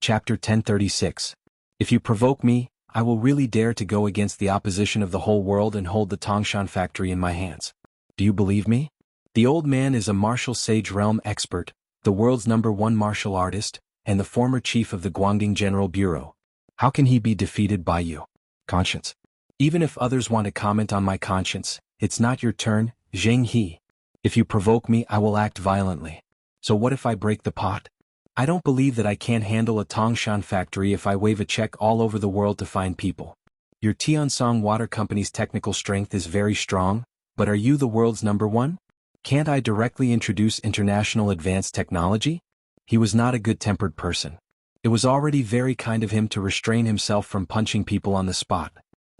Chapter 1036. If you provoke me, I will really dare to go against the opposition of the whole world and hold the Tangshan factory in my hands. Do you believe me? The old man is a martial sage realm expert, the world's #1 martial artist, and the former chief of the Guangdong General Bureau. How can he be defeated by you? Conscience. Even if others want to comment on my conscience, it's not your turn, Zheng He. If you provoke me, I will act violently. So what if I break the pot? I don't believe that I can't handle a Tangshan factory if I wave a check all over the world to find people. Your Tiansong Water Company's technical strength is very strong, but are you the world's #1? Can't I directly introduce international advanced technology? He was not a good-tempered person. It was already very kind of him to restrain himself from punching people on the spot.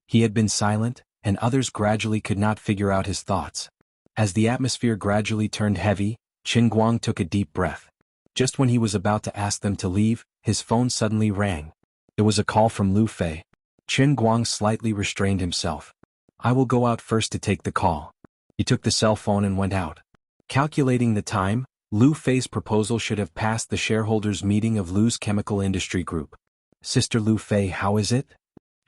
He had been silent, and others gradually could not figure out his thoughts. As the atmosphere gradually turned heavy, Qin Guang took a deep breath. Just when he was about to ask them to leave, his phone suddenly rang. It was a call from Lu Fei. Qin Guang slightly restrained himself. I will go out first to take the call. He took the cell phone and went out. Calculating the time, Lu Fei's proposal should have passed the shareholders' meeting of Lu's Chemical Industry Group. Sister Lu Fei, how is it?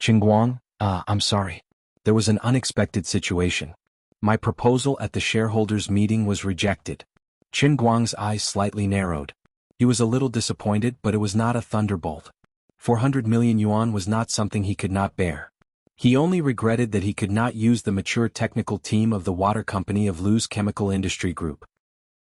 Qin Guang, I'm sorry. There was an unexpected situation. My proposal at the shareholders' meeting was rejected. Qin Guang's eyes slightly narrowed. He was a little disappointed, but it was not a thunderbolt. 400 million yuan was not something he could not bear. He only regretted that he could not use the mature technical team of the water company of Lu's Chemical Industry Group.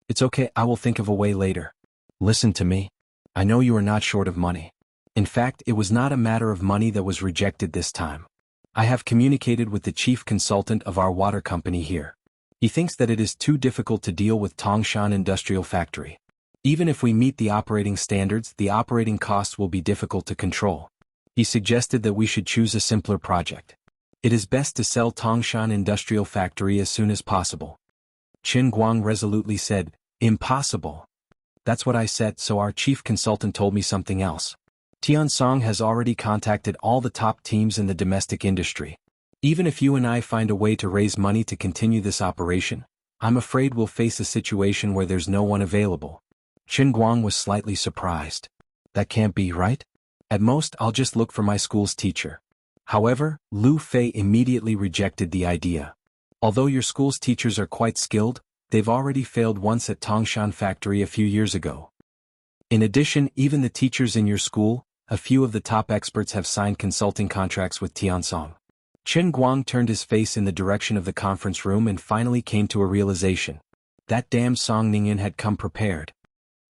It's okay, I will think of a way later. Listen to me. I know you are not short of money. In fact, it was not a matter of money that was rejected this time. I have communicated with the chief consultant of our water company here. He thinks that it is too difficult to deal with Tangshan Industrial Factory. Even if we meet the operating standards, the operating costs will be difficult to control. He suggested that we should choose a simpler project. It is best to sell Tangshan Industrial Factory as soon as possible. Qin Guang resolutely said, Impossible. That's what I said, so our chief consultant told me something else. Tiansong has already contacted all the top teams in the domestic industry. Even if you and I find a way to raise money to continue this operation, I'm afraid we'll face a situation where there's no one available. Qin Guang was slightly surprised. That can't be right. At most, I'll just look for my school's teacher. However, Lu Fei immediately rejected the idea. Although your school's teachers are quite skilled, they've already failed once at Tangshan Factory a few years ago. In addition, even the teachers in your school, a few of the top experts have signed consulting contracts with Tiansong. Qin Guang turned his face in the direction of the conference room and finally came to a realization. That damn Song Ningyan had come prepared.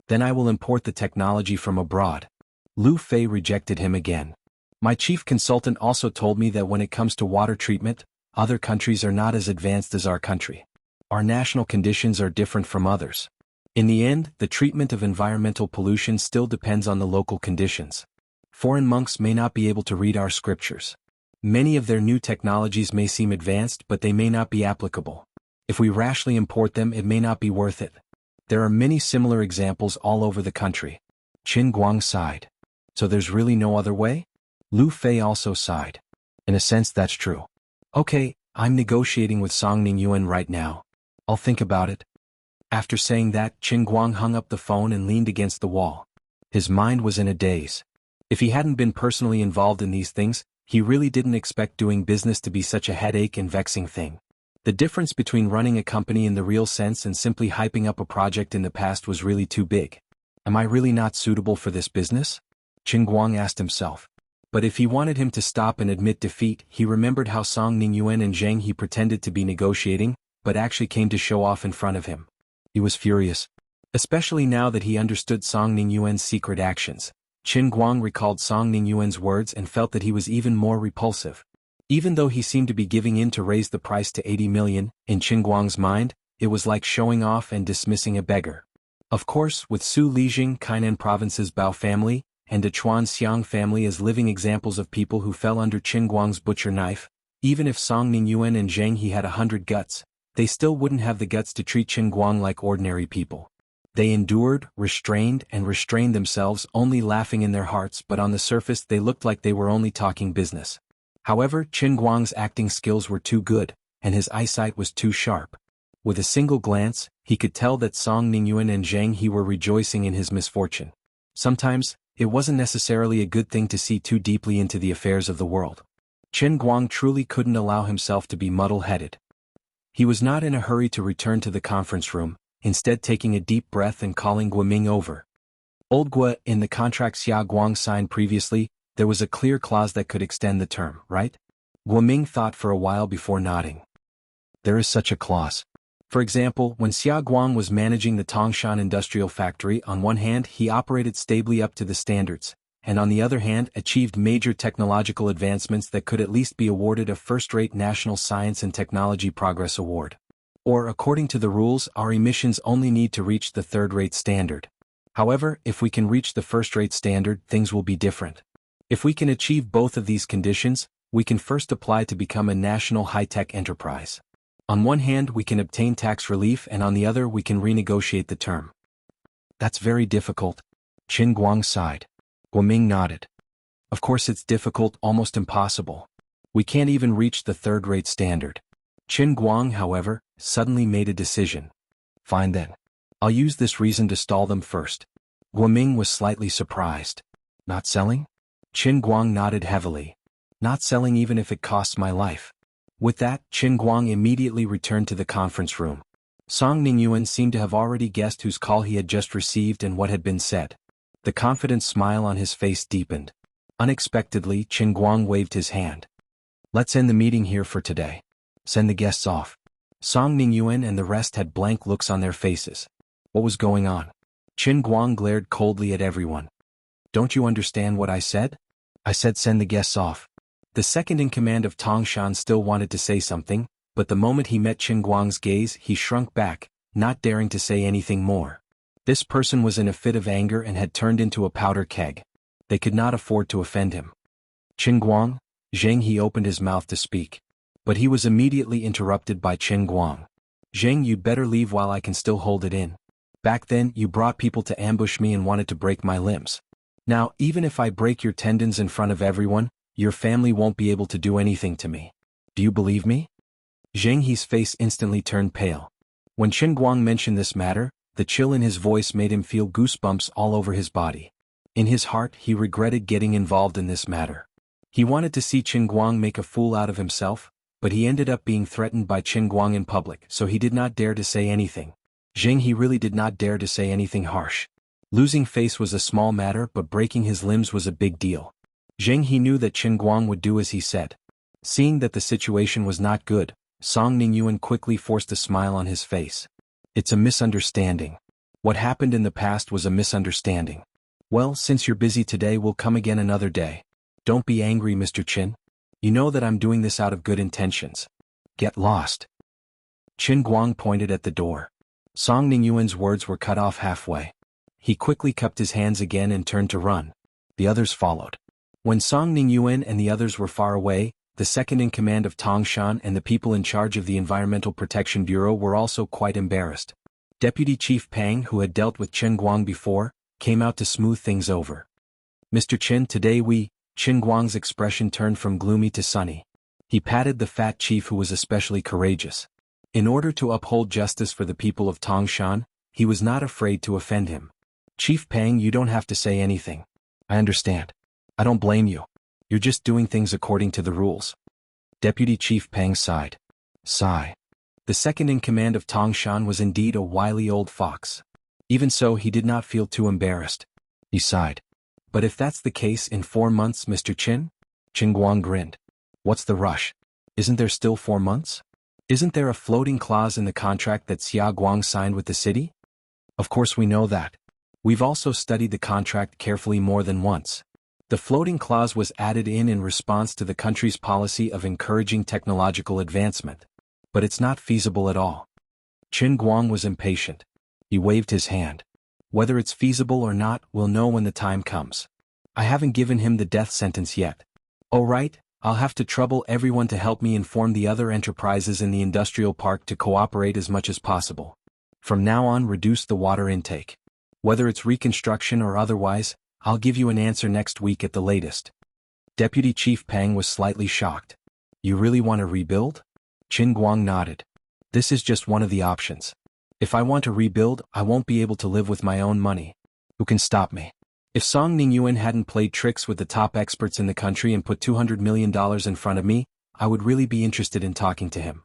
Then I will import the technology from abroad. Lu Fei rejected him again. My chief consultant also told me that when it comes to water treatment, other countries are not as advanced as our country. Our national conditions are different from others. In the end, the treatment of environmental pollution still depends on the local conditions. Foreign monks may not be able to read our scriptures. Many of their new technologies may seem advanced, but they may not be applicable. If we rashly import them, it may not be worth it. There are many similar examples all over the country. Qin Guang sighed. So there's really no other way? Lu Fei also sighed. In a sense, that's true. Okay, I'm negotiating with Song Ningyuan right now. I'll think about it. After saying that, Qin Guang hung up the phone and leaned against the wall. His mind was in a daze. If he hadn't been personally involved in these things, he really didn't expect doing business to be such a headache and vexing thing. The difference between running a company in the real sense and simply hyping up a project in the past was really too big. Am I really not suitable for this business? Qin Guang asked himself. But if he wanted him to stop and admit defeat, he remembered how Song Ningyuan and Zheng He pretended to be negotiating, but actually came to show off in front of him. He was furious. Especially now that he understood Song Ningyuan's secret actions. Qin Guang recalled Song Ningyuan's words and felt that he was even more repulsive. Even though he seemed to be giving in to raise the price to 80 million, in Qin Guang's mind, it was like showing off and dismissing a beggar. Of course, with Su Lijing, Kainan Province's Bao family, and the Chuan Xiang family as living examples of people who fell under Qin Guang's butcher knife, even if Song Ningyuan and Zheng He had 100 guts, they still wouldn't have the guts to treat Qin Guang like ordinary people. They endured, restrained themselves, only laughing in their hearts, but on the surface they looked like they were only talking business. However, Qin Guang's acting skills were too good, and his eyesight was too sharp. With a single glance, he could tell that Song Ningyuan and Zheng He were rejoicing in his misfortune. Sometimes, it wasn't necessarily a good thing to see too deeply into the affairs of the world. Chen Guang truly couldn't allow himself to be muddle-headed. He was not in a hurry to return to the conference room, instead taking a deep breath and calling Guoming over. Old Gua, in the contract Xia Guang signed previously, there was a clear clause that could extend the term, right? Guoming thought for a while before nodding. There is such a clause. For example, when Xia Guang was managing the Tangshan industrial factory, on one hand he operated stably up to the standards, and on the other hand achieved major technological advancements that could at least be awarded a first-rate National Science and Technology Progress Award. Or, according to the rules, our emissions only need to reach the third-rate standard. However, if we can reach the first-rate standard, things will be different. If we can achieve both of these conditions, we can first apply to become a national high-tech enterprise. On one hand we can obtain tax relief and on the other we can renegotiate the term. That's very difficult. Chen Guang sighed. Guoming nodded. Of course it's difficult, almost impossible. We can't even reach the third-rate standard. Chen Guang, however, suddenly made a decision. Fine then. I'll use this reason to stall them first. Guoming was slightly surprised. Not selling? Chen Guang nodded heavily. Not selling even if it costs my life. With that, Chen Guang immediately returned to the conference room. Song Ningyuan seemed to have already guessed whose call he had just received and what had been said. The confident smile on his face deepened. Unexpectedly, Chen Guang waved his hand. Let's end the meeting here for today. Send the guests off. Song Ningyuan and the rest had blank looks on their faces. What was going on? Chen Guang glared coldly at everyone. Don't you understand what I said? I said send the guests off. The second-in-command of Tangshan still wanted to say something, but the moment he met Chen Guang's gaze he shrunk back, not daring to say anything more. This person was in a fit of anger and had turned into a powder keg. They could not afford to offend him. Chen Guang, Zheng He opened his mouth to speak. But he was immediately interrupted by Chen Guang. Zheng, you'd better leave while I can still hold it in. Back then you brought people to ambush me and wanted to break my limbs. Now, even if I break your tendons in front of everyone, your family won't be able to do anything to me. Do you believe me? Zheng He's face instantly turned pale. When Chen Guang mentioned this matter, the chill in his voice made him feel goosebumps all over his body. In his heart he regretted getting involved in this matter. He wanted to see Chen Guang make a fool out of himself, but he ended up being threatened by Chen Guang in public, so he did not dare to say anything. Zheng He really did not dare to say anything harsh. Losing face was a small matter, but breaking his limbs was a big deal. Zheng He knew that Chen Guang would do as he said. Seeing that the situation was not good, Song Ningyuan quickly forced a smile on his face. It's a misunderstanding. What happened in the past was a misunderstanding. Well, since you're busy today, we'll come again another day. Don't be angry, Mr. Chen. You know that I'm doing this out of good intentions. Get lost. Chen Guang pointed at the door. Song Ningyuan's words were cut off halfway. He quickly cupped his hands again and turned to run. The others followed. When Song Ningyuan and the others were far away, the second-in-command of Tangshan and the people in charge of the Environmental Protection Bureau were also quite embarrassed. Deputy Chief Pang, who had dealt with Chen Guang before, came out to smooth things over. Mr. Chen, today Chen Guang's expression turned from gloomy to sunny. He patted the fat chief who was especially courageous. In order to uphold justice for the people of Tangshan, he was not afraid to offend him. Chief Pang, you don't have to say anything. I understand. I don't blame you. You're just doing things according to the rules. Deputy Chief Pang sighed. Sigh. The second-in-command of Tangshan was indeed a wily old fox. Even so, he did not feel too embarrassed. He sighed. But if that's the case, in 4 months, Mr. Chen? Chen Guang grinned. What's the rush? Isn't there still 4 months? Isn't there a floating clause in the contract that Xia Guang signed with the city? Of course we know that. We've also studied the contract carefully more than once. The floating clause was added in response to the country's policy of encouraging technological advancement. But it's not feasible at all. Chen Guang was impatient. He waved his hand. Whether it's feasible or not, we'll know when the time comes. I haven't given him the death sentence yet. Oh right, I'll have to trouble everyone to help me inform the other enterprises in the industrial park to cooperate as much as possible. From now on, reduce the water intake. Whether it's reconstruction or otherwise, I'll give you an answer next week at the latest. Deputy Chief Pang was slightly shocked. You really want to rebuild? Chen Guang nodded. This is just one of the options. If I want to rebuild, I won't be able to live with my own money. Who can stop me? If Song Ningyuan hadn't played tricks with the top experts in the country and put $200 million in front of me, I would really be interested in talking to him.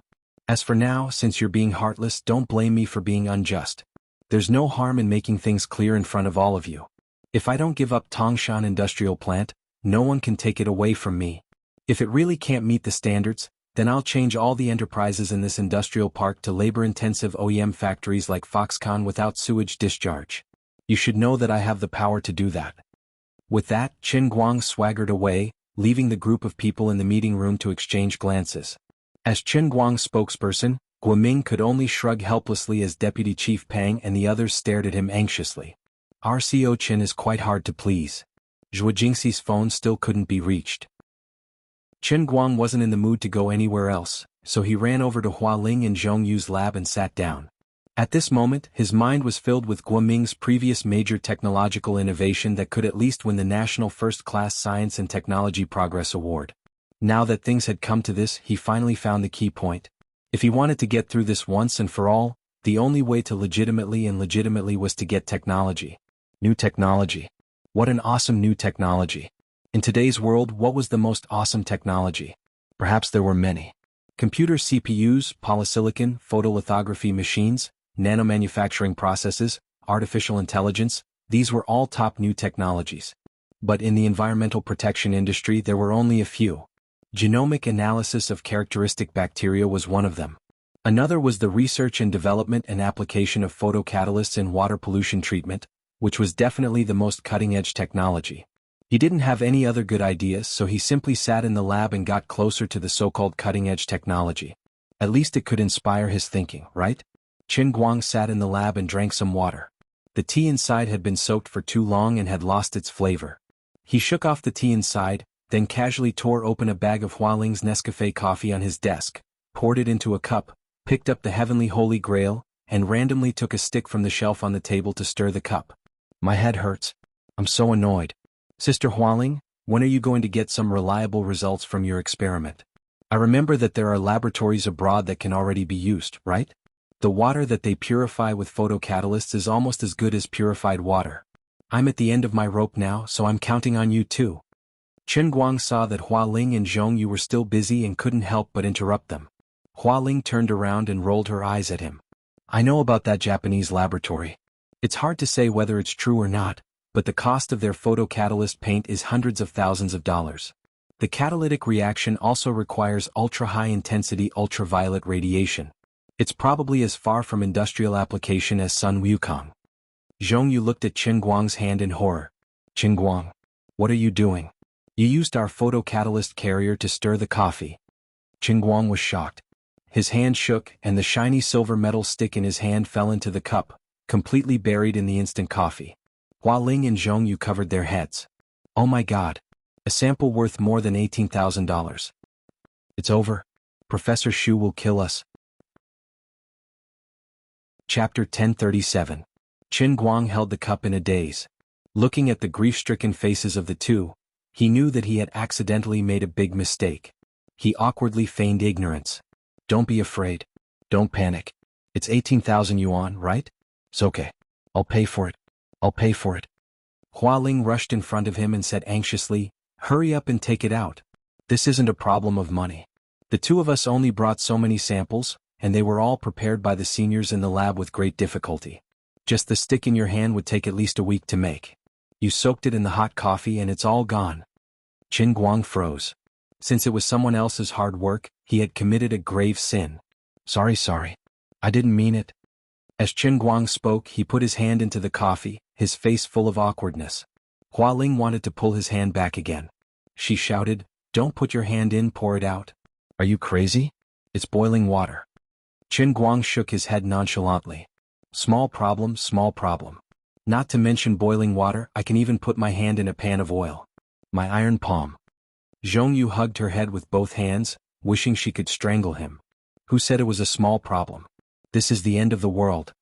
As for now, since you're being heartless, don't blame me for being unjust. There's no harm in making things clear in front of all of you. If I don't give up Tangshan Industrial Plant, no one can take it away from me. If it really can't meet the standards, then I'll change all the enterprises in this industrial park to labor-intensive OEM factories like Foxconn without sewage discharge. You should know that I have the power to do that. With that, Qin Guang swaggered away, leaving the group of people in the meeting room to exchange glances. As Qin Guang's spokesperson, Guoming could only shrug helplessly as Deputy Chief Pang and the others stared at him anxiously. RCO Qin is quite hard to please. Zhuo Jingxi's phone still couldn't be reached. Qin Guang wasn't in the mood to go anywhere else, so he ran over to Hua Ling and Zhong Yu's lab and sat down. At this moment, his mind was filled with Guoming's previous major technological innovation that could at least win the National First-Class Science and Technology Progress Award. Now that things had come to this, he finally found the key point. If he wanted to get through this once and for all, the only way to legitimately was to get technology. New technology. What an awesome new technology. In today's world, what was the most awesome technology? Perhaps there were many. Computer CPUs, polysilicon, photolithography machines, nanomanufacturing processes, artificial intelligence, these were all top new technologies. But in the environmental protection industry there were only a few. Genomic analysis of characteristic bacteria was one of them. Another was the research and development and application of photocatalysts in water pollution treatment, which was definitely the most cutting-edge technology. He didn't have any other good ideas, so he simply sat in the lab and got closer to the so-called cutting-edge technology. At least it could inspire his thinking, right? Qin Guang sat in the lab and drank some water. The tea inside had been soaked for too long and had lost its flavor. He shook off the tea inside, then casually tore open a bag of Hua Ling's Nescafe coffee on his desk, poured it into a cup, picked up the heavenly holy grail, and randomly took a stick from the shelf on the table to stir the cup. My head hurts. I'm so annoyed. Sister Hualing, when are you going to get some reliable results from your experiment? I remember that there are laboratories abroad that can already be used, right? The water that they purify with photocatalysts is almost as good as purified water. I'm at the end of my rope now, so I'm counting on you too. Qin Guang saw that Hua Ling and Zhong Yu were still busy and couldn't help but interrupt them. Hua Ling turned around and rolled her eyes at him. I know about that Japanese laboratory. It's hard to say whether it's true or not, but the cost of their photocatalyst paint is hundreds of thousands of dollars. The catalytic reaction also requires ultra-high-intensity ultraviolet radiation. It's probably as far from industrial application as Sun Wukong. Zhong Yu looked at Qin Guang's hand in horror. Qin Guang, what are you doing? You used our photocatalyst carrier to stir the coffee. Qin Guang was shocked. His hand shook and the shiny silver metal stick in his hand fell into the cup, completely buried in the instant coffee. Hua Ling and Zhong Yu covered their heads. Oh my God. A sample worth more than $18,000. It's over. Professor Shu will kill us. Chapter 1037. Qin Guang held the cup in a daze. Looking at the grief-stricken faces of the two, he knew that he had accidentally made a big mistake. He awkwardly feigned ignorance. Don't be afraid. Don't panic. It's 18,000 yuan, right? It's okay. I'll pay for it. I'll pay for it. Hua Ling rushed in front of him and said anxiously, hurry up and take it out. This isn't a problem of money. The two of us only brought so many samples, and they were all prepared by the seniors in the lab with great difficulty. Just the stick in your hand would take at least a week to make. You soaked it in the hot coffee and it's all gone. Qin Guang froze. Since it was someone else's hard work, he had committed a grave sin. Sorry. I didn't mean it. As Qin Guang spoke, he put his hand into the coffee, his face full of awkwardness. Hua Ling wanted to pull his hand back again. She shouted, don't put your hand in, pour it out. Are you crazy? It's boiling water. Qin Guang shook his head nonchalantly. Small problem. Not to mention boiling water, I can even put my hand in a pan of oil. My iron palm. Zhong Yu hugged her head with both hands, wishing she could strangle him. Who said it was a small problem? This is the end of the world.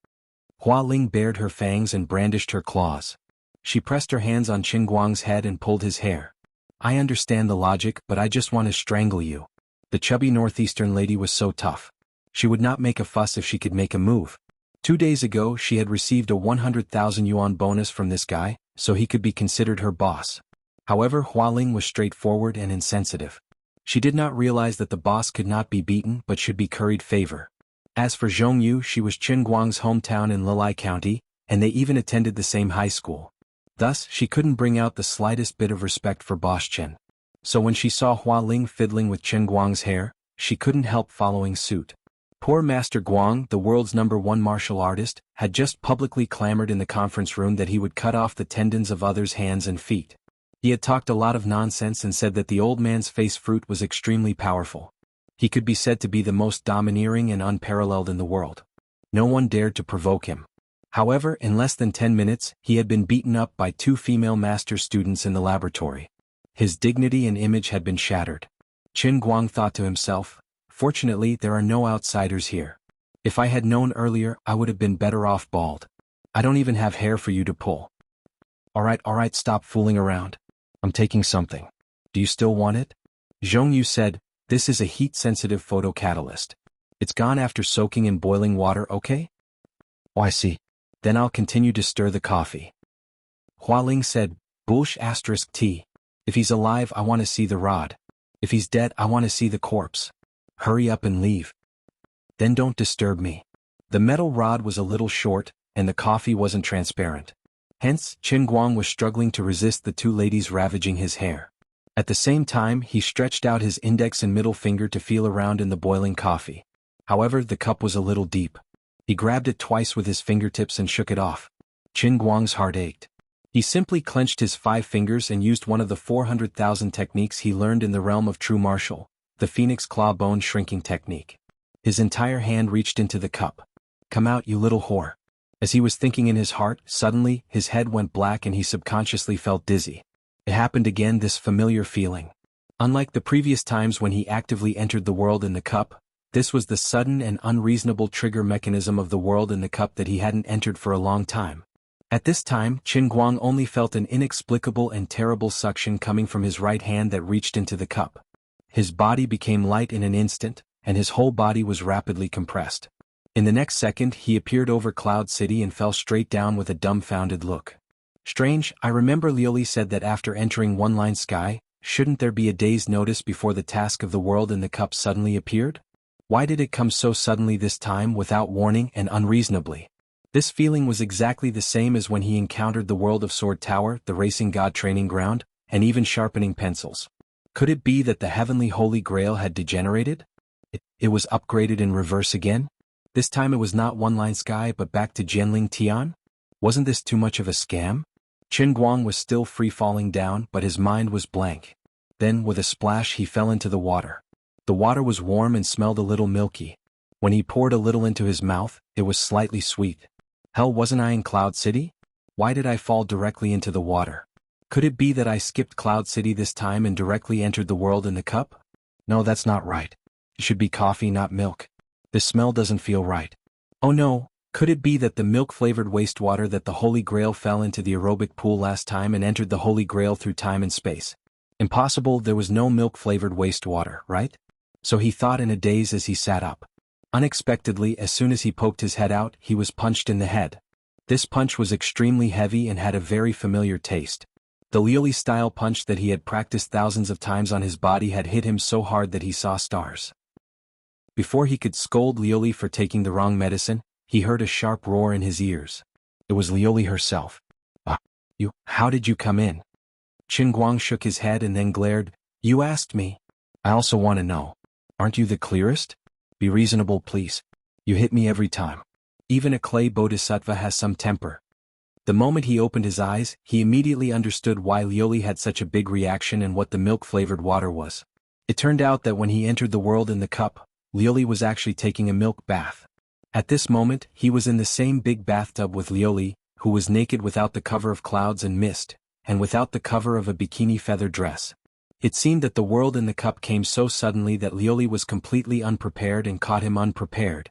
Hua Ling bared her fangs and brandished her claws. She pressed her hands on Qin Guang's head and pulled his hair. I understand the logic, but I just want to strangle you. The chubby northeastern lady was so tough. She would not make a fuss if she could make a move. 2 days ago she had received a 100,000 yuan bonus from this guy, so he could be considered her boss. However, Hualing was straightforward and insensitive. She did not realize that the boss could not be beaten but should be curried favor. As for Zhongyu, she was Qin Guang's hometown in Lilai County, and they even attended the same high school. Thus, she couldn't bring out the slightest bit of respect for Boss Chen. So when she saw Hualing fiddling with Qin Guang's hair, she couldn't help following suit. Poor Master Guang, the world's #1 martial artist, had just publicly clamored in the conference room that he would cut off the tendons of others' hands and feet. He had talked a lot of nonsense and said that the old man's face fruit was extremely powerful. He could be said to be the most domineering and unparalleled in the world. No one dared to provoke him. However, in less than 10 minutes, he had been beaten up by 2 female master students in the laboratory. His dignity and image had been shattered. Qin Guang thought to himself, "Fortunately, there are no outsiders here. If I had known earlier, I would have been better off bald. I don't even have hair for you to pull." Alright, stop fooling around. I'm taking something. Do you still want it?" Zhongyu said, "This is a heat-sensitive photocatalyst. It's gone after soaking in boiling water, okay?" "Oh, I see. Then I'll continue to stir the coffee." Hualing said, "Bullsh*T. If he's alive, I want to see the rod. If he's dead, I want to see the corpse. Hurry up and leave. Then don't disturb me." The metal rod was a little short, and the coffee wasn't transparent. Hence, Qin Guang was struggling to resist the 2 ladies ravaging his hair. At the same time, he stretched out his index and middle finger to feel around in the boiling coffee. However, the cup was a little deep. He grabbed it twice with his fingertips and shook it off. Qin Guang's heart ached. He simply clenched his 5 fingers and used one of the 400,000 techniques he learned in the realm of true martial, the Phoenix Claw Bone Shrinking Technique. His entire hand reached into the cup. "Come out, you little whore." As he was thinking in his heart, suddenly, his head went black and he subconsciously felt dizzy. It happened again, this familiar feeling. Unlike the previous times when he actively entered the world in the cup, this was the sudden and unreasonable trigger mechanism of the world in the cup that he hadn't entered for a long time. At this time, Qin Guang only felt an inexplicable and terrible suction coming from his right hand that reached into the cup. His body became light in an instant, and his whole body was rapidly compressed. In the next second, he appeared over Cloud City and fell straight down with a dumbfounded look. "Strange, I remember Liuli said that after entering One Line Sky, shouldn't there be a day's notice before the task of the world in the cup suddenly appeared? Why did it come so suddenly this time without warning and unreasonably?" This feeling was exactly the same as when he encountered the world of Sword Tower, the racing god training ground, and even sharpening pencils. Could it be that the heavenly Holy Grail had degenerated? It was upgraded in reverse again? This time it was not One Line Sky but back to Jianling Tian? Wasn't this too much of a scam? Qin Guang was still free-falling down, but his mind was blank. Then, with a splash, he fell into the water. The water was warm and smelled a little milky. When he poured a little into his mouth, it was slightly sweet. Hell, wasn't I in Cloud City? Why did I fall directly into the water? Could it be that I skipped Cloud City this time and directly entered the world in the cup? No, that's not right. It should be coffee, not milk. This smell doesn't feel right. Oh no, could it be that the milk-flavored wastewater that the Holy Grail fell into the aerobic pool last time and entered the Holy Grail through time and space? Impossible, there was no milk-flavored wastewater, right? So he thought in a daze as he sat up. Unexpectedly, as soon as he poked his head out, he was punched in the head. This punch was extremely heavy and had a very familiar taste. The Liuli-style punch that he had practiced thousands of times on his body had hit him so hard that he saw stars. Before he could scold Liuli for taking the wrong medicine, he heard a sharp roar in his ears. It was Liuli herself. How did you come in?" Qin Guang shook his head and then glared. "You asked me. I also want to know. Aren't you the clearest? Be reasonable, please. You hit me every time. Even a clay bodhisattva has some temper." The moment he opened his eyes, he immediately understood why Liuli had such a big reaction and what the milk-flavored water was. It turned out that when he entered the world in the cup, Liuli was actually taking a milk bath. At this moment, he was in the same big bathtub with Liuli, who was naked without the cover of clouds and mist, and without the cover of a bikini feather dress. It seemed that the world in the cup came so suddenly that Liuli was completely unprepared and caught him unprepared.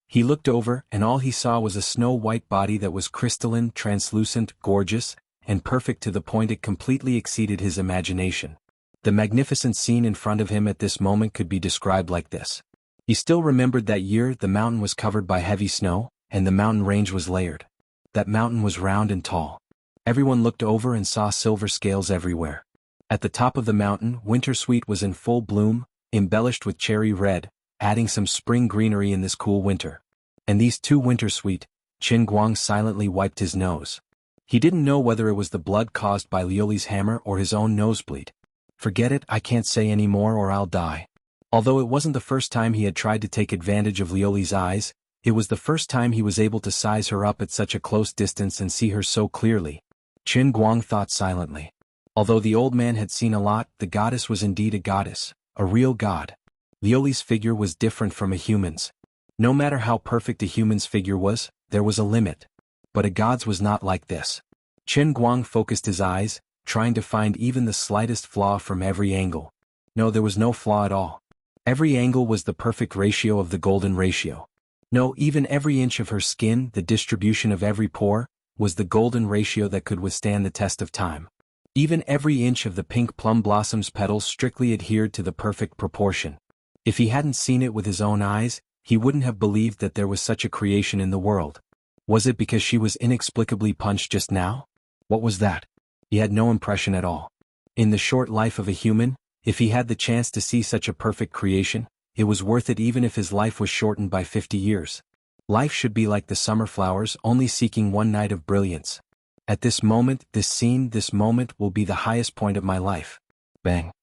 He looked over, and all he saw was a snow-white body that was crystalline, translucent, gorgeous, and perfect to the point it completely exceeded his imagination. The magnificent scene in front of him at this moment could be described like this. He still remembered that year the mountain was covered by heavy snow, and the mountain range was layered. That mountain was round and tall. Everyone looked over and saw silver scales everywhere. At the top of the mountain, Wintersweet was in full bloom, embellished with cherry red, adding some spring greenery in this cool winter. And these two Wintersweet, Qin Guang silently wiped his nose. He didn't know whether it was the blood caused by Liuli's hammer or his own nosebleed. Forget it, I can't say any more or I'll die. Although it wasn't the first time he had tried to take advantage of Liuli's eyes, it was the first time he was able to size her up at such a close distance and see her so clearly. Qin Guang thought silently. Although the old man had seen a lot, the goddess was indeed a goddess, a real god. Liuli's figure was different from a human's. No matter how perfect a human's figure was, there was a limit. But a god's was not like this. Qin Guang focused his eyes, trying to find even the slightest flaw from every angle. No, there was no flaw at all. Every angle was the perfect ratio of the golden ratio. No, even every inch of her skin, the distribution of every pore, was the golden ratio that could withstand the test of time. Even every inch of the pink plum blossom's petals strictly adhered to the perfect proportion. If he hadn't seen it with his own eyes, he wouldn't have believed that there was such a creation in the world. Was it because she was inexplicably punched just now? What was that? He had no impression at all. In the short life of a human, if he had the chance to see such a perfect creation, it was worth it even if his life was shortened by 50 years. Life should be like the summer flowers, only seeking one night of brilliance. At this moment, this scene, this moment will be the highest point of my life. Bang.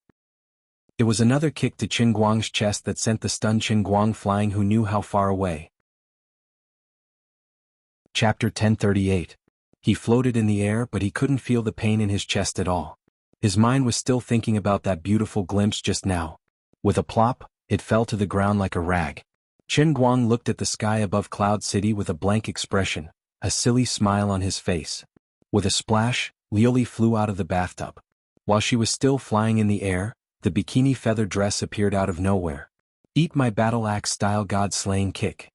It was another kick to Qin Guang's chest that sent the stunned Qin Guang flying who knew how far away. Chapter 1038. He floated in the air but he couldn't feel the pain in his chest at all. His mind was still thinking about that beautiful glimpse just now. With a plop, it fell to the ground like a rag. Qin Guang looked at the sky above Cloud City with a blank expression, a silly smile on his face. With a splash, Liuli flew out of the bathtub. While she was still flying in the air, the bikini feather dress appeared out of nowhere. Eat my battle axe style god-slaying kick.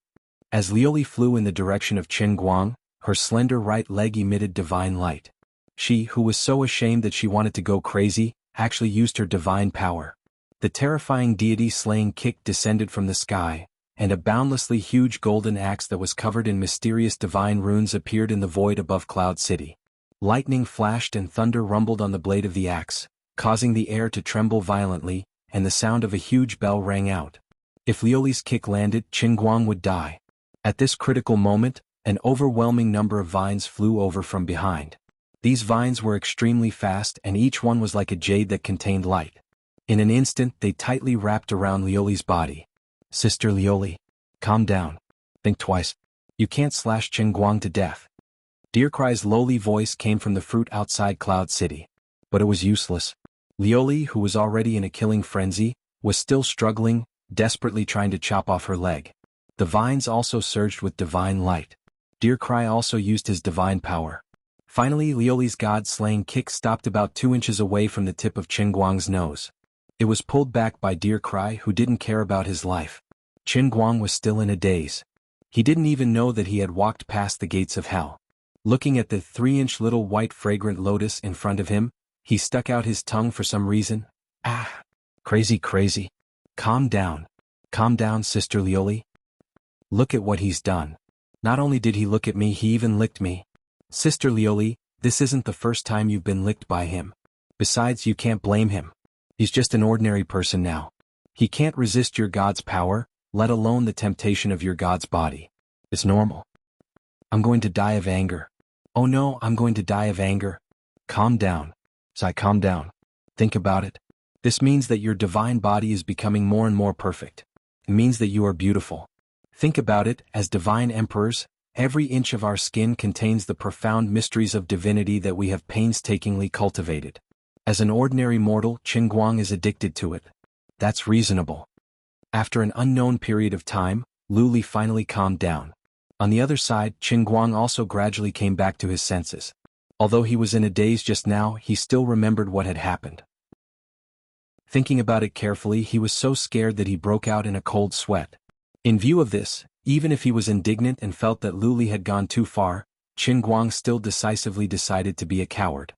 As Liuli flew in the direction of Qin Guang, her slender right leg emitted divine light. She, who was so ashamed that she wanted to go crazy, actually used her divine power. The terrifying deity-slaying kick descended from the sky, and a boundlessly huge golden axe that was covered in mysterious divine runes appeared in the void above Cloud City. Lightning flashed and thunder rumbled on the blade of the axe, causing the air to tremble violently, and the sound of a huge bell rang out. If Liuli's kick landed, Qin Guang would die. At this critical moment, an overwhelming number of vines flew over from behind. These vines were extremely fast and each one was like a jade that contained light. In an instant they tightly wrapped around Liuli's body. Sister Liuli, calm down. Think twice. You can't slash Qin Guang to death. Deercry's lowly voice came from the fruit outside Cloud City. But it was useless. Liuli, who was already in a killing frenzy, was still struggling, desperately trying to chop off her leg. The vines also surged with divine light. Deercry also used his divine power. Finally, Liuli's god-slaying kick stopped about 2 inches away from the tip of Qin Guang's nose. It was pulled back by Deercry, who didn't care about his life. Qin Guang was still in a daze. He didn't even know that he had walked past the gates of hell. Looking at the 3-inch little white fragrant lotus in front of him, he stuck out his tongue for some reason. Ah! Crazy. Calm down, Sister Liuli. Look at what he's done. Not only did he look at me, he even licked me. Sister Liuli, this isn't the first time you've been licked by him. Besides, you can't blame him. He's just an ordinary person now. He can't resist your god's power, let alone the temptation of your god's body. It's normal. I'm going to die of anger. Oh no, I'm going to die of anger. Calm down. Sai, calm down. Think about it. This means that your divine body is becoming more and more perfect. It means that you are beautiful. Think about it, as divine emperors, every inch of our skin contains the profound mysteries of divinity that we have painstakingly cultivated. As an ordinary mortal, Qin Guang is addicted to it. That's reasonable. After an unknown period of time, Liuli finally calmed down. On the other side, Qin Guang also gradually came back to his senses. Although he was in a daze just now, he still remembered what had happened. Thinking about it carefully, he was so scared that he broke out in a cold sweat. In view of this, even if he was indignant and felt that Liuli had gone too far, Qin Guang still decisively decided to be a coward.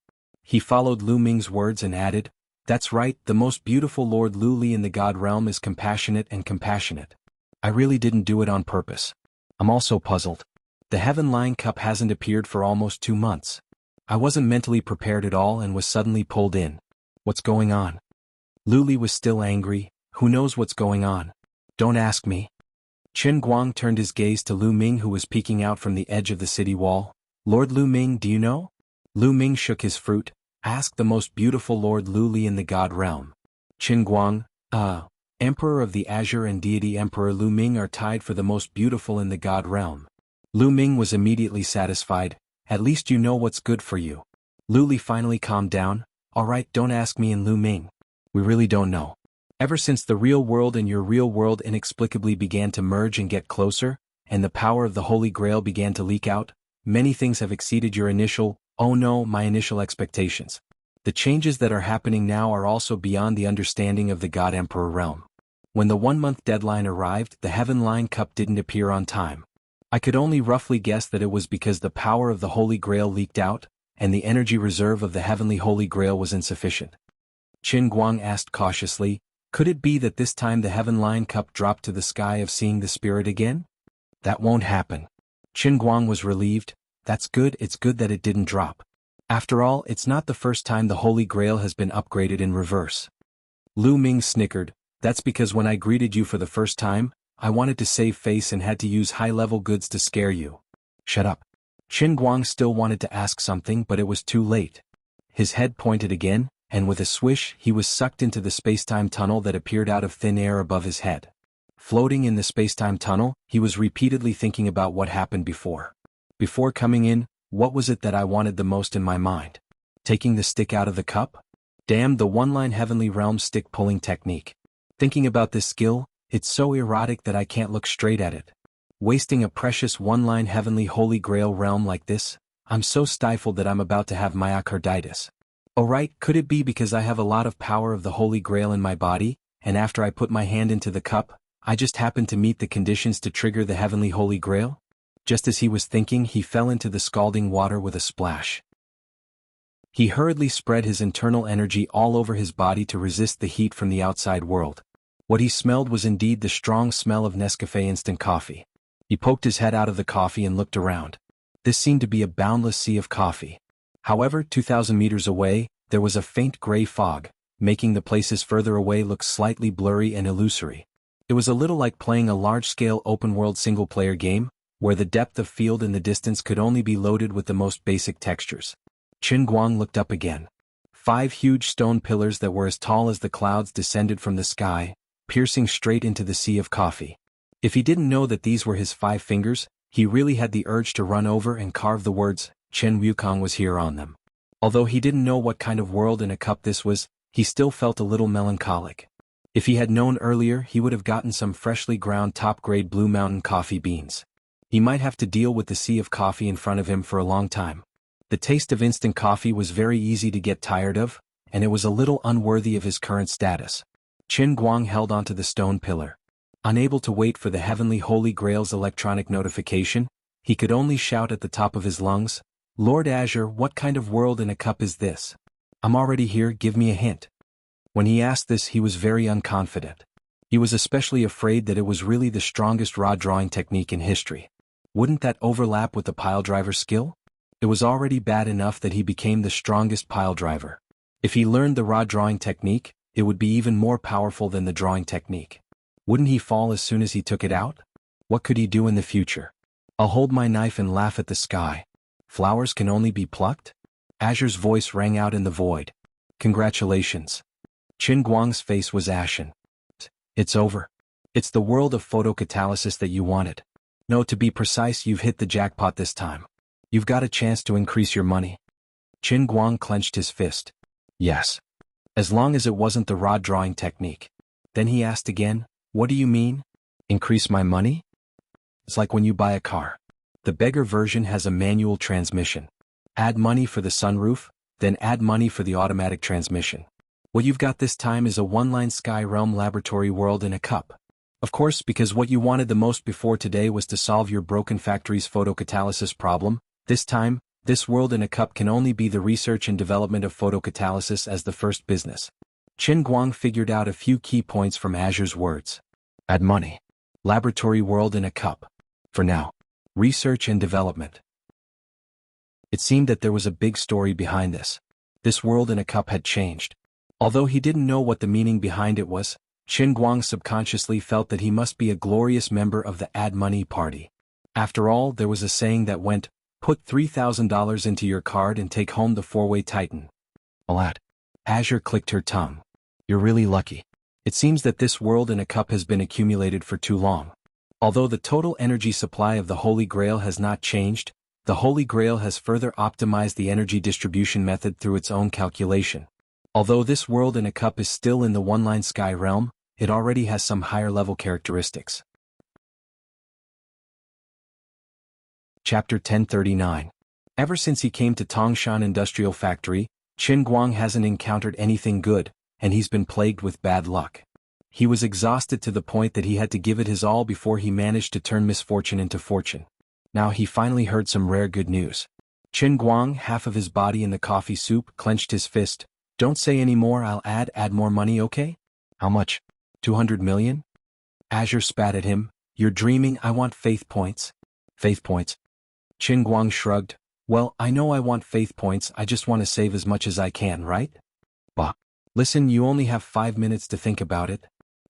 He followed Lu Ming's words and added, "That's right, the most beautiful Lord Liuli in the God realm is compassionate and compassionate. I really didn't do it on purpose. I'm also puzzled. The Heaven Line Cup hasn't appeared for almost 2 months. I wasn't mentally prepared at all and was suddenly pulled in. What's going on? Luli was still angry. Who knows what's going on? Don't ask me. Qin Guang turned his gaze to Lu Ming, who was peeking out from the edge of the city wall. Lord Lu Ming, do you know? Lu Ming shook his fruit. Ask the most beautiful Lord Luli in the God realm. Qin Guang, Emperor of the Azure and Deity Emperor Lu Ming are tied for the most beautiful in the God realm. Lu Ming was immediately satisfied. At least you know what's good for you. Luli finally calmed down. Alright, don't ask me and Lu Ming. We really don't know. Ever since the real world and your real world inexplicably began to merge and get closer, and the power of the Holy Grail began to leak out, many things have exceeded your initial, my initial expectations. The changes that are happening now are also beyond the understanding of the God Emperor realm. When the 1-month deadline arrived, the Heaven Line Cup didn't appear on time. I could only roughly guess that it was because the power of the Holy Grail leaked out, and the energy reserve of the Heavenly Holy Grail was insufficient. Qin Guang asked cautiously, could it be that this time the Heaven Line Cup dropped to the sky of seeing the spirit again? That won't happen. Qin Guang was relieved. That's good, it's good that it didn't drop. After all, it's not the first time the Holy Grail has been upgraded in reverse. Lu Ming snickered. That's because when I greeted you for the first time, I wanted to save face and had to use high-level goods to scare you. Shut up. Qin Guang still wanted to ask something, but it was too late. His head pointed again, and with a swish he was sucked into the space-time tunnel that appeared out of thin air above his head. Floating in the space-time tunnel, he was repeatedly thinking about what happened before. Before coming in, what was it that I wanted the most in my mind? Taking the stick out of the cup? Damn the one-line Heavenly Realm stick-pulling technique. Thinking about this skill, it's so erotic that I can't look straight at it. Wasting a precious one-line Heavenly Holy Grail realm like this, I'm so stifled that I'm about to have myocarditis. Oh right, could it be because I have a lot of power of the Holy Grail in my body, and after I put my hand into the cup, I just happened to meet the conditions to trigger the Heavenly Holy Grail? Just as he was thinking, he fell into the scalding water with a splash. He hurriedly spread his internal energy all over his body to resist the heat from the outside world. What he smelled was indeed the strong smell of Nescafé instant coffee. He poked his head out of the coffee and looked around. This seemed to be a boundless sea of coffee. However, 2,000 meters away, there was a faint gray fog, making the places further away look slightly blurry and illusory. It was a little like playing a large-scale open-world single-player game, where the depth of field in the distance could only be loaded with the most basic textures. Qin Guang looked up again. 5 huge stone pillars that were as tall as the clouds descended from the sky, piercing straight into the sea of coffee. If he didn't know that these were his 5 fingers, he really had the urge to run over and carve the words, Chen Wukong was here on them. Although he didn't know what kind of world in a cup this was, he still felt a little melancholic. If he had known earlier, he would have gotten some freshly ground top-grade Blue Mountain coffee beans. He might have to deal with the sea of coffee in front of him for a long time. The taste of instant coffee was very easy to get tired of, and it was a little unworthy of his current status. Qin Guang held onto the stone pillar. Unable to wait for the Heavenly Holy Grail's electronic notification, he could only shout at the top of his lungs, Lord Azure, what kind of world in a cup is this? I'm already here, give me a hint. When he asked this, he was very unconfident. He was especially afraid that it was really the strongest rod drawing technique in history. Wouldn't that overlap with the piledriver skill? It was already bad enough that he became the strongest piledriver. If he learned the rod drawing technique, it would be even more powerful than the drawing technique. Wouldn't he fall as soon as he took it out? What could he do in the future? I'll hold my knife and laugh at the sky. Flowers can only be plucked? Azure's voice rang out in the void. Congratulations. Qin Guang's face was ashen. It's over. It's the world of photocatalysis that you wanted. No, to be precise, you've hit the jackpot this time. You've got a chance to increase your money. Qin Guang clenched his fist. Yes. As long as it wasn't the rod drawing technique. Then he asked again, what do you mean? Increase my money? It's like when you buy a car. The beggar version has a manual transmission. Add money for the sunroof, then add money for the automatic transmission. What you've got this time is a one-line Sky Realm laboratory world in a cup. Of course, because what you wanted the most before today was to solve your broken factory's photocatalysis problem, this time, this world in a cup can only be the research and development of photocatalysis as the first business. Qin Guang figured out a few key points from Azure's words. Add money. Laboratory world in a cup. For now. Research and development. It seemed that there was a big story behind this. This world in a cup had changed. Although he didn't know what the meaning behind it was, Qin Guang subconsciously felt that he must be a glorious member of the Add Money party. After all, there was a saying that went, put $3,000 into your card and take home the four-way Titan. Alat. Azure clicked her tongue. You're really lucky. It seems that this world in a cup has been accumulated for too long. Although the total energy supply of the Holy Grail has not changed, the Holy Grail has further optimized the energy distribution method through its own calculation. Although this world in a cup is still in the one-line sky realm, it already has some higher-level characteristics. Chapter 1039. Ever since he came to Tongshan Industrial Factory, Qin Guang hasn't encountered anything good, and he's been plagued with bad luck. He was exhausted to the point that he had to give it his all before he managed to turn misfortune into fortune. Now he finally heard some rare good news. Qin Guang, half of his body in the coffee soup, clenched his fist. Don't say any more, I'll add more money, okay? How much? 200 million? Azure spat at him. You're dreaming, I want faith points. Faith points? Qin Guang shrugged. Well, I know I want faith points, I just want to save as much as I can, right? Bah. Listen, you only have 5 minutes to think about it.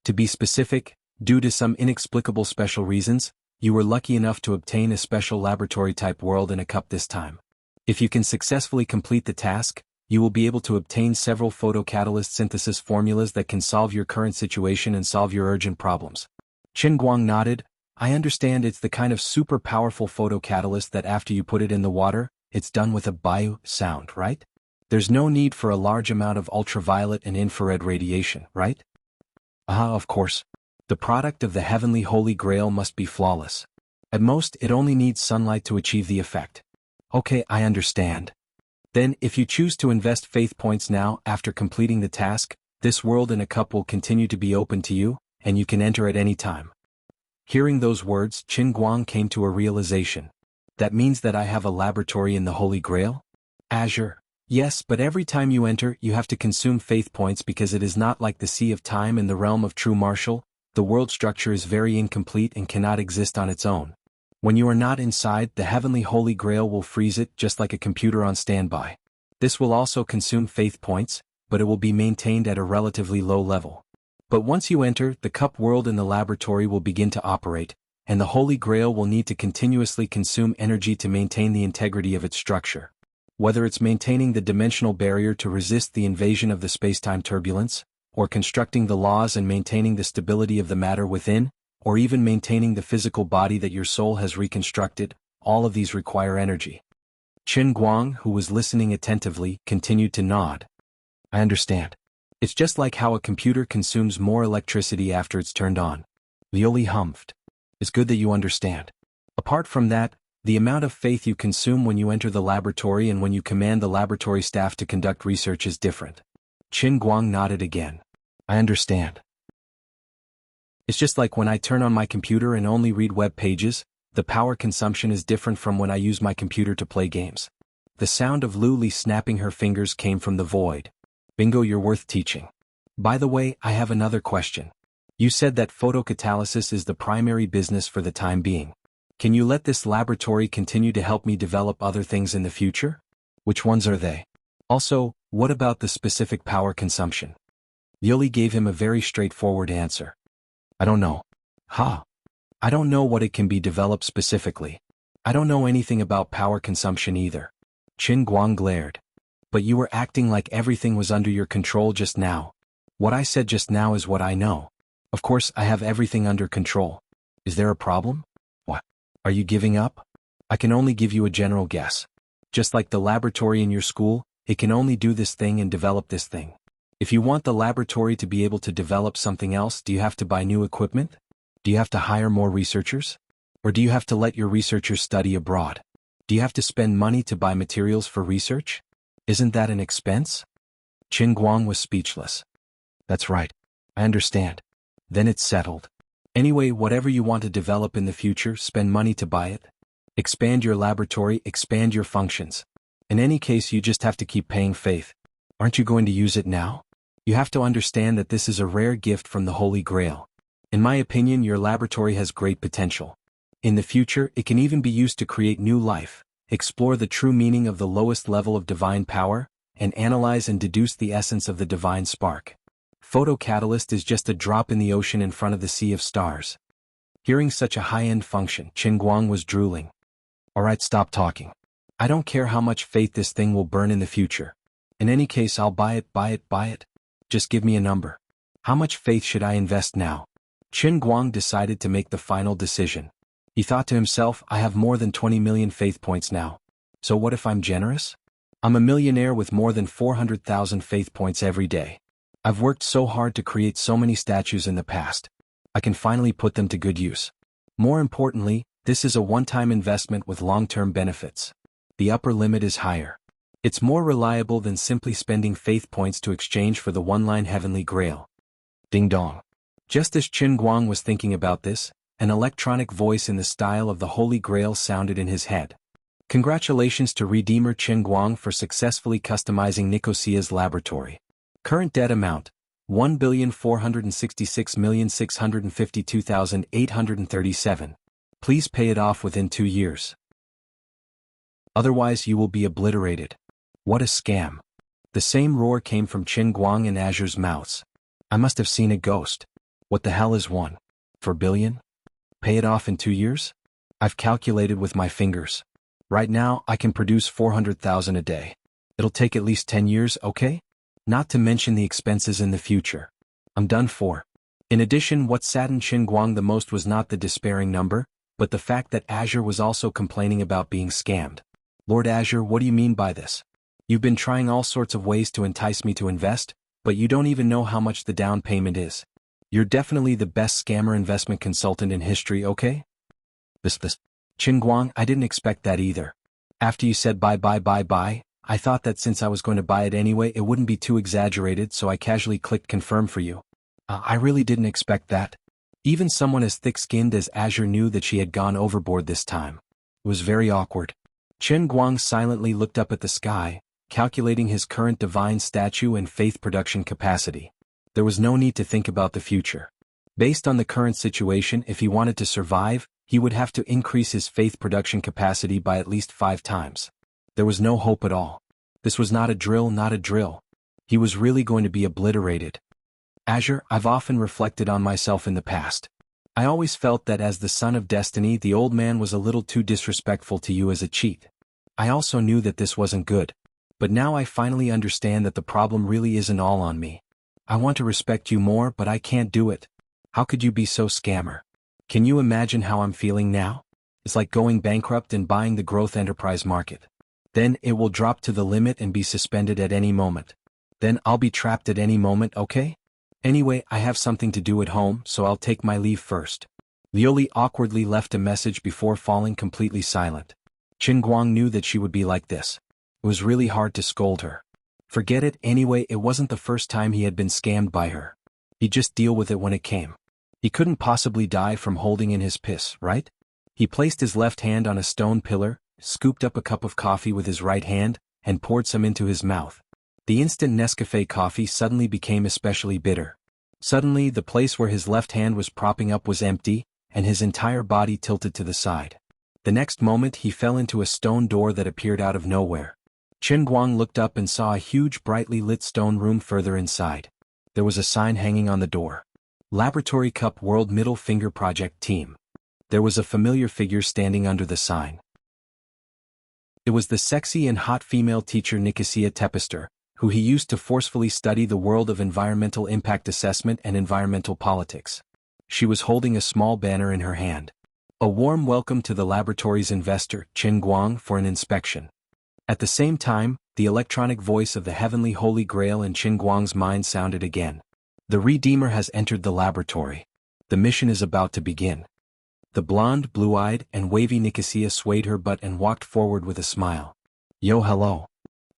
To be specific, due to some inexplicable special reasons, you were lucky enough to obtain a special laboratory-type world in a cup this time. If you can successfully complete the task, you will be able to obtain several photocatalyst synthesis formulas that can solve your current situation and solve your urgent problems. Qin Guang nodded. I understand it's the kind of super powerful photocatalyst that after you put it in the water, it's done with a bio sound, right? There's no need for a large amount of ultraviolet and infrared radiation, right? Of course. The product of the heavenly Holy Grail must be flawless. At most, it only needs sunlight to achieve the effect. Okay, I understand. Then, if you choose to invest faith points now, after completing the task, this world in a cup will continue to be open to you, and you can enter at any time. Hearing those words, Qin Guang came to a realization. That means that I have a laboratory in the Holy Grail? Azure. Yes, but every time you enter, you have to consume faith points because it is not like the Sea of Time in the realm of true martial. The world structure is very incomplete and cannot exist on its own. When you are not inside, the heavenly Holy Grail will freeze it just like a computer on standby. This will also consume faith points, but it will be maintained at a relatively low level. But once you enter, the cup world in the laboratory will begin to operate, and the Holy Grail will need to continuously consume energy to maintain the integrity of its structure. Whether it's maintaining the dimensional barrier to resist the invasion of the spacetime turbulence, or constructing the laws and maintaining the stability of the matter within, or even maintaining the physical body that your soul has reconstructed, all of these require energy. Qin Guang, who was listening attentively, continued to nod. I understand. It's just like how a computer consumes more electricity after it's turned on. Lioli humphed. It's good that you understand. Apart from that, the amount of faith you consume when you enter the laboratory and when you command the laboratory staff to conduct research is different. Qin Guang nodded again. I understand. It's just like when I turn on my computer and only read web pages, the power consumption is different from when I use my computer to play games. The sound of Lu Li snapping her fingers came from the void. Bingo, you're worth teaching. By the way, I have another question. You said that photocatalysis is the primary business for the time being. Can you let this laboratory continue to help me develop other things in the future? Which ones are they? Also, what about the specific power consumption? Lioli gave him a very straightforward answer. I don't know. I don't know what it can be developed specifically. I don't know anything about power consumption either. Qin Guang glared. But you were acting like everything was under your control just now. What I said just now is what I know. Of course, I have everything under control. Is there a problem? What? Are you giving up? I can only give you a general guess. Just like the laboratory in your school, it can only do this thing and develop this thing. If you want the laboratory to be able to develop something else, do you have to buy new equipment? Do you have to hire more researchers? Or do you have to let your researchers study abroad? Do you have to spend money to buy materials for research? Isn't that an expense? Qin Guang was speechless. That's right. I understand. Then it's settled. Anyway, whatever you want to develop in the future, spend money to buy it. Expand your laboratory, expand your functions. In any case, you just have to keep paying faith. Aren't you going to use it now? You have to understand that this is a rare gift from the Holy Grail. In my opinion, your laboratory has great potential. In the future, it can even be used to create new life, explore the true meaning of the lowest level of divine power, and analyze and deduce the essence of the divine spark. Photocatalyst is just a drop in the ocean in front of the sea of stars. Hearing such a high-end function, Qin Guang was drooling. Alright, stop talking. I don't care how much faith this thing will burn in the future. In any case, I'll buy it. Just give me a number. How much faith should I invest now? Qin Guang decided to make the final decision. He thought to himself, I have more than 20 million faith points now. So what if I'm generous? I'm a millionaire with more than 400,000 faith points every day. I've worked so hard to create so many statues in the past. I can finally put them to good use. More importantly, this is a one-time investment with long-term benefits. The upper limit is higher. It's more reliable than simply spending faith points to exchange for the one-line heavenly grail. Ding dong. Just as Qin Guang was thinking about this, an electronic voice in the style of the Holy Grail sounded in his head. Congratulations to Redeemer Qin Guang for successfully customizing Nicosia's laboratory. Current debt amount, 1,466,652,837. Please pay it off within 2 years. Otherwise you will be obliterated. What a scam. The same roar came from Qin Guang and Azure's mouths. I must have seen a ghost. What the hell is 1 billion? Pay it off in 2 years? I've calculated with my fingers. Right now, I can produce 400,000 a day. It'll take at least 10 years, okay? Not to mention the expenses in the future. I'm done for. In addition, what saddened Qin Guang the most was not the despairing number, but the fact that Azure was also complaining about being scammed. Lord Azure, what do you mean by this? You've been trying all sorts of ways to entice me to invest, but you don't even know how much the down payment is. You're definitely the best scammer investment consultant in history, okay? This. Qin Guang, I didn't expect that either. After you said buy, I thought that since I was going to buy it anyway, it wouldn't be too exaggerated, so I casually clicked confirm for you. I really didn't expect that. Even someone as thick-skinned as Azure knew that she had gone overboard this time. It was very awkward. Qin Guang silently looked up at the sky, calculating his current divine statue and faith production capacity. There was no need to think about the future. Based on the current situation, if he wanted to survive, he would have to increase his faith production capacity by at least 5 times. There was no hope at all. This was not a drill. He was really going to be obliterated. Azure, I've often reflected on myself in the past. I always felt that as the son of destiny, the old man was a little too disrespectful to you as a cheat. I also knew that this wasn't good. But now I finally understand that the problem really isn't all on me. I want to respect you more, but I can't do it. How could you be so scammer? Can you imagine how I'm feeling now? It's like going bankrupt and buying the growth enterprise market. Then it will drop to the limit and be suspended at any moment. Then I'll be trapped at any moment, okay? Anyway, I have something to do at home, so I'll take my leave first. Lioli awkwardly left a message before falling completely silent. Qin Guang knew that she would be like this. It was really hard to scold her. Forget it, anyway, it wasn't the first time he had been scammed by her. He'd just deal with it when it came. He couldn't possibly die from holding in his piss, right? He placed his left hand on a stone pillar, scooped up a cup of coffee with his right hand, and poured some into his mouth. The instant Nescafe coffee suddenly became especially bitter. Suddenly, the place where his left hand was propping up was empty, and his entire body tilted to the side. The next moment he fell into a stone door that appeared out of nowhere. Qin Guang looked up and saw a huge brightly lit stone room further inside. There was a sign hanging on the door. Laboratory Cup World Middle Finger Project Team. There was a familiar figure standing under the sign. It was the sexy and hot female teacher Nicosia Tepester, who he used to forcefully study the world of environmental impact assessment and environmental politics. She was holding a small banner in her hand. A warm welcome to the laboratory's investor, Qin Guang, for an inspection. At the same time, the electronic voice of the heavenly Holy Grail in Qin Guang's mind sounded again. The Redeemer has entered the laboratory. The mission is about to begin. The blonde, blue-eyed, and wavy Nicosia swayed her butt and walked forward with a smile. Yo, hello.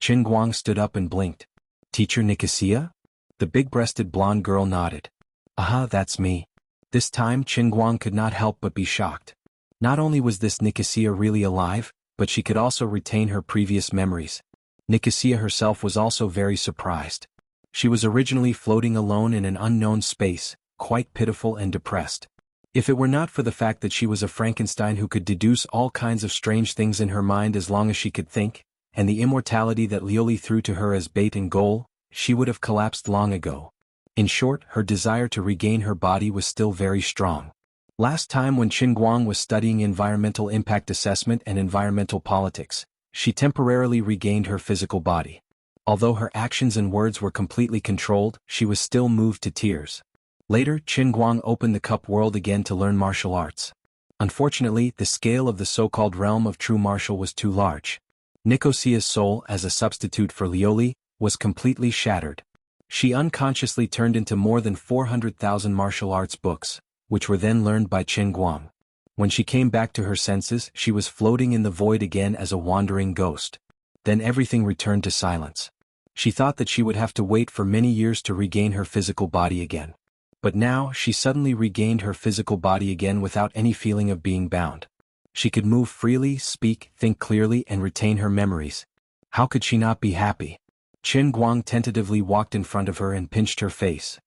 Qin Guang stood up and blinked. Teacher Nicosia? The big-breasted blonde girl nodded. Aha, that's me. This time Qin Guang could not help but be shocked. Not only was this Nicosia really alive, but she could also retain her previous memories. Nicosia herself was also very surprised. She was originally floating alone in an unknown space, quite pitiful and depressed. If it were not for the fact that she was a Frankenstein who could deduce all kinds of strange things in her mind as long as she could think, and the immortality that Lioli threw to her as bait and goal, she would have collapsed long ago. In short, her desire to regain her body was still very strong. Last time when Qin Guang was studying environmental impact assessment and environmental politics, she temporarily regained her physical body. Although her actions and words were completely controlled, she was still moved to tears. Later, Qin Guang opened the cup world again to learn martial arts. Unfortunately, the scale of the so-called realm of true martial was too large. Nicosia's soul, as a substitute for Lioli, was completely shattered. She unconsciously turned into more than 400,000 martial arts books, which were then learned by Qin Guang. When she came back to her senses, she was floating in the void again as a wandering ghost. Then everything returned to silence. She thought that she would have to wait for many years to regain her physical body again. But now, she suddenly regained her physical body again without any feeling of being bound. She could move freely, speak, think clearly, and retain her memories. How could she not be happy? Qin Guang tentatively walked in front of her and pinched her face.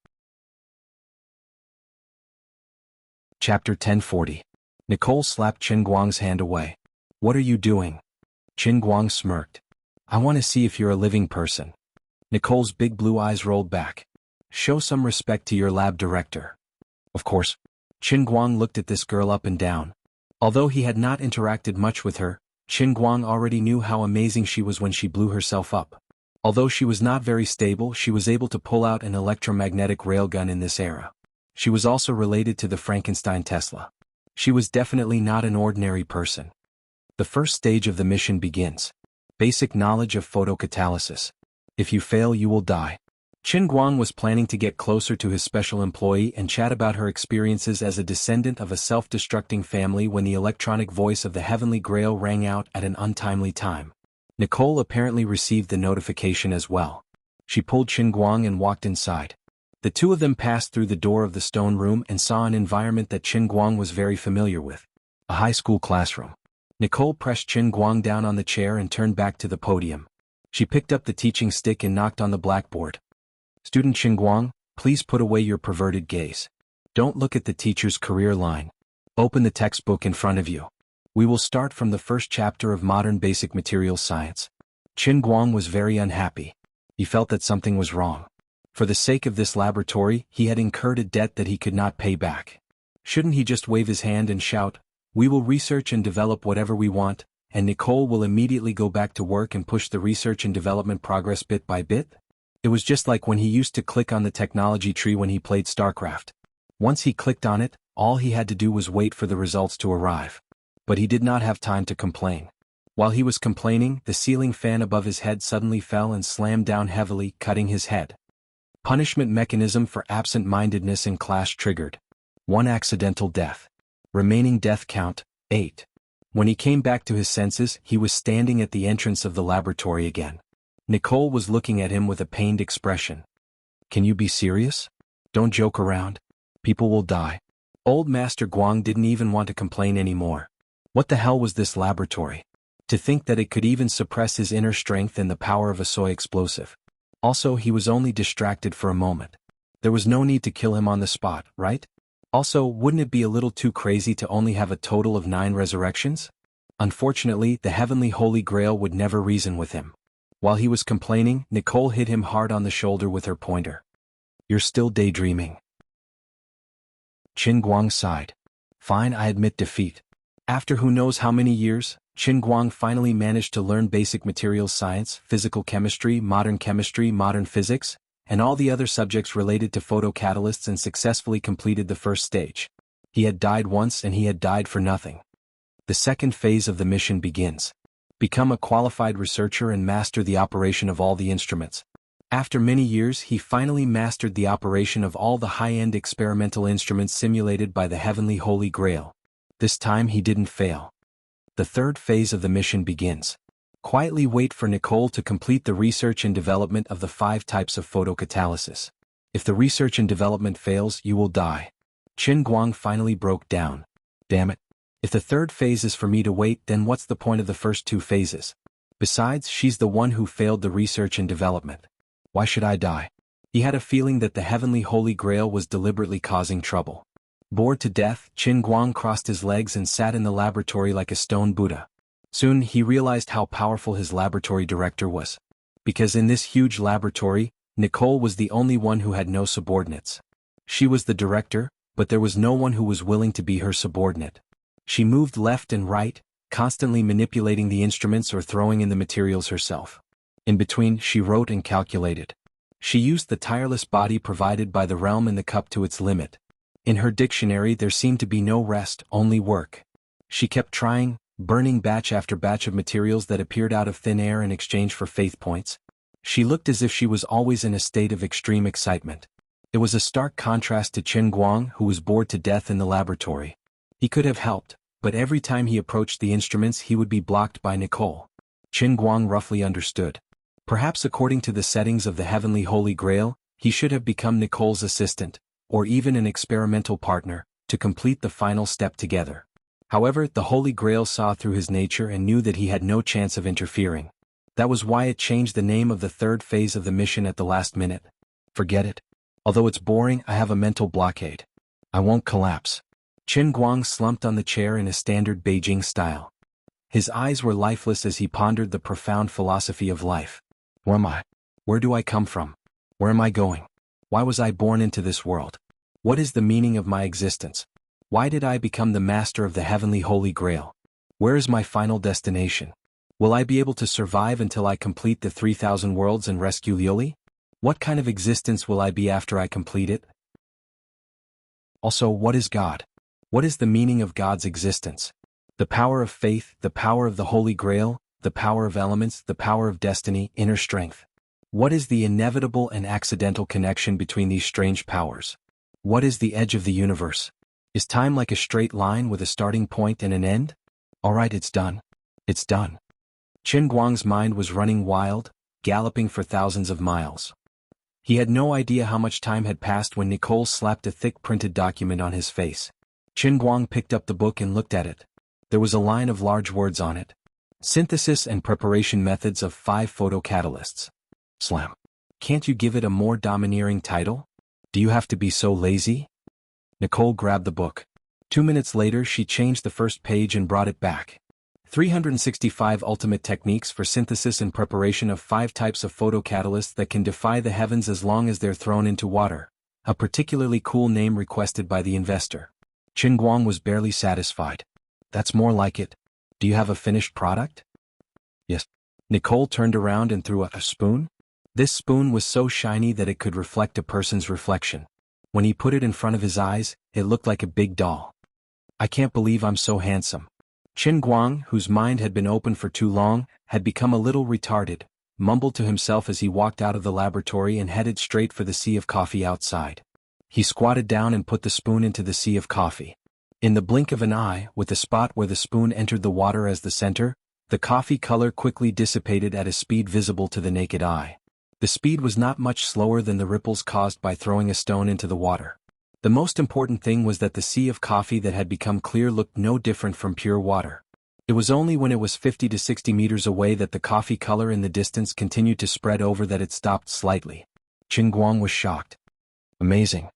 Chapter 1040. Nicole slapped Qin Guang's hand away. "What are you doing?" Qin Guang smirked. "I want to see if you're a living person." Nicole's big blue eyes rolled back. "Show some respect to your lab director." Of course. Qin Guang looked at this girl up and down. Although he had not interacted much with her, Qin Guang already knew how amazing she was when she blew herself up. Although she was not very stable, she was able to pull out an electromagnetic railgun in this era. She was also related to the Frankenstein Tesla. She was definitely not an ordinary person. The first stage of the mission begins. Basic knowledge of photocatalysis. If you fail, you will die. Qin Guang was planning to get closer to his special employee and chat about her experiences as a descendant of a self-destructing family when the electronic voice of the Heavenly Grail rang out at an untimely time. Nicole apparently received the notification as well. She pulled Qin Guang and walked inside. The two of them passed through the door of the stone room and saw an environment that Qin Guang was very familiar with. A high school classroom. Nicole pressed Qin Guang down on the chair and turned back to the podium. She picked up the teaching stick and knocked on the blackboard. "Student Qin Guang, please put away your perverted gaze. Don't look at the teacher's career line. Open the textbook in front of you. We will start from the first chapter of Modern Basic Materials Science." Qin Guang was very unhappy. He felt that something was wrong. For the sake of this laboratory, he had incurred a debt that he could not pay back. Shouldn't he just wave his hand and shout, "We will research and develop whatever we want," and Nicole will immediately go back to work and push the research and development progress bit by bit? It was just like when he used to click on the technology tree when he played StarCraft. Once he clicked on it, all he had to do was wait for the results to arrive. But he did not have time to complain. While he was complaining, the ceiling fan above his head suddenly fell and slammed down heavily, cutting his head. Punishment mechanism for absent-mindedness in class triggered. 1 accidental death. Remaining death count, 8. When he came back to his senses, he was standing at the entrance of the laboratory again. Nicole was looking at him with a pained expression. "Can you be serious? Don't joke around. People will die." Old Master Guang didn't even want to complain anymore. What the hell was this laboratory? To think that it could even suppress his inner strength and the power of a soy explosive. Also, he was only distracted for a moment. There was no need to kill him on the spot, right? Also, wouldn't it be a little too crazy to only have a total of 9 resurrections? Unfortunately, the Heavenly Holy Grail would never reason with him. While he was complaining, Nicole hit him hard on the shoulder with her pointer. "You're still daydreaming." Qin Guang sighed. "Fine, I admit defeat." After who knows how many years, Qin Guang finally managed to learn basic materials science, physical chemistry, modern physics, and all the other subjects related to photocatalysts and successfully completed the first stage. He had died once and he had died for nothing. The second phase of the mission begins. Become a qualified researcher and master the operation of all the instruments. After many years, he finally mastered the operation of all the high-end experimental instruments simulated by the Heavenly Holy Grail. This time he didn't fail. The third phase of the mission begins. Quietly wait for Nicole to complete the research and development of the 5 types of photocatalysis. If the research and development fails, you will die. Qin Guang finally broke down. Damn it. If the third phase is for me to wait, then what's the point of the first 2 phases? Besides, she's the one who failed the research and development. Why should I die? He had a feeling that the Heavenly Holy Grail was deliberately causing trouble. Bored to death, Qin Guang crossed his legs and sat in the laboratory like a stone Buddha. Soon he realized how powerful his laboratory director was. Because in this huge laboratory, Nicole was the only one who had no subordinates. She was the director, but there was no one who was willing to be her subordinate. She moved left and right, constantly manipulating the instruments or throwing in the materials herself. In between, she wrote and calculated. She used the tireless body provided by the realm and the cup to its limit. In her dictionary there seemed to be no rest, only work. She kept trying, burning batch after batch of materials that appeared out of thin air in exchange for faith points. She looked as if she was always in a state of extreme excitement. It was a stark contrast to Qin Guang, who was bored to death in the laboratory. He could have helped, but every time he approached the instruments he would be blocked by Nicole. Qin Guang roughly understood. Perhaps according to the settings of the heavenly Holy Grail, he should have become Nicole's assistant, or even an experimental partner, to complete the final step together. However, the Holy Grail saw through his nature and knew that he had no chance of interfering. That was why it changed the name of the third phase of the mission at the last minute. Forget it. Although it's boring, I have a mental blockade. I won't collapse. Qin Guang slumped on the chair in a standard Beijing style. His eyes were lifeless as he pondered the profound philosophy of life. Who am I? Where do I come from? Where am I going? Why was I born into this world? What is the meaning of my existence? Why did I become the master of the heavenly Holy Grail? Where is my final destination? Will I be able to survive until I complete the 3,000 worlds and rescue Liuli? What kind of existence will I be after I complete it? Also, what is God? What is the meaning of God's existence? The power of faith, the power of the Holy Grail, the power of elements, the power of destiny, inner strength. What is the inevitable and accidental connection between these strange powers? What is the edge of the universe? Is time like a straight line with a starting point and an end? Alright, it's done. It's done. Qin Guang's mind was running wild, galloping for thousands of miles. He had no idea how much time had passed when Nicole slapped a thick printed document on his face. Qin Guang picked up the book and looked at it. There was a line of large words on it. Synthesis and preparation methods of 5 photocatalysts. Slam. Can't you give it a more domineering title? Do you have to be so lazy? Nicole grabbed the book. 2 minutes later she changed the first page and brought it back. 365 Ultimate Techniques for Synthesis and Preparation of 5 Types of Photocatalysts that can defy the heavens as long as they're thrown into water. A particularly cool name requested by the investor. Qin Guang was barely satisfied. That's more like it. Do you have a finished product? Yes. Nicole turned around and threw a spoon. This spoon was so shiny that it could reflect a person's reflection. When he put it in front of his eyes, it looked like a big doll. I can't believe I'm so handsome. Qin Guang, whose mind had been open for too long, had become a little retarded, mumbled to himself as he walked out of the laboratory and headed straight for the sea of coffee outside. He squatted down and put the spoon into the sea of coffee. In the blink of an eye, with the spot where the spoon entered the water as the center, the coffee color quickly dissipated at a speed visible to the naked eye. The speed was not much slower than the ripples caused by throwing a stone into the water. The most important thing was that the sea of coffee that had become clear looked no different from pure water. It was only when it was 50 to 60 meters away that the coffee color in the distance continued to spread over that it stopped slightly. Qin Guang was shocked. Amazing.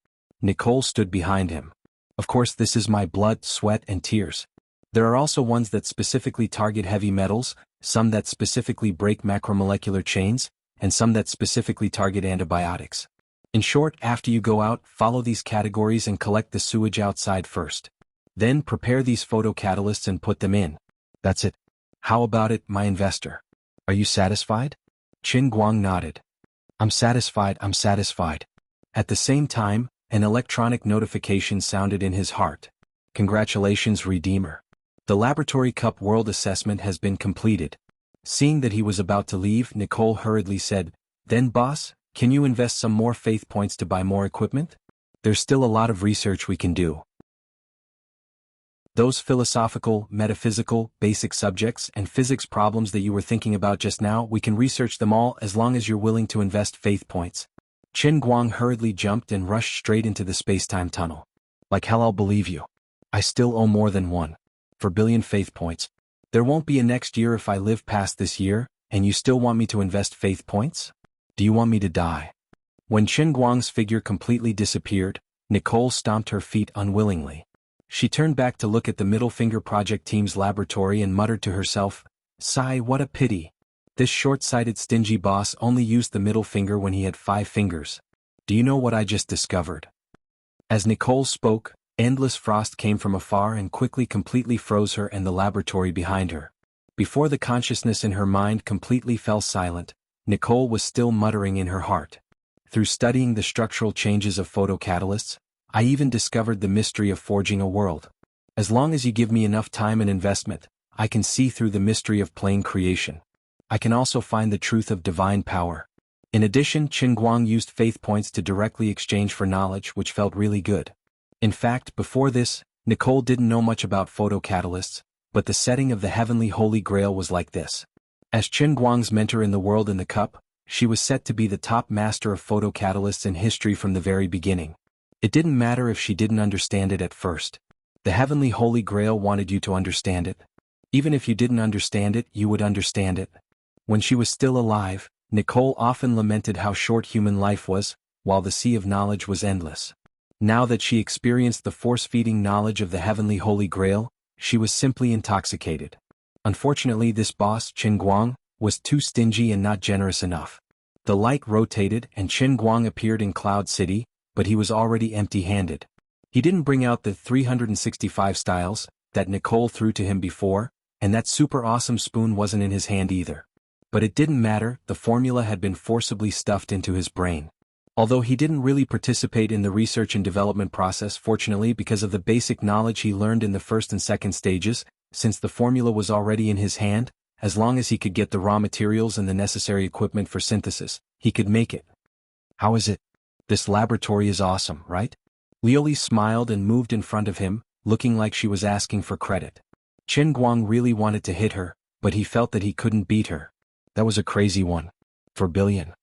Nicole stood behind him. Of course, this is my blood, sweat, and tears. There are also ones that specifically target heavy metals, some that specifically break macromolecular chains, and some that specifically target antibiotics. In short, after you go out, follow these categories and collect the sewage outside first. Then prepare these photocatalysts and put them in. That's it. How about it, my investor? Are you satisfied? Qin Guang nodded. I'm satisfied. At the same time, an electronic notification sounded in his heart. Congratulations, Redeemer. The Laboratory Cup World Assessment has been completed. Seeing that he was about to leave, Nicole hurriedly said, Then boss, can you invest some more faith points to buy more equipment? There's still a lot of research we can do. Those philosophical, metaphysical, basic subjects and physics problems that you were thinking about just now, we can research them all as long as you're willing to invest faith points. Qin Guang hurriedly jumped and rushed straight into the space-time tunnel. Like hell, I'll believe you. I still owe more than 1 billion faith points. There won't be a next year if I live past this year, and you still want me to invest faith points? Do you want me to die? When Qin Guang's figure completely disappeared, Nicole stomped her feet unwillingly. She turned back to look at the Middle Finger Project team's laboratory and muttered to herself, "Sigh, what a pity. This short-sighted stingy boss only used the middle finger when he had 5 fingers. Do you know what I just discovered?" As Nicole spoke, endless frost came from afar and quickly completely froze her and the laboratory behind her. Before the consciousness in her mind completely fell silent, Nicole was still muttering in her heart. Through studying the structural changes of photocatalysts, I even discovered the mystery of forging a world. As long as you give me enough time and investment, I can see through the mystery of plane creation. I can also find the truth of divine power. In addition, Qin Guang used faith points to directly exchange for knowledge, which felt really good. In fact, before this, Nicole didn't know much about photocatalysts, but the setting of the heavenly Holy Grail was like this. As Qin Guang's mentor in the world in the cup, she was set to be the top master of photocatalysts in history from the very beginning. It didn't matter if she didn't understand it at first. The heavenly Holy Grail wanted you to understand it. Even if you didn't understand it, you would understand it. When she was still alive, Nicole often lamented how short human life was, while the sea of knowledge was endless. Now that she experienced the force-feeding knowledge of the heavenly Holy Grail, she was simply intoxicated. Unfortunately, this boss, Qin Guang, was too stingy and not generous enough. The light rotated and Qin Guang appeared in Cloud City, but he was already empty-handed. He didn't bring out the 365 styles that Nicole threw to him before, and that super awesome spoon wasn't in his hand either. But it didn't matter, the formula had been forcibly stuffed into his brain. Although he didn't really participate in the research and development process, fortunately, because of the basic knowledge he learned in the first and second stages, since the formula was already in his hand, as long as he could get the raw materials and the necessary equipment for synthesis, he could make it. "How is it? This laboratory is awesome, right?" Lioli smiled and moved in front of him, looking like she was asking for credit. Qin Guang really wanted to hit her, but he felt that he couldn't beat her. That was a crazy one. For billion.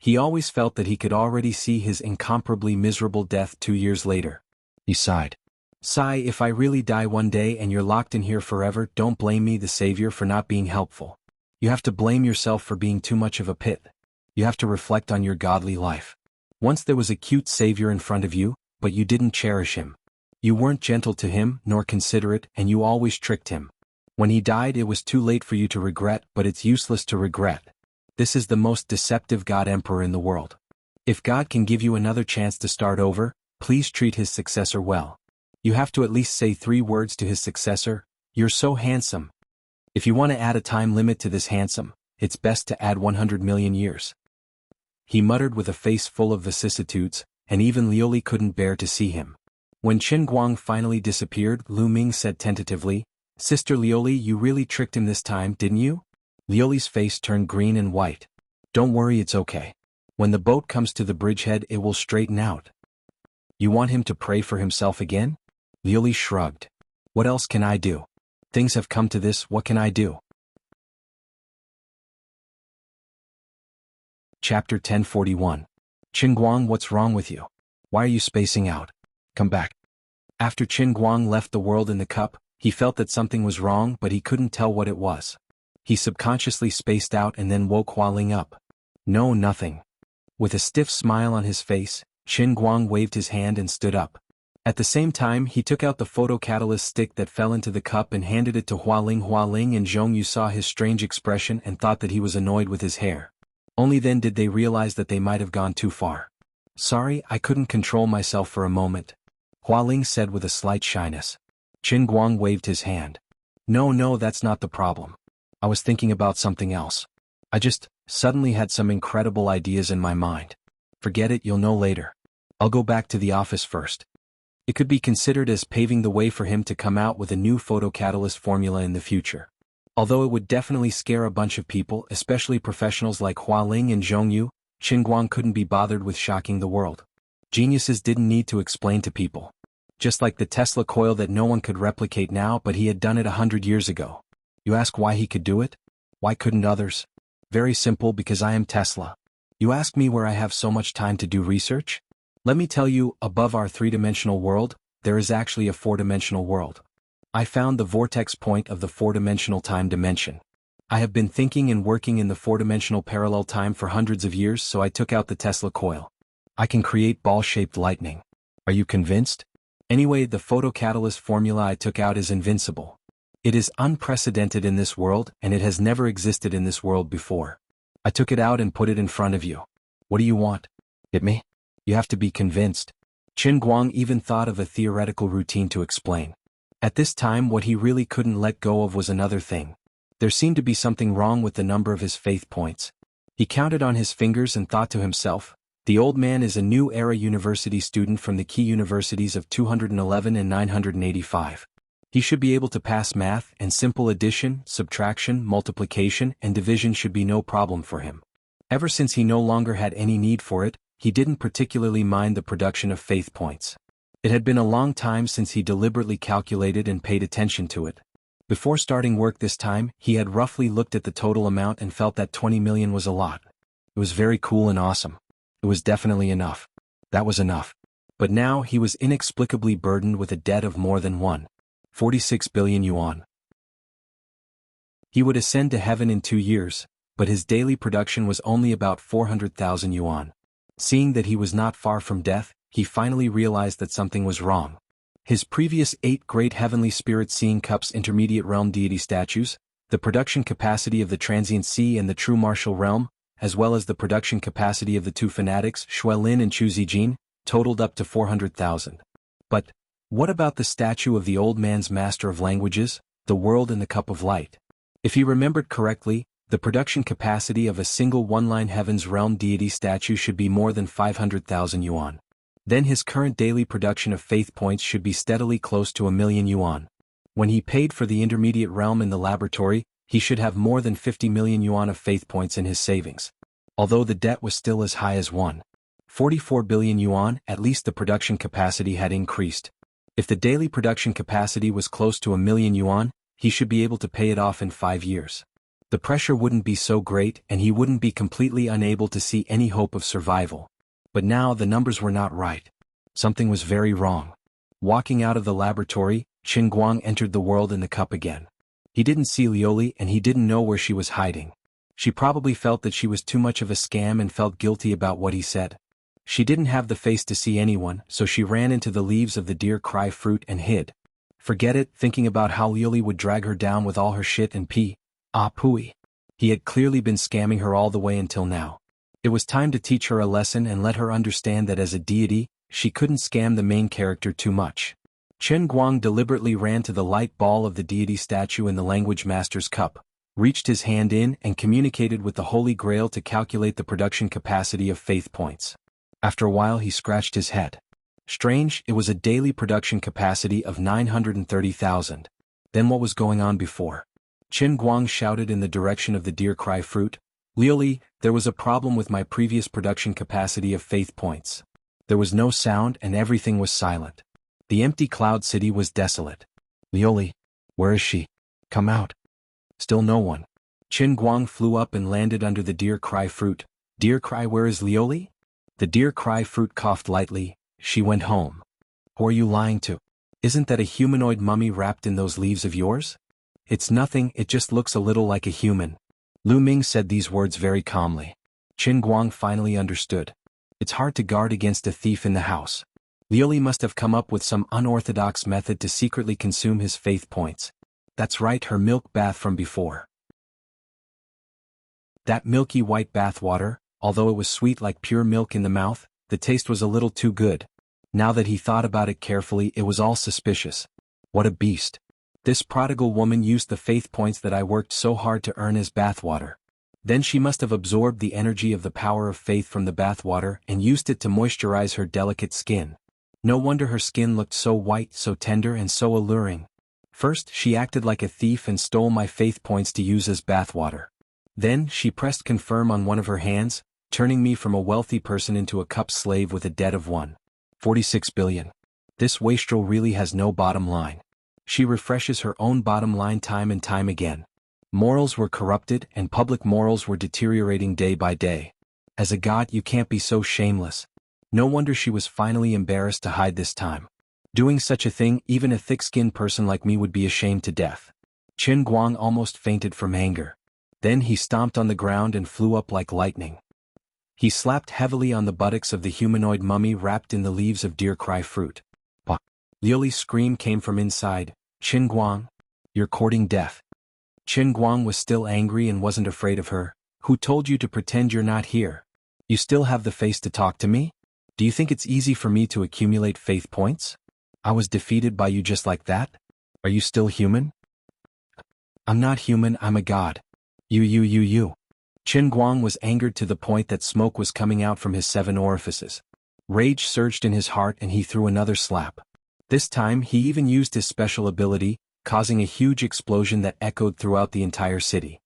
He always felt that he could already see his incomparably miserable death 2 years later. He sighed. "Sigh, if I really die one day and you're locked in here forever, don't blame me, the savior, for not being helpful. You have to blame yourself for being too much of a pit. You have to reflect on your godly life. Once there was a cute savior in front of you, but you didn't cherish him. You weren't gentle to him, nor considerate, and you always tricked him. When he died, it was too late for you to regret, but it's useless to regret. This is the most deceptive God Emperor in the world. If God can give you another chance to start over, please treat his successor well. You have to at least say 3 words to his successor: 'You're so handsome.' If you want to add a time limit to this handsome, it's best to add 100 million years." He muttered with a face full of vicissitudes, and even Lioli couldn't bear to see him. When Qin Guang finally disappeared, Lu Ming said tentatively, "Sister Lioli, you really tricked him this time, didn't you?" Lioli's face turned green and white. "Don't worry, it's okay. When the boat comes to the bridgehead, it will straighten out." "You want him to pray for himself again?" Lioli shrugged. "What else can I do? Things have come to this, what can I do?" Chapter 1041. Qin Guang, what's wrong with you? Why are you spacing out? Come back. After Qin Guang left the world in the cup, he felt that something was wrong, but he couldn't tell what it was. He subconsciously spaced out and then woke Hualing up. "No, nothing." With a stiff smile on his face, Qin Guang waved his hand and stood up. At the same time, he took out the photocatalyst stick that fell into the cup and handed it to Hualing. Hualing and Zhongyu saw his strange expression and thought that he was annoyed with his hair. Only then did they realize that they might have gone too far. "Sorry, I couldn't control myself for a moment," Hualing said with a slight shyness. Qin Guang waved his hand. No, that's not the problem. I was thinking about something else. I just suddenly had some incredible ideas in my mind." "Forget it, you'll know later. I'll go back to the office first." It could be considered as paving the way for him to come out with a new photocatalyst formula in the future. Although it would definitely scare a bunch of people, especially professionals like Hualing and Zhongyu, Qin Guang couldn't be bothered with shocking the world. Geniuses didn't need to explain to people. Just like the Tesla coil that no one could replicate now, but he had done it 100 years ago. You ask why he could do it? Why couldn't others? Very simple, because I am Tesla. You ask me where I have so much time to do research? Let me tell you, above our 3-dimensional world, there is actually a 4-dimensional world. I found the vortex point of the 4-dimensional time dimension. I have been thinking and working in the 4-dimensional parallel time for hundreds of years, so I took out the Tesla coil. I can create ball-shaped lightning. Are you convinced? Anyway, the photocatalyst formula I took out is invincible. It is unprecedented in this world, and it has never existed in this world before. I took it out and put it in front of you. What do you want? Hit me? You have to be convinced. Qin Guang even thought of a theoretical routine to explain. At this time, what he really couldn't let go of was another thing. There seemed to be something wrong with the number of his faith points. He counted on his fingers and thought to himself, the old man is a new era university student from the key universities of 211 and 985. He should be able to pass math, and simple addition, subtraction, multiplication, and division should be no problem for him. Ever since he no longer had any need for it, he didn't particularly mind the production of faith points. It had been a long time since he deliberately calculated and paid attention to it. Before starting work this time, he had roughly looked at the total amount and felt that 20 million was a lot. It was very cool and awesome. It was definitely enough. That was enough. But now he was inexplicably burdened with a debt of more than 1.46 billion yuan. He would ascend to heaven in 2 years, but his daily production was only about 400,000 yuan. Seeing that he was not far from death, he finally realized that something was wrong. His previous 8 great heavenly spirit seeing cups intermediate realm deity statues, the production capacity of the transient sea and the true martial realm, as well as the production capacity of the 2 fanatics, Xuelin and Chu Zijin, totaled up to 400,000. But what about the statue of the old man's master of languages, the world and the cup of light? If he remembered correctly, the production capacity of a single one-line heaven's realm deity statue should be more than 500,000 yuan. Then his current daily production of faith points should be steadily close to 1 million yuan. When he paid for the intermediate realm in the laboratory, he should have more than 50 million yuan of faith points in his savings. Although the debt was still as high as 1.44 billion yuan, at least the production capacity had increased. If the daily production capacity was close to 1 million yuan, he should be able to pay it off in 5 years. The pressure wouldn't be so great and he wouldn't be completely unable to see any hope of survival. But now the numbers were not right. Something was very wrong. Walking out of the laboratory, Qin Guang entered the world in the cup again. He didn't see Lioli and he didn't know where she was hiding. She probably felt that she was too much of a scam and felt guilty about what he said. She didn't have the face to see anyone, so she ran into the leaves of the deer cry fruit and hid. Forget it, thinking about how Lioli would drag her down with all her shit and pooey. He had clearly been scamming her all the way until now. It was time to teach her a lesson and let her understand that as a deity, she couldn't scam the main character too much. Qin Guang deliberately ran to the light ball of the deity statue in the language master's cup, reached his hand in and communicated with the Holy Grail to calculate the production capacity of faith points. After a while he scratched his head. Strange, it was a daily production capacity of 930,000. Then what was going on before? Qin Guang shouted in the direction of the deer cry fruit. Lioli, there was a problem with my previous production capacity of faith points. There was no sound and everything was silent. The empty cloud city was desolate. Lioli, where is she? Come out. Still no one. Qin Guang flew up and landed under the deer cry fruit. Deer cry, where is Lioli? The deer cry fruit coughed lightly. She went home. Who are you lying to? Isn't that a humanoid mummy wrapped in those leaves of yours? It's nothing, it just looks a little like a human. Lu Ming said these words very calmly. Qin Guang finally understood. It's hard to guard against a thief in the house. Lioli must have come up with some unorthodox method to secretly consume his faith points. That's right, her milk bath from before. That milky white bath water, although it was sweet like pure milk in the mouth, the taste was a little too good. Now that he thought about it carefully, it was all suspicious. What a beast. This prodigal woman used the faith points that I worked so hard to earn as bathwater. Then she must have absorbed the energy of the power of faith from the bathwater and used it to moisturize her delicate skin. No wonder her skin looked so white, so tender and so alluring. First, she acted like a thief and stole my faith points to use as bathwater. Then, she pressed confirm on one of her hands, turning me from a wealthy person into a cup slave with a debt of 1.46 billion. This wastrel really has no bottom line. She refreshes her own bottom line time and time again. Morals were corrupted and public morals were deteriorating day by day. As a god you can't be so shameless. No wonder she was finally embarrassed to hide this time. Doing such a thing, even a thick-skinned person like me would be ashamed to death. Qin Guang almost fainted from anger. Then he stomped on the ground and flew up like lightning. He slapped heavily on the buttocks of the humanoid mummy wrapped in the leaves of deer cry fruit. Bah! Liuli's scream came from inside. Qin Guang, you're courting death. Qin Guang was still angry and wasn't afraid of her. Who told you to pretend you're not here? You still have the face to talk to me? Do you think it's easy for me to accumulate faith points? I was defeated by you just like that? Are you still human? I'm not human, I'm a god. You. Qin Guang was angered to the point that smoke was coming out from his 7 orifices. Rage surged in his heart and he threw another slap. This time he even used his special ability, causing a huge explosion that echoed throughout the entire city.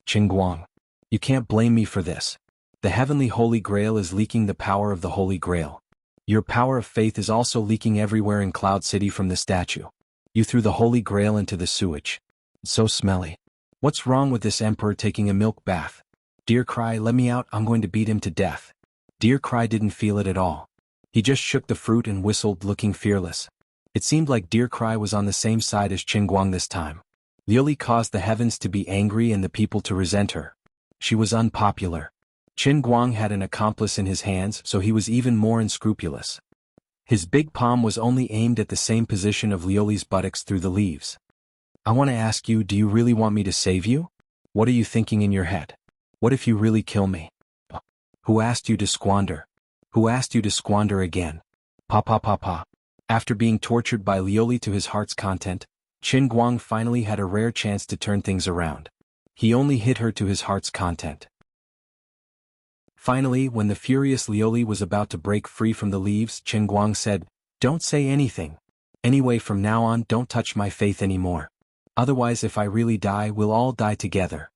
Qin Guang, you can't blame me for this. The heavenly Holy Grail is leaking the power of the Holy Grail. Your power of faith is also leaking everywhere in Cloud City from the statue. You threw the Holy Grail into the sewage. It's so smelly. What's wrong with this emperor taking a milk bath? Deer Cry, let me out, I'm going to beat him to death. Deer Cry didn't feel it at all. He just shook the fruit and whistled, looking fearless. It seemed like Deer Cry was on the same side as Qin Guang this time. Liuli caused the heavens to be angry and the people to resent her. She was unpopular. Qin Guang had an accomplice in his hands, so he was even more unscrupulous. His big palm was only aimed at the same position of Liuli's buttocks through the leaves. I want to ask you, do you really want me to save you? What are you thinking in your head? What if you really kill me? Who asked you to squander? Who asked you to squander again? Pa. After being tortured by Liuli to his heart's content, Qin Guang finally had a rare chance to turn things around. He only hit her to his heart's content. Finally, when the furious Liuli was about to break free from the leaves, Qin Guang said, "Don't say anything. Anyway, from now on, don't touch my faith anymore. Otherwise, if I really die, we'll all die together."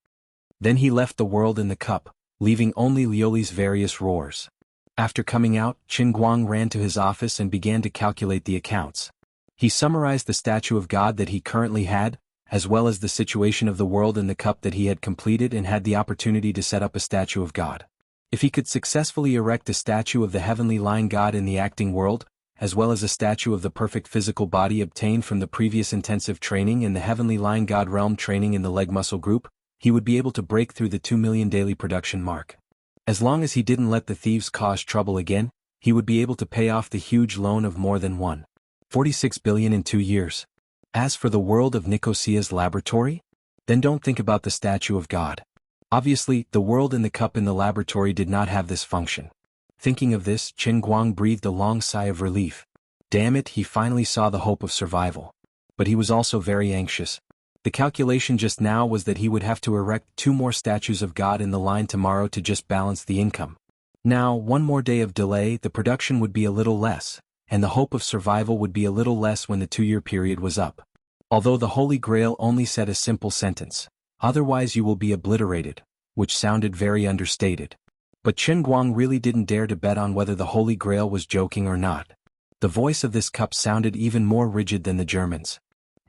Then he left the world in the cup, leaving only Liuli's various roars. After coming out, Qin Guang ran to his office and began to calculate the accounts. He summarized the statue of God that he currently had, as well as the situation of the world in the cup that he had completed and had the opportunity to set up a statue of God. If he could successfully erect a statue of the heavenly line God in the acting world, as well as a statue of the perfect physical body obtained from the previous intensive training in the heavenly line God realm training in the leg muscle group, he would be able to break through the 2 million daily production mark. As long as he didn't let the thieves cause trouble again, he would be able to pay off the huge loan of more than 1.46 billion in 2 years. As for the world of Nicosia's laboratory, then don't think about the statue of God. Obviously, the world in the cup in the laboratory did not have this function. Thinking of this, Qin Guang breathed a long sigh of relief. Damn it, he finally saw the hope of survival. But he was also very anxious. The calculation just now was that he would have to erect 2 more statues of God in the line tomorrow to just balance the income. Now, 1 more day of delay, the production would be a little less, and the hope of survival would be a little less when the 2-year period was up. Although the Holy Grail only said a simple sentence, "Otherwise you will be obliterated," which sounded very understated. But Qin Guang really didn't dare to bet on whether the Holy Grail was joking or not. The voice of this cup sounded even more rigid than the Germans.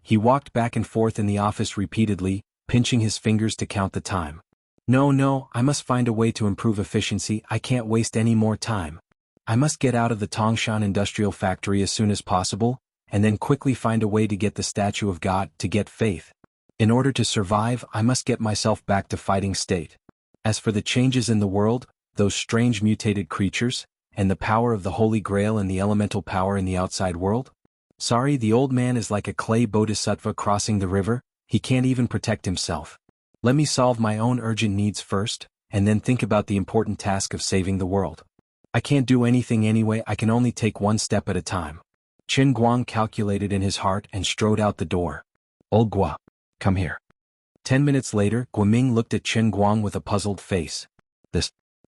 He walked back and forth in the office repeatedly, pinching his fingers to count the time. No, I must find a way to improve efficiency, I can't waste any more time. I must get out of the Tongshan industrial factory as soon as possible, and then quickly find a way to get the statue of God, to get faith. In order to survive, I must get myself back to fighting state. As for the changes in the world, those strange mutated creatures, and the power of the Holy Grail and the elemental power in the outside world? Sorry, the old man is like a clay bodhisattva crossing the river, he can't even protect himself. Let me solve my own urgent needs first, and then think about the important task of saving the world. I can't do anything anyway, I can only take 1 step at a time. Qin Guang calculated in his heart and strode out the door. Old Gua, come here. 10 minutes later, Guoming looked at Qin Guang with a puzzled face.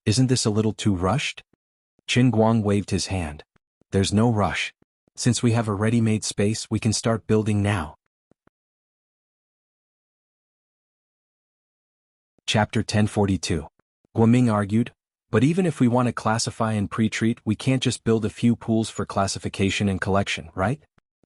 Isn't this a little too rushed? Qin Guang waved his hand. There's no rush. Since we have a ready-made space, we can start building now. Chapter 1042. Guoming argued, but even if we want to classify and pre-treat, we can't just build a few pools for classification and collection, right?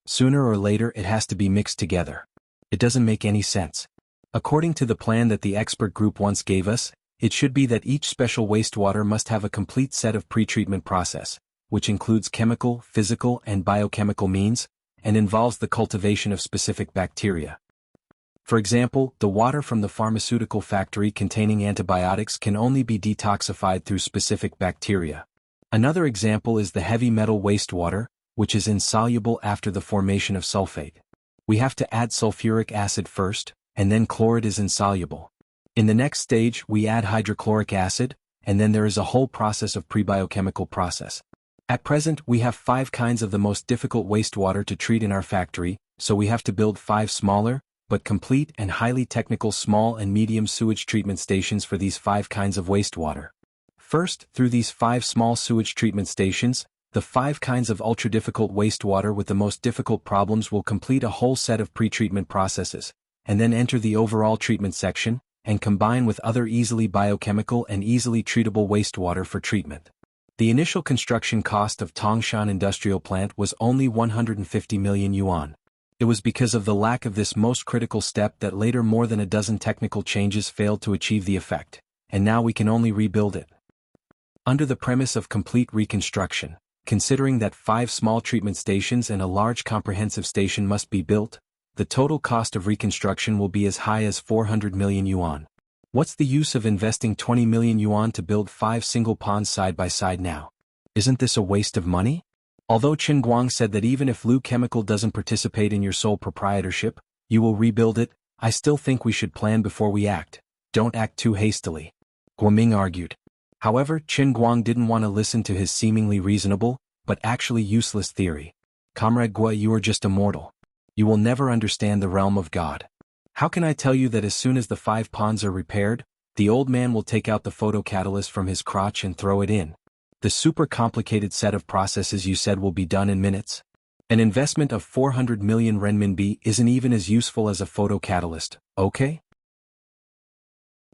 Sooner or later it has to be mixed together. It doesn't make any sense. According to the plan that the expert group once gave us, it should be that each special wastewater must have a complete set of pre-treatment process, which includes chemical, physical, and biochemical means, and involves the cultivation of specific bacteria. For example, the water from the pharmaceutical factory containing antibiotics can only be detoxified through specific bacteria. Another example is the heavy metal wastewater, which is insoluble after the formation of sulfate. We have to add sulfuric acid first, and then chloride is insoluble. In the next stage, we add hydrochloric acid, and then there is a whole process of prebiochemical process. At present, we have 5 kinds of the most difficult wastewater to treat in our factory, so we have to build 5 smaller, but complete and highly technical small and medium sewage treatment stations for these 5 kinds of wastewater. First, through these 5 small sewage treatment stations, the 5 kinds of ultra-difficult wastewater with the most difficult problems will complete a whole set of pre-treatment processes, and then enter the overall treatment section, and combine with other easily biochemical and easily treatable wastewater for treatment. The initial construction cost of Tangshan Industrial Plant was only 150 million yuan. It was because of the lack of this most critical step that later more than a dozen technical changes failed to achieve the effect, and now we can only rebuild it. Under the premise of complete reconstruction, considering that 5 small treatment stations and a large comprehensive station must be built, the total cost of reconstruction will be as high as 400 million yuan. What's the use of investing 20 million yuan to build 5 single ponds side by side now? Isn't this a waste of money? Although Qin Guang said that even if Lu Chemical doesn't participate in your sole proprietorship, you will rebuild it, I still think we should plan before we act. Don't act too hastily. Guoming argued. However, Qin Guang didn't want to listen to his seemingly reasonable, but actually useless theory. Comrade Guo, you are just a mortal. You will never understand the realm of God. How can I tell you that as soon as the 5 ponds are repaired, the old man will take out the photocatalyst from his crotch and throw it in? The super complicated set of processes you said will be done in minutes? An investment of 400 million renminbi isn't even as useful as a photocatalyst, okay?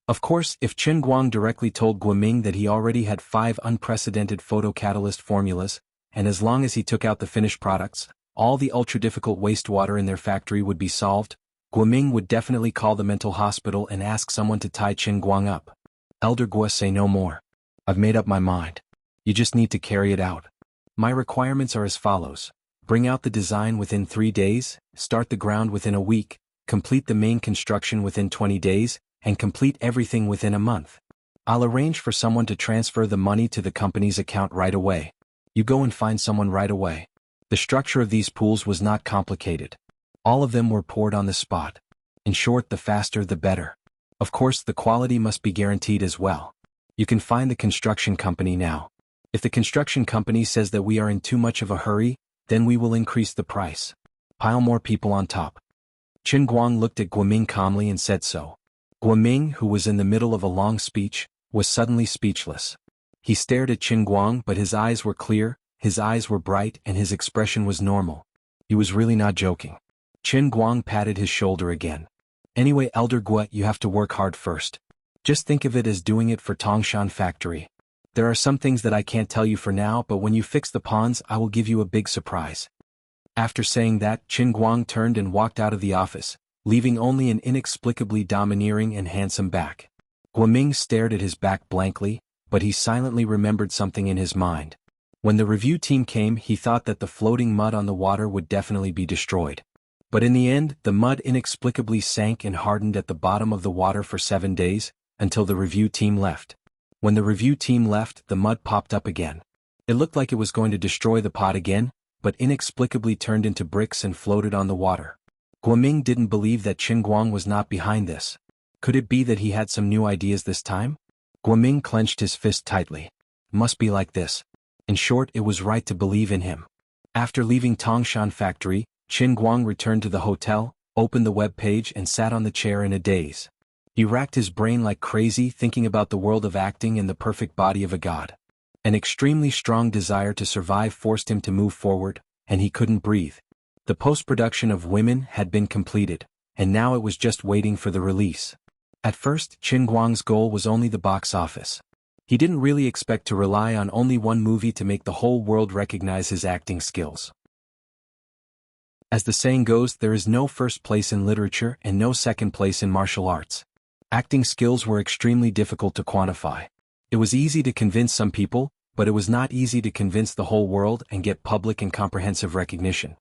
Of course, if Qin Guang directly told Guoming that he already had 5 unprecedented photocatalyst formulas, and as long as he took out the finished products, all the ultra-difficult wastewater in their factory would be solved, Guoming would definitely call the mental hospital and ask someone to tie Qin Guang up. Elder Guo, say no more. I've made up my mind. You just need to carry it out. My requirements are as follows. Bring out the design within 3 days, start the ground within a week, complete the main construction within 20 days, and complete everything within a month. I'll arrange for someone to transfer the money to the company's account right away. You go and find someone right away. The structure of these pools was not complicated. All of them were poured on the spot. In short, the faster the better. Of course, the quality must be guaranteed as well. You can find the construction company now. If the construction company says that we are in too much of a hurry, then we will increase the price. Pile more people on top. Qin Guang looked at Guoming calmly and said so. Guoming, who was in the middle of a long speech, was suddenly speechless. He stared at Qin Guang, but his eyes were clear, his eyes were bright, and his expression was normal. He was really not joking. Qin Guang patted his shoulder again. Anyway, Elder Guo, you have to work hard first. Just think of it as doing it for Tangshan Factory. There are some things that I can't tell you for now, but when you fix the ponds, I will give you a big surprise. After saying that, Qin Guang turned and walked out of the office, leaving only an inexplicably domineering and handsome back. Guoming stared at his back blankly, but he silently remembered something in his mind. When the review team came, he thought that the floating mud on the water would definitely be destroyed. But in the end, the mud inexplicably sank and hardened at the bottom of the water for 7 days, until the review team left. When the review team left, the mud popped up again. It looked like it was going to destroy the pot again, but inexplicably turned into bricks and floated on the water. Guoming didn't believe that Qin Guang was not behind this. Could it be that he had some new ideas this time? Guoming clenched his fist tightly. Must be like this. In short, it was right to believe in him. After leaving Tangshan Factory, Qin Guang returned to the hotel, opened the web page and sat on the chair in a daze. He racked his brain like crazy thinking about the world of acting and the perfect body of a god. An extremely strong desire to survive forced him to move forward, and he couldn't breathe. The post-production of Women had been completed, and now it was just waiting for the release. At first, Qin Guang's goal was only the box office. He didn't really expect to rely on only one movie to make the whole world recognize his acting skills. As the saying goes, there is no first place in literature and no second place in martial arts. Acting skills were extremely difficult to quantify. It was easy to convince some people, but it was not easy to convince the whole world and get public and comprehensive recognition.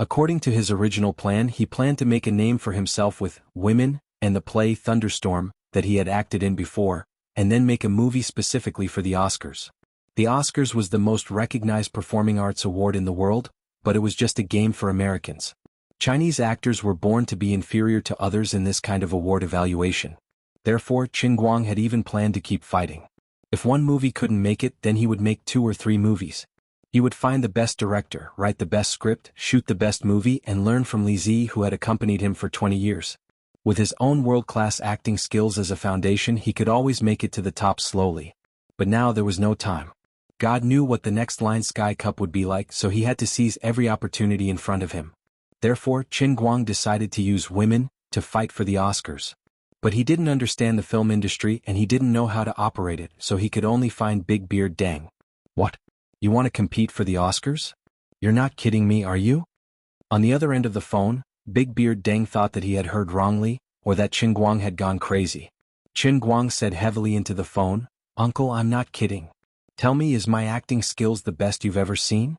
According to his original plan, he planned to make a name for himself with Women and the play Thunderstorm that he had acted in before, and then make a movie specifically for the Oscars. The Oscars was the most recognized performing arts award in the world, but it was just a game for Americans. Chinese actors were born to be inferior to others in this kind of award evaluation. Therefore, Qin Guang had even planned to keep fighting. If one movie couldn't make it, then he would make 2 or 3 movies. He would find the best director, write the best script, shoot the best movie, and learn from Li Zi, who had accompanied him for 20 years. With his own world-class acting skills as a foundation, he could always make it to the top slowly. But now there was no time. God knew what the next Lion Sky Cup would be like, so he had to seize every opportunity in front of him. Therefore, Qin Guang decided to use women to fight for the Oscars. But he didn't understand the film industry and he didn't know how to operate it, so he could only find Big Beard Deng. What? You want to compete for the Oscars? You're not kidding me, are you? On the other end of the phone, Big Beard Deng thought that he had heard wrongly, or that Qin Guang had gone crazy. Qin Guang said heavily into the phone, "Uncle, I'm not kidding. Tell me, is my acting skills the best you've ever seen?"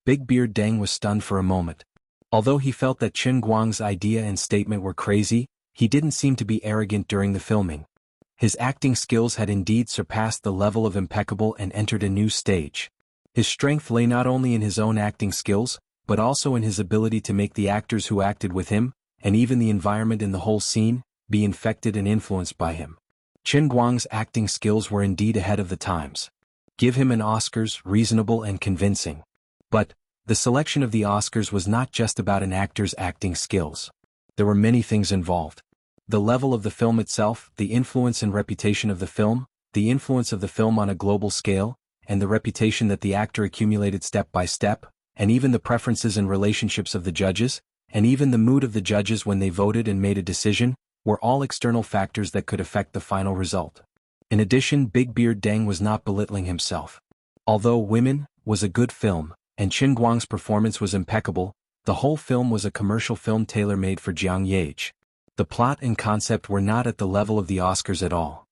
Big Beard Deng was stunned for a moment. Although he felt that Qin Guang's idea and statement were crazy, he didn't seem to be arrogant during the filming. His acting skills had indeed surpassed the level of impeccable and entered a new stage. His strength lay not only in his own acting skills, but also in his ability to make the actors who acted with him, and even the environment in the whole scene, be infected and influenced by him. Qin Guang's acting skills were indeed ahead of the times. Give him an Oscars, reasonable and convincing. But the selection of the Oscars was not just about an actor's acting skills. There were many things involved. The level of the film itself, the influence and reputation of the film, the influence of the film on a global scale, and the reputation that the actor accumulated step by step, and even the preferences and relationships of the judges, and even the mood of the judges when they voted and made a decision, were all external factors that could affect the final result. In addition, Big Beard Deng was not belittling himself. Although Women was a good film, and Qin Guang's performance was impeccable, the whole film was a commercial film tailor-made for Jiang Yage. The plot and concept were not at the level of the Oscars at all.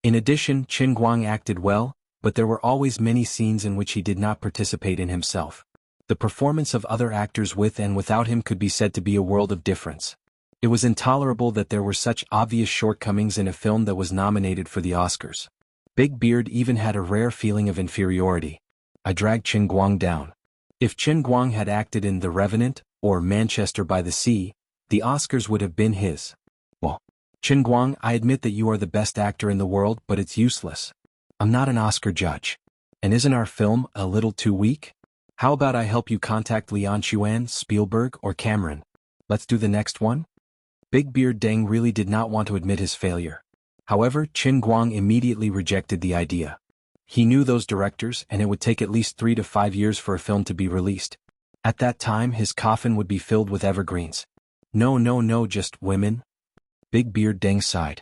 In addition, Qin Guang acted well, but there were always many scenes in which he did not participate in himself. The performance of other actors with and without him could be said to be a world of difference. It was intolerable that there were such obvious shortcomings in a film that was nominated for the Oscars. Big Beard even had a rare feeling of inferiority. I dragged Qin Guang down. If Qin Guang had acted in The Revenant, or Manchester by the Sea, the Oscars would have been his. Well, Qin Guang, I admit that you are the best actor in the world, but it's useless. I'm not an Oscar judge. And isn't our film a little too weak? How about I help you contact Lian Xuan, Spielberg, or Cameron? Let's do the next one? Big Beard Deng really did not want to admit his failure. However, Qin Guang immediately rejected the idea. He knew those directors, and it would take at least 3 to 5 years for a film to be released. At that time, his coffin would be filled with evergreens. No, just women. Big Beard Deng sighed.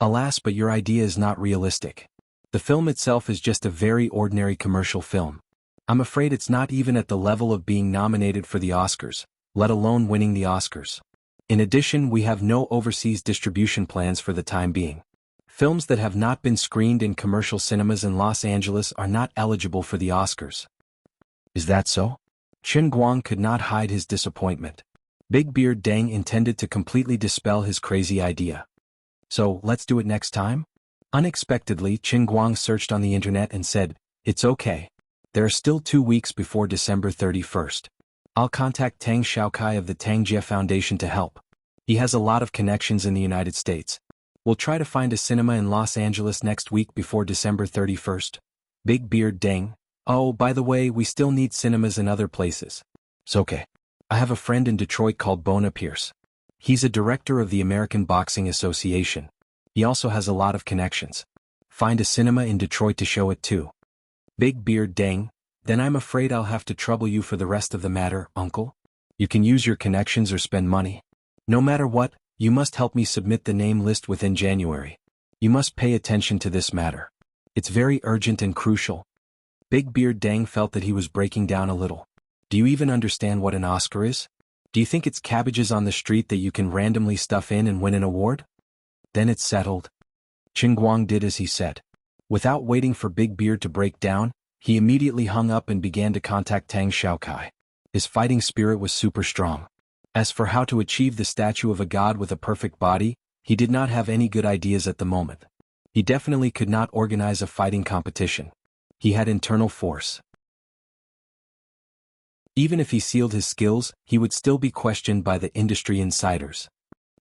Alas, but your idea is not realistic. The film itself is just a very ordinary commercial film. I'm afraid it's not even at the level of being nominated for the Oscars, let alone winning the Oscars. In addition, we have no overseas distribution plans for the time being. Films that have not been screened in commercial cinemas in Los Angeles are not eligible for the Oscars. Is that so? Qin Guang could not hide his disappointment. Big Beard Deng intended to completely dispel his crazy idea. So, let's do it next time? Unexpectedly, Qin Guang searched on the internet and said, "It's okay. There are still 2 weeks before December 31st. I'll contact Tang Xiaokai of the Tang Jie Foundation to help. He has a lot of connections in the United States. We'll try to find a cinema in Los Angeles next week before December 31st. Big Beard Deng, oh, by the way, we still need cinemas in other places. It's okay. I have a friend in Detroit called Bona Pierce. He's a director of the American Boxing Association. He also has a lot of connections. Find a cinema in Detroit to show it too." Big Beard Deng, then I'm afraid I'll have to trouble you for the rest of the matter, uncle. You can use your connections or spend money. No matter what, you must help me submit the name list within January. You must pay attention to this matter. It's very urgent and crucial. Big Beard Deng felt that he was breaking down a little. Do you even understand what an Oscar is? Do you think it's cabbages on the street that you can randomly stuff in and win an award? Then it's settled. Qin Guang did as he said. Without waiting for Big Beard to break down, he immediately hung up and began to contact Tang Xiaokai. His fighting spirit was super strong. As for how to achieve the statue of a god with a perfect body, he did not have any good ideas at the moment. He definitely could not organize a fighting competition. He had internal force. Even if he sealed his skills, he would still be questioned by the industry insiders.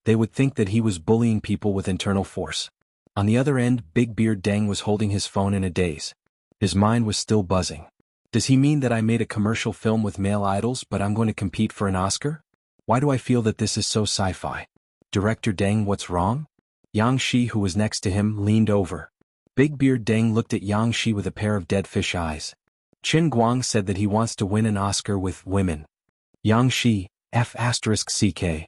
They would think that he was bullying people with internal force. On the other end, Big Beard Deng was holding his phone in a daze. His mind was still buzzing. Does he mean that I made a commercial film with male idols but I'm going to compete for an Oscar? Why do I feel that this is so sci-fi? Director Deng, what's wrong? Yang Shi, who was next to him, leaned over. Big Beard Deng looked at Yang Shi with a pair of dead fish eyes. Qin Guang said that he wants to win an Oscar with women. Yang Shi, F***CK.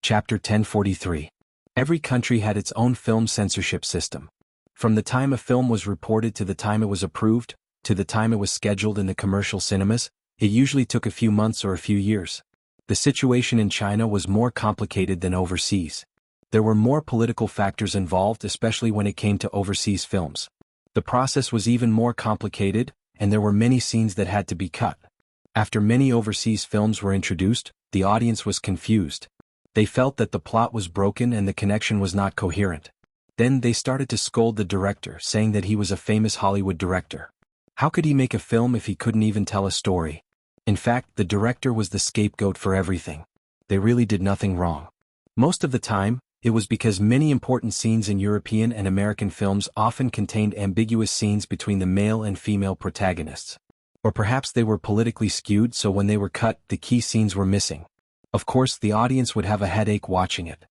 Chapter 1043. Every country had its own film censorship system. From the time a film was reported to the time it was approved, to the time it was scheduled in the commercial cinemas, it usually took a few months or a few years. The situation in China was more complicated than overseas. There were more political factors involved, especially when it came to overseas films. The process was even more complicated, and there were many scenes that had to be cut. After many overseas films were introduced, the audience was confused. They felt that the plot was broken and the connection was not coherent. Then they started to scold the director, saying that he was a famous Hollywood director. How could he make a film if he couldn't even tell a story? In fact, the director was the scapegoat for everything. They really did nothing wrong. Most of the time, it was because many important scenes in European and American films often contained ambiguous scenes between the male and female protagonists. Or perhaps they were politically skewed, so when they were cut, the key scenes were missing. Of course, the audience would have a headache watching it.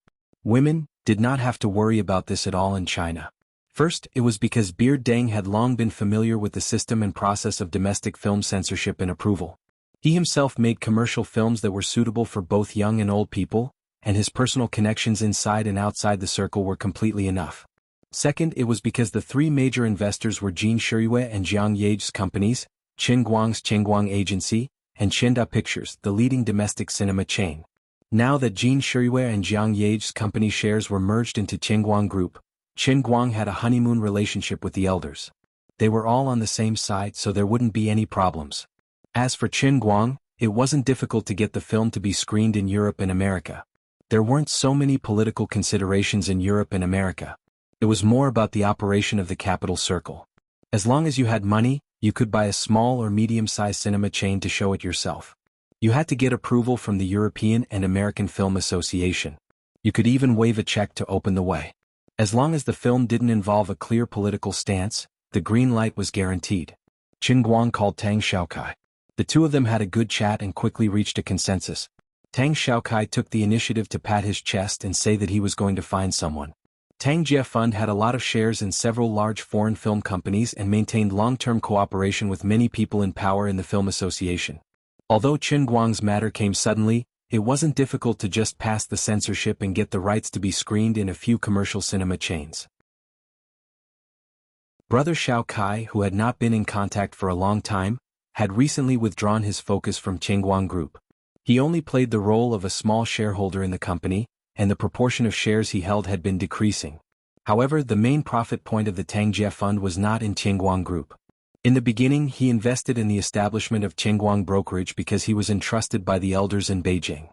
Women did not have to worry about this at all in China. First, it was because Beard Deng had long been familiar with the system and process of domestic film censorship and approval. He himself made commercial films that were suitable for both young and old people, and his personal connections inside and outside the circle were completely enough. Second, it was because the three major investors were Jin Shiriyue and Jiang Ye's companies, Qin Guang's Qingguang Agency, and Qinda Pictures, the leading domestic cinema chain. Now that Jin Shiriyue and Jiang Ye's company shares were merged into Qingguang Group, Qingguang had a honeymoon relationship with the elders. They were all on the same side, so there wouldn't be any problems. As for Qingguang, it wasn't difficult to get the film to be screened in Europe and America. There weren't so many political considerations in Europe and America. It was more about the operation of the capital circle. As long as you had money, you could buy a small or medium-sized cinema chain to show it yourself. You had to get approval from the European and American Film Association. You could even wave a check to open the way. As long as the film didn't involve a clear political stance, the green light was guaranteed. Qingguang called Tang Xiaokai. The two of them had a good chat and quickly reached a consensus. Tang Xiaokai took the initiative to pat his chest and say that he was going to find someone. Tang Jie Fund had a lot of shares in several large foreign film companies and maintained long-term cooperation with many people in power in the Film Association. Although Qingguang's matter came suddenly, it wasn't difficult to just pass the censorship and get the rights to be screened in a few commercial cinema chains. Brother Xiaokai, who had not been in contact for a long time, had recently withdrawn his focus from Qingguang Group. He only played the role of a small shareholder in the company, and the proportion of shares he held had been decreasing. However, the main profit point of the Tang Jie Fund was not in Qingguang Group. In the beginning, he invested in the establishment of Qingguang Brokerage because he was entrusted by the elders in Beijing.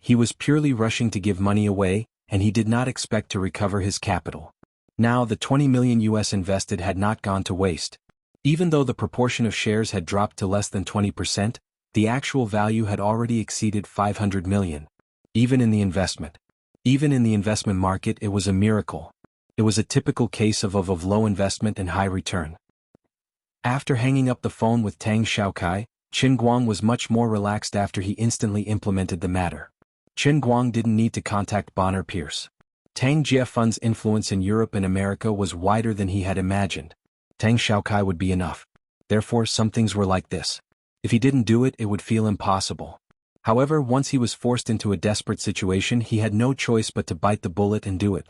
He was purely rushing to give money away, and he did not expect to recover his capital. Now, the $20 million invested had not gone to waste. Even though the proportion of shares had dropped to less than 20%, the actual value had already exceeded 500 million. Even in the investment market, it was a miracle. It was a typical case of low investment and high return. After hanging up the phone with Tang Xiaokai, Qingguang was much more relaxed after he instantly implemented the matter. Qingguang didn't need to contact Bonner Pierce. Tang Jie Fund's influence in Europe and America was wider than he had imagined. Tang Xiaokai would be enough. Therefore, some things were like this. If he didn't do it, it would feel impossible. However, once he was forced into a desperate situation, he had no choice but to bite the bullet and do it.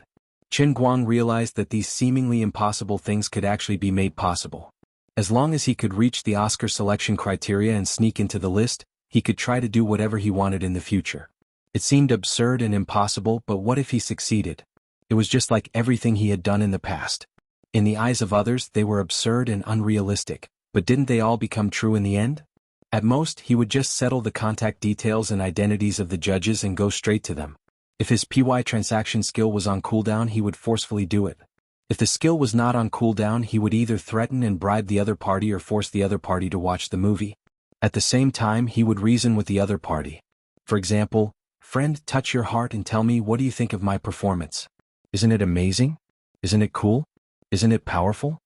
Qingguang realized that these seemingly impossible things could actually be made possible. As long as he could reach the Oscar selection criteria and sneak into the list, he could try to do whatever he wanted in the future. It seemed absurd and impossible, but what if he succeeded? It was just like everything he had done in the past. In the eyes of others they were absurd and unrealistic, but didn't they all become true in the end? At most, he would just settle the contact details and identities of the judges and go straight to them. If his PY transaction skill was on cooldown, he would forcefully do it. If the skill was not on cooldown, he would either threaten and bribe the other party or force the other party to watch the movie. At the same time, he would reason with the other party. For example, "Friend, touch your heart and tell me, what do you think of my performance? Isn't it amazing? Isn't it cool? Isn't it powerful?"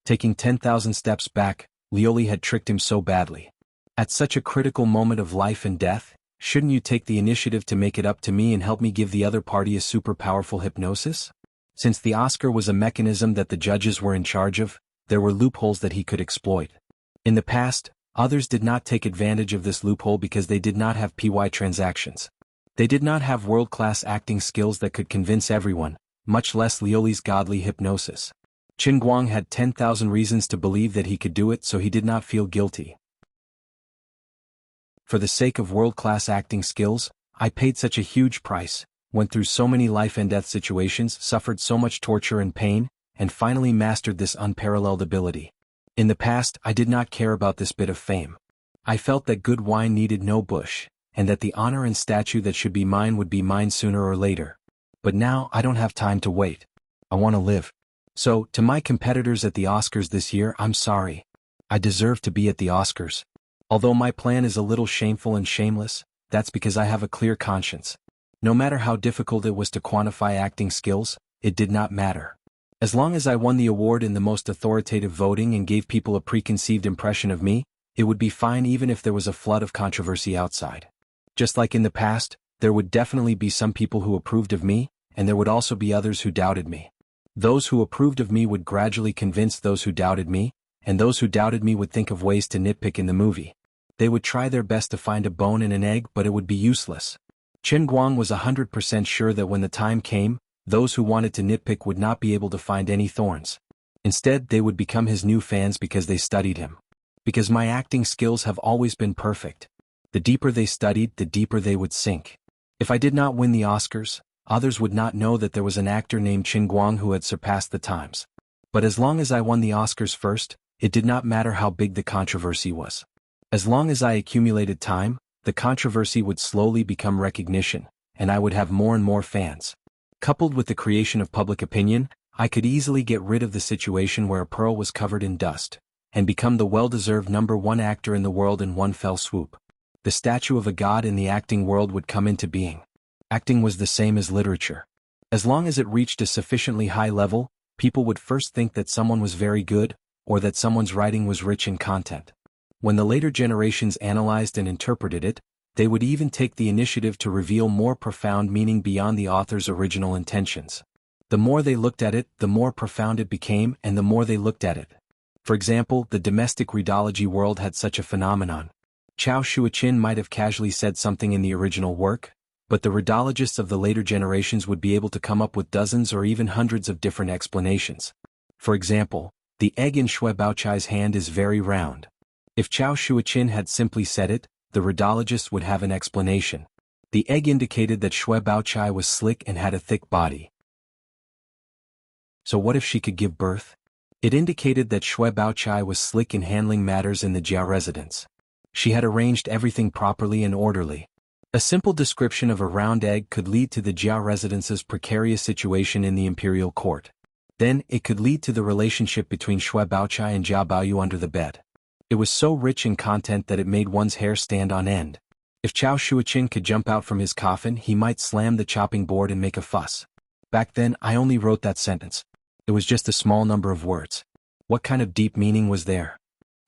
Taking 10,000 steps back, Lioli had tricked him so badly. At such a critical moment of life and death, shouldn't you take the initiative to make it up to me and help me give the other party a super powerful hypnosis? Since the Oscar was a mechanism that the judges were in charge of, there were loopholes that he could exploit. In the past, others did not take advantage of this loophole because they did not have PY transactions. They did not have world-class acting skills that could convince everyone, much less Lioli's godly hypnosis. Qin Guang had 10,000 reasons to believe that he could do it, so he did not feel guilty. For the sake of world-class acting skills, I paid such a huge price, went through so many life and death situations, suffered so much torture and pain, and finally mastered this unparalleled ability. In the past, I did not care about this bit of fame. I felt that good wine needed no bush, and that the honor and statue that should be mine would be mine sooner or later. But now I don't have time to wait. I want to live. So, to my competitors at the Oscars this year, I'm sorry. I deserve to be at the Oscars. Although my plan is a little shameful and shameless, that's because I have a clear conscience. No matter how difficult it was to quantify acting skills, it did not matter. As long as I won the award in the most authoritative voting and gave people a preconceived impression of me, it would be fine even if there was a flood of controversy outside. Just like in the past, there would definitely be some people who approved of me, and there would also be others who doubted me. Those who approved of me would gradually convince those who doubted me, and those who doubted me would think of ways to nitpick in the movie. They would try their best to find a bone in an egg, but it would be useless. Qin Guang was 100% sure that when the time came, those who wanted to nitpick would not be able to find any thorns. Instead, they would become his new fans because they studied him. Because my acting skills have always been perfect. The deeper they studied, the deeper they would sink. If I did not win the Oscars, others would not know that there was an actor named Qin Guang who had surpassed the times. But as long as I won the Oscars first, it did not matter how big the controversy was. As long as I accumulated time, the controversy would slowly become recognition, and I would have more and more fans. Coupled with the creation of public opinion, I could easily get rid of the situation where a pearl was covered in dust, and become the well-deserved #1 actor in the world in one fell swoop. The statue of a god in the acting world would come into being. Acting was the same as literature. As long as it reached a sufficiently high level, people would first think that someone was very good, or that someone's writing was rich in content. When the later generations analyzed and interpreted it, they would even take the initiative to reveal more profound meaning beyond the author's original intentions. The more they looked at it, the more profound it became, and the more they looked at it. For example, the domestic readology world had such a phenomenon. Chao Shuoqin might have casually said something in the original work, but the readologists of the later generations would be able to come up with dozens or even hundreds of different explanations. For example, the egg in Xue Baochai's hand is very round. If Chao Shuoqin had simply said it, the readologist would have an explanation. The egg indicated that Xue Baochai was slick and had a thick body. So what if she could give birth? It indicated that Xue Baochai was slick in handling matters in the Jia residence. She had arranged everything properly and orderly. A simple description of a round egg could lead to the Jia residence's precarious situation in the imperial court. Then, it could lead to the relationship between Xue Baochai and Jia Baoyu under the bed. It was so rich in content that it made one's hair stand on end. If Chao Shuoqin could jump out from his coffin, he might slam the chopping board and make a fuss. Back then, I only wrote that sentence. It was just a small number of words. What kind of deep meaning was there?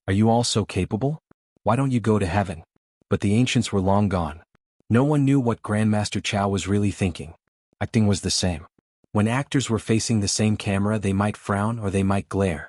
Are you all so capable? Why don't you go to heaven? But the ancients were long gone. No one knew what Grandmaster Chao was really thinking. Acting was the same. When actors were facing the same camera, they might frown or they might glare.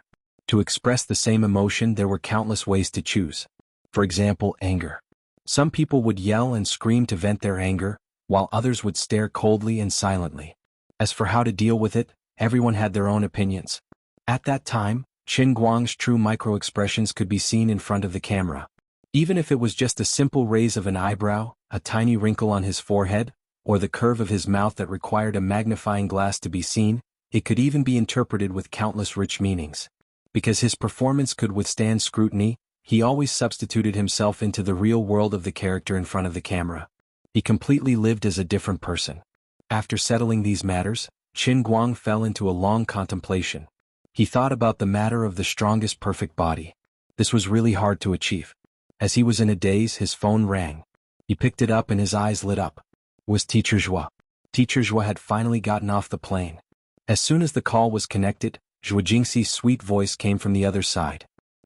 To express the same emotion, there were countless ways to choose. For example, anger. Some people would yell and scream to vent their anger, while others would stare coldly and silently. As for how to deal with it, everyone had their own opinions. At that time, Qin Guang's true micro-expressions could be seen in front of the camera. Even if it was just a simple raise of an eyebrow, a tiny wrinkle on his forehead, or the curve of his mouth that required a magnifying glass to be seen, It could even be interpreted with countless rich meanings. Because his performance could withstand scrutiny, he always substituted himself into the real world of the character in front of the camera. He completely lived as a different person. After settling these matters, Qin Guang fell into a long contemplation. He thought about the matter of the strongest perfect body. This was really hard to achieve. As he was in a daze, his phone rang. He picked it up and his eyes lit up. It was Teacher Zhua. Teacher Zhua had finally gotten off the plane. As soon as the call was connected, Zhua Jingxi's sweet voice came from the other side.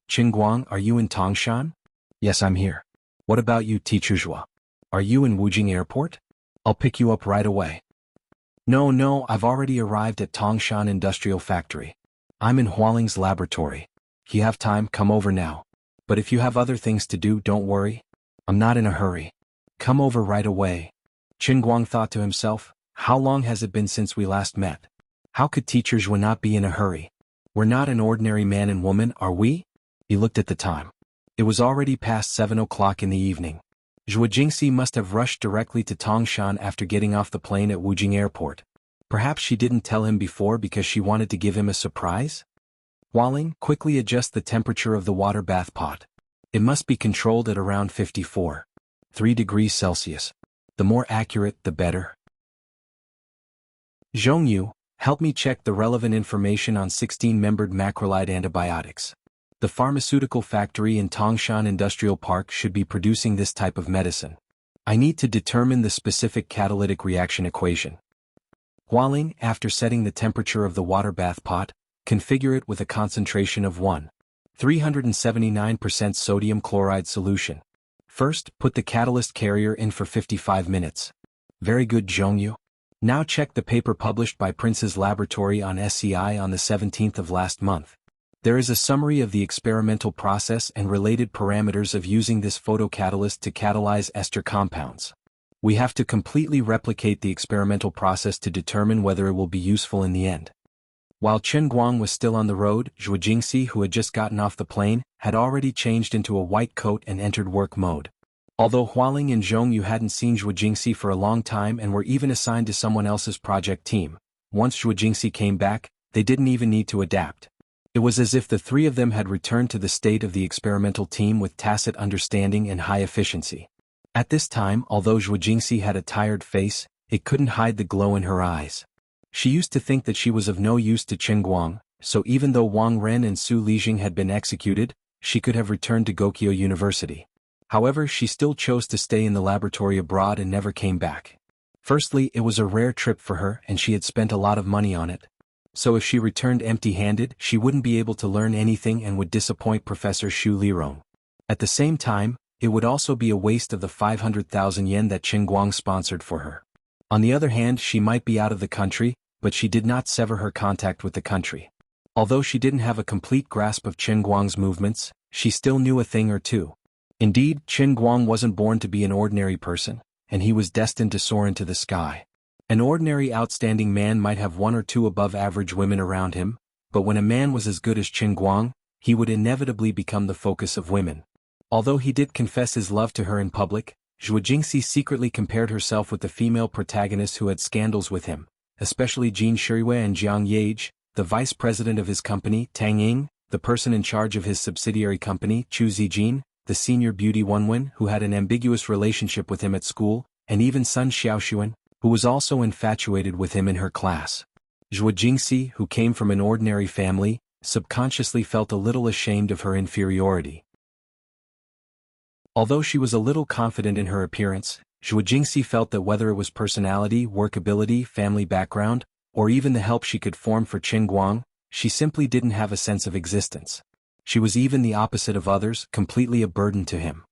Qin Guang, are you in Tangshan? Yes, I'm here. What about you, Teacher Zhua? Are you in Wujing Airport? I'll pick you up right away. No, I've already arrived at Tangshan Industrial Factory. I'm in Hualing's laboratory. If you have time, come over now. But if you have other things to do, don't worry. I'm not in a hurry. Come over right away. Qin Guang thought to himself, how long has it been since we last met? How could Teacher Zhua not be in a hurry? We're not an ordinary man and woman, are we? He looked at the time. It was already past 7 o'clock in the evening. Zhua Jingxi must have rushed directly to Tangshan after getting off the plane at Wujing Airport. Perhaps she didn't tell him before because she wanted to give him a surprise? Hualing, quickly adjust the temperature of the water bath pot. It must be controlled at around 54.3 degrees Celsius. The more accurate, the better. Zhongyu, help me check the relevant information on 16-membered macrolide antibiotics. The pharmaceutical factory in Tangshan Industrial Park should be producing this type of medicine. I need to determine the specific catalytic reaction equation. Hualing, after setting the temperature of the water bath pot, configure it with a concentration of 379% sodium chloride solution. First, put the catalyst carrier in for 55 minutes. Very good, Zhongyu. Now check the paper published by Prince's laboratory on SCI on the 17th of last month. There is a summary of the experimental process and related parameters of using this photocatalyst to catalyze ester compounds. We have to completely replicate the experimental process to determine whether it will be useful in the end. While Qin Guang was still on the road, Zhua Jingxi, who had just gotten off the plane, had already changed into a white coat and entered work mode. Although Hualing and Zhongyu hadn't seen Zhua Jingxi for a long time and were even assigned to someone else's project team, once Zhua Jingxi came back, they didn't even need to adapt. It was as if the three of them had returned to the state of the experimental team with tacit understanding and high efficiency. At this time, although Zhua Jingxi had a tired face, it couldn't hide the glow in her eyes. She used to think that she was of no use to Qin Guang, so even though Wang Ren and Su Lijing had been executed, she could have returned to Gokyo University. However, she still chose to stay in the laboratory abroad and never came back. Firstly, it was a rare trip for her and she had spent a lot of money on it. So if she returned empty-handed, she wouldn't be able to learn anything and would disappoint Professor Xu Lirong. At the same time, it would also be a waste of the 500,000 yen that Qin Guang sponsored for her. On the other hand, she might be out of the country, but she did not sever her contact with the country. Although she didn't have a complete grasp of Qin Guang's movements, she still knew a thing or two. Indeed, Qin Guang wasn't born to be an ordinary person, and he was destined to soar into the sky. An ordinary outstanding man might have one or two above-average women around him, but when a man was as good as Qin Guang, he would inevitably become the focus of women. Although he did confess his love to her in public, Zhua Jingxi secretly compared herself with the female protagonists who had scandals with him, especially Jin Shirui and Jiang Yage, the vice president of his company, Tang Ying, the person in charge of his subsidiary company, Chu Zijin, the senior beauty Wenwen who had an ambiguous relationship with him at school, and even Sun Xiaoxuan, who was also infatuated with him in her class. Zhua Jingxi, who came from an ordinary family, subconsciously felt a little ashamed of her inferiority. Although she was a little confident in her appearance, Zhua Jingxi felt that whether it was personality, workability, family background, or even the help she could form for Qin Guang, she simply didn't have a sense of existence. She was even the opposite of others, completely a burden to him.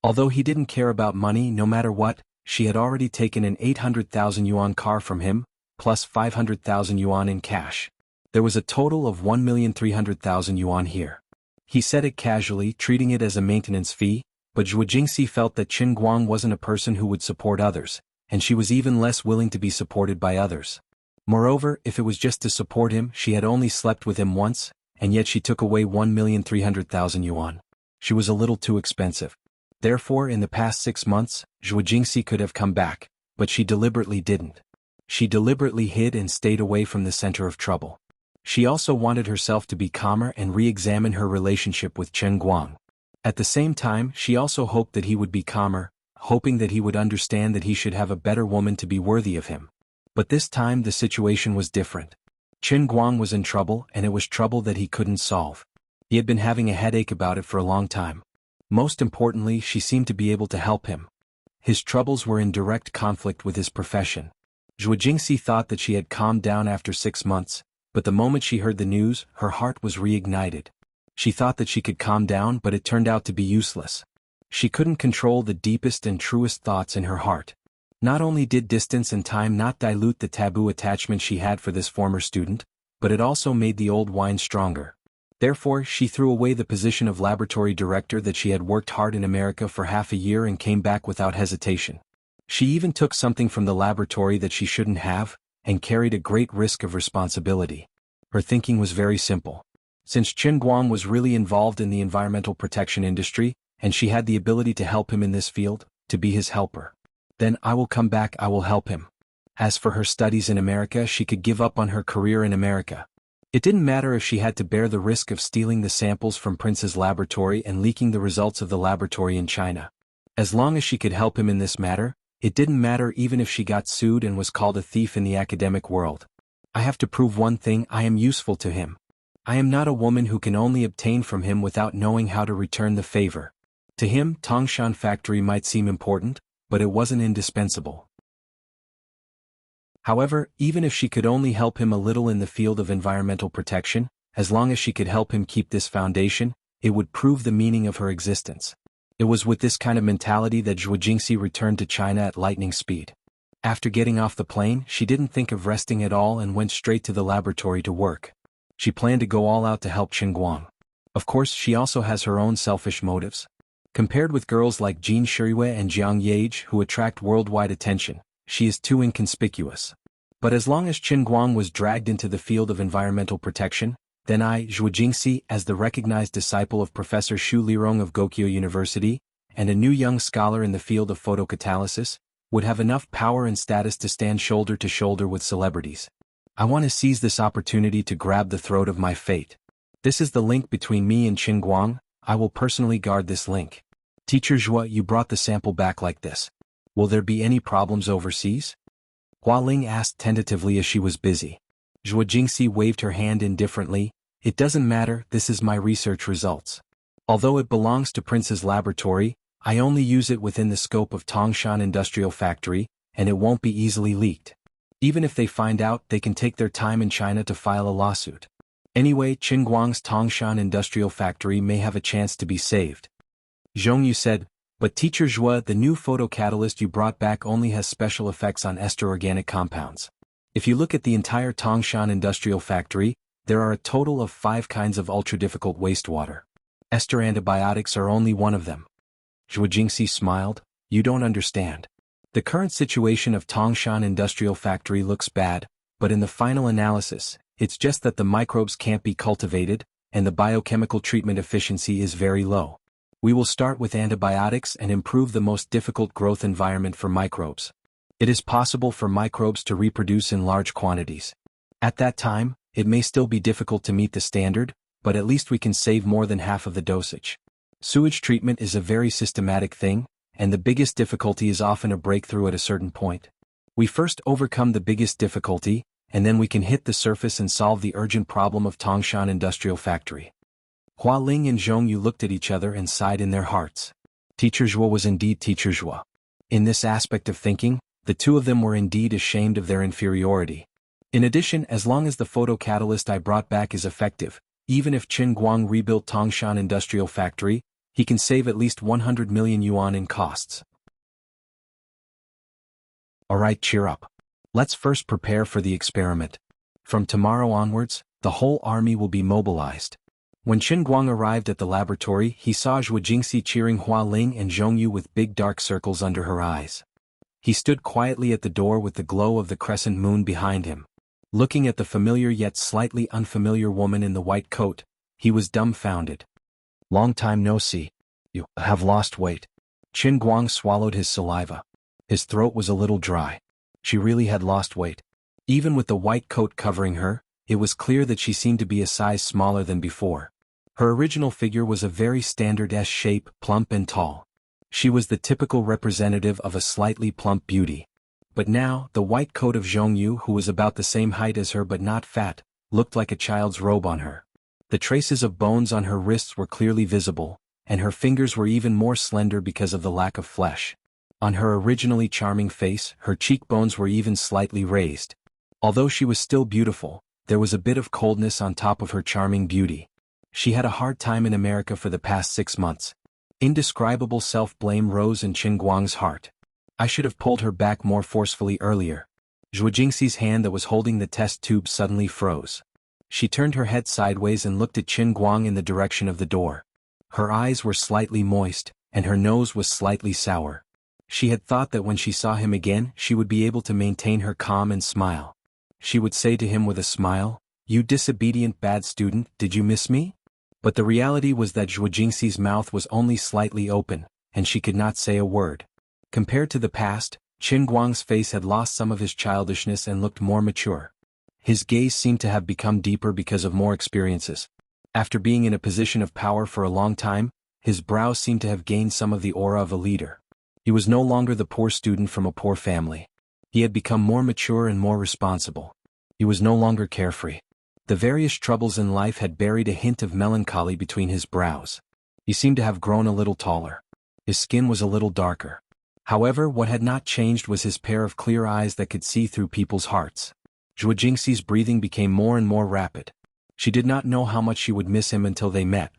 Although he didn't care about money no matter what, she had already taken an 800,000 yuan car from him, plus 500,000 yuan in cash. There was a total of 1,300,000 yuan here. He said it casually, treating it as a maintenance fee, but Zhua Jingxi felt that Qin Guang wasn't a person who would support others, and she was even less willing to be supported by others. Moreover, if it was just to support him, she had only slept with him once, and yet she took away 1,300,000 yuan. She was a little too expensive. Therefore, in the past 6 months, Zhua Jingxi could have come back, but she deliberately didn't. She deliberately hid and stayed away from the center of trouble. She also wanted herself to be calmer and re-examine her relationship with Chen Guang. At the same time, she also hoped that he would be calmer, hoping that he would understand that he should have a better woman to be worthy of him. But this time the situation was different. Chen Guang was in trouble, and it was trouble that he couldn't solve. He had been having a headache about it for a long time. Most importantly, she seemed to be able to help him. His troubles were in direct conflict with his profession. Zhuo Jingxi thought that she had calmed down after 6 months, but the moment she heard the news, her heart was reignited. She thought that she could calm down, but it turned out to be useless. She couldn't control the deepest and truest thoughts in her heart. Not only did distance and time not dilute the taboo attachment she had for this former student, but it also made the old wine stronger. Therefore, she threw away the position of laboratory director that she had worked hard in America for half a year and came back without hesitation. She even took something from the laboratory that she shouldn't have, and carried a great risk of responsibility. Her thinking was very simple. Since Chen Guang was really involved in the environmental protection industry, and she had the ability to help him in this field, to be his helper, then I will come back, I will help him. As for her studies in America, she could give up on her career in America. It didn't matter if she had to bear the risk of stealing the samples from Prince's laboratory and leaking the results of the laboratory in China. As long as she could help him in this matter, it didn't matter even if she got sued and was called a thief in the academic world. I have to prove one thing: I am useful to him. I am not a woman who can only obtain from him without knowing how to return the favor. To him, Tangshan factory might seem important, but it wasn't indispensable. However, even if she could only help him a little in the field of environmental protection, as long as she could help him keep this foundation, it would prove the meaning of her existence. It was with this kind of mentality that Zhuo Jingxi returned to China at lightning speed. After getting off the plane, she didn't think of resting at all and went straight to the laboratory to work. She planned to go all out to help Chen Guang. Of course, she also has her own selfish motives. Compared with girls like Jin Shirue and Jiang Yage who attract worldwide attention, she is too inconspicuous. But as long as Chen Guang was dragged into the field of environmental protection, then I, Zhuo Jingxi, as the recognized disciple of Professor Xu Lirong of Gokyo University, and a new young scholar in the field of photocatalysis, would have enough power and status to stand shoulder to shoulder with celebrities. I want to seize this opportunity to grab the throat of my fate. This is the link between me and Chen Guang. I will personally guard this link. Teacher Zhuo, you brought the sample back like this. Will there be any problems overseas? Hua Ling asked tentatively as she was busy. Zhuo Jingxi waved her hand indifferently. It doesn't matter, this is my research results. Although it belongs to Prince's laboratory, I only use it within the scope of Tangshan Industrial Factory, and it won't be easily leaked. Even if they find out, they can take their time in China to file a lawsuit. Anyway, Chen Guang's Tangshan Industrial Factory may have a chance to be saved. Zhongyu said, but Teacher Zhuo, the new photocatalyst you brought back only has special effects on ester organic compounds. If you look at the entire Tangshan Industrial Factory, there are a total of 5 kinds of ultra-difficult wastewater. Ester antibiotics are only one of them. Zhuo Jingxi smiled. You don't understand. The current situation of Tangshan Industrial Factory looks bad, but in the final analysis, it's just that the microbes can't be cultivated, and the biochemical treatment efficiency is very low. We will start with antibiotics and improve the most difficult growth environment for microbes. It is possible for microbes to reproduce in large quantities. At that time, it may still be difficult to meet the standard, but at least we can save more than half of the dosage. Sewage treatment is a very systematic thing, and the biggest difficulty is often a breakthrough at a certain point. We first overcome the biggest difficulty, and then we can hit the surface and solve the urgent problem of Tangshan Industrial Factory. Hua Ling and Zhongyu looked at each other and sighed in their hearts. Teacher Zhuo was indeed Teacher Zhuo. In this aspect of thinking, the two of them were indeed ashamed of their inferiority. In addition, as long as the photocatalyst I brought back is effective, even if Chen Guang rebuilt Tangshan Industrial Factory, he can save at least 100 million yuan in costs. Alright, cheer up. Let's first prepare for the experiment. From tomorrow onwards, the whole army will be mobilized. When Chen Guang arrived at the laboratory, he saw Zhuo Jingxi cheering Hua Ling and Zhongyu with big dark circles under her eyes. He stood quietly at the door with the glow of the crescent moon behind him. Looking at the familiar yet slightly unfamiliar woman in the white coat, he was dumbfounded. Long time no see. You have lost weight. Chen Guang swallowed his saliva. His throat was a little dry. She really had lost weight. Even with the white coat covering her, it was clear that she seemed to be a size smaller than before. Her original figure was a very standard S shape, plump and tall. She was the typical representative of a slightly plump beauty. But now, the white coat of Zhongyu, who was about the same height as her but not fat, looked like a child's robe on her. The traces of bones on her wrists were clearly visible, and her fingers were even more slender because of the lack of flesh. On her originally charming face, her cheekbones were even slightly raised. Although she was still beautiful, there was a bit of coldness on top of her charming beauty. She had a hard time in America for the past 6 months. Indescribable self-blame rose in Qin Guang's heart. I should have pulled her back more forcefully earlier. Zhuo Jingxi's hand that was holding the test tube suddenly froze. She turned her head sideways and looked at Qin Guang in the direction of the door. Her eyes were slightly moist, and her nose was slightly sour. She had thought that when she saw him again, she would be able to maintain her calm and smile. She would say to him with a smile, "You disobedient bad student, did you miss me?" But the reality was that Zhuo Jingxi's mouth was only slightly open, and she could not say a word. Compared to the past, Qin Guang's face had lost some of his childishness and looked more mature. His gaze seemed to have become deeper because of more experiences. After being in a position of power for a long time, his brows seemed to have gained some of the aura of a leader. He was no longer the poor student from a poor family. He had become more mature and more responsible. He was no longer carefree. The various troubles in life had buried a hint of melancholy between his brows. He seemed to have grown a little taller. His skin was a little darker. However, what had not changed was his pair of clear eyes that could see through people's hearts. Zhuo Jingxi's breathing became more and more rapid. She did not know how much she would miss him until they met.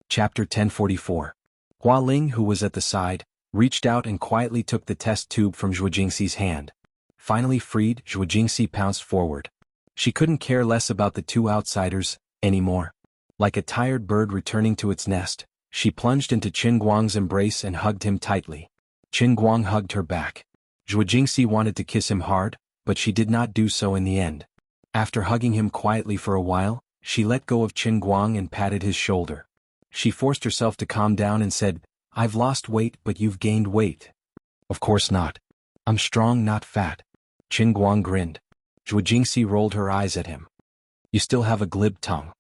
Chapter 1044. Hua Ling, who was at the side, reached out and quietly took the test tube from Zhuo Jingxi's hand. Finally freed, Zhuo Jingxi pounced forward. She couldn't care less about the two outsiders anymore. Like a tired bird returning to its nest, she plunged into Qin Guang's embrace and hugged him tightly. Qin Guang hugged her back. Zhuo Jingxi wanted to kiss him hard, but she did not do so in the end. After hugging him quietly for a while, she let go of Qin Guang and patted his shoulder. She forced herself to calm down and said, "I've lost weight, but you've gained weight." "Of course not. I'm strong, not fat." Qin Guang grinned. Zhuo Jingxi rolled her eyes at him. "You still have a glib tongue.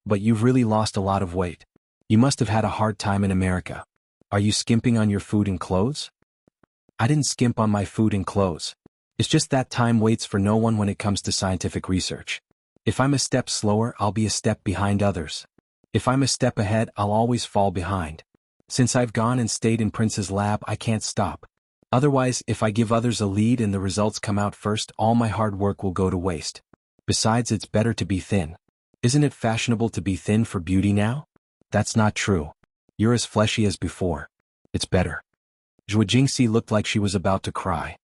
But you've really lost a lot of weight. You must have had a hard time in America. Are you skimping on your food and clothes?" "I didn't skimp on my food and clothes. It's just that time waits for no one when it comes to scientific research. If I'm a step slower, I'll be a step behind others. If I'm a step ahead, I'll always fall behind. Since I've gone and stayed in Prince's lab, I can't stop. Otherwise, if I give others a lead and the results come out first, all my hard work will go to waste. Besides, it's better to be thin. Isn't it fashionable to be thin for beauty now? That's not true. You're as fleshy as before. It's better." Zhuo Jingxi looked like she was about to cry.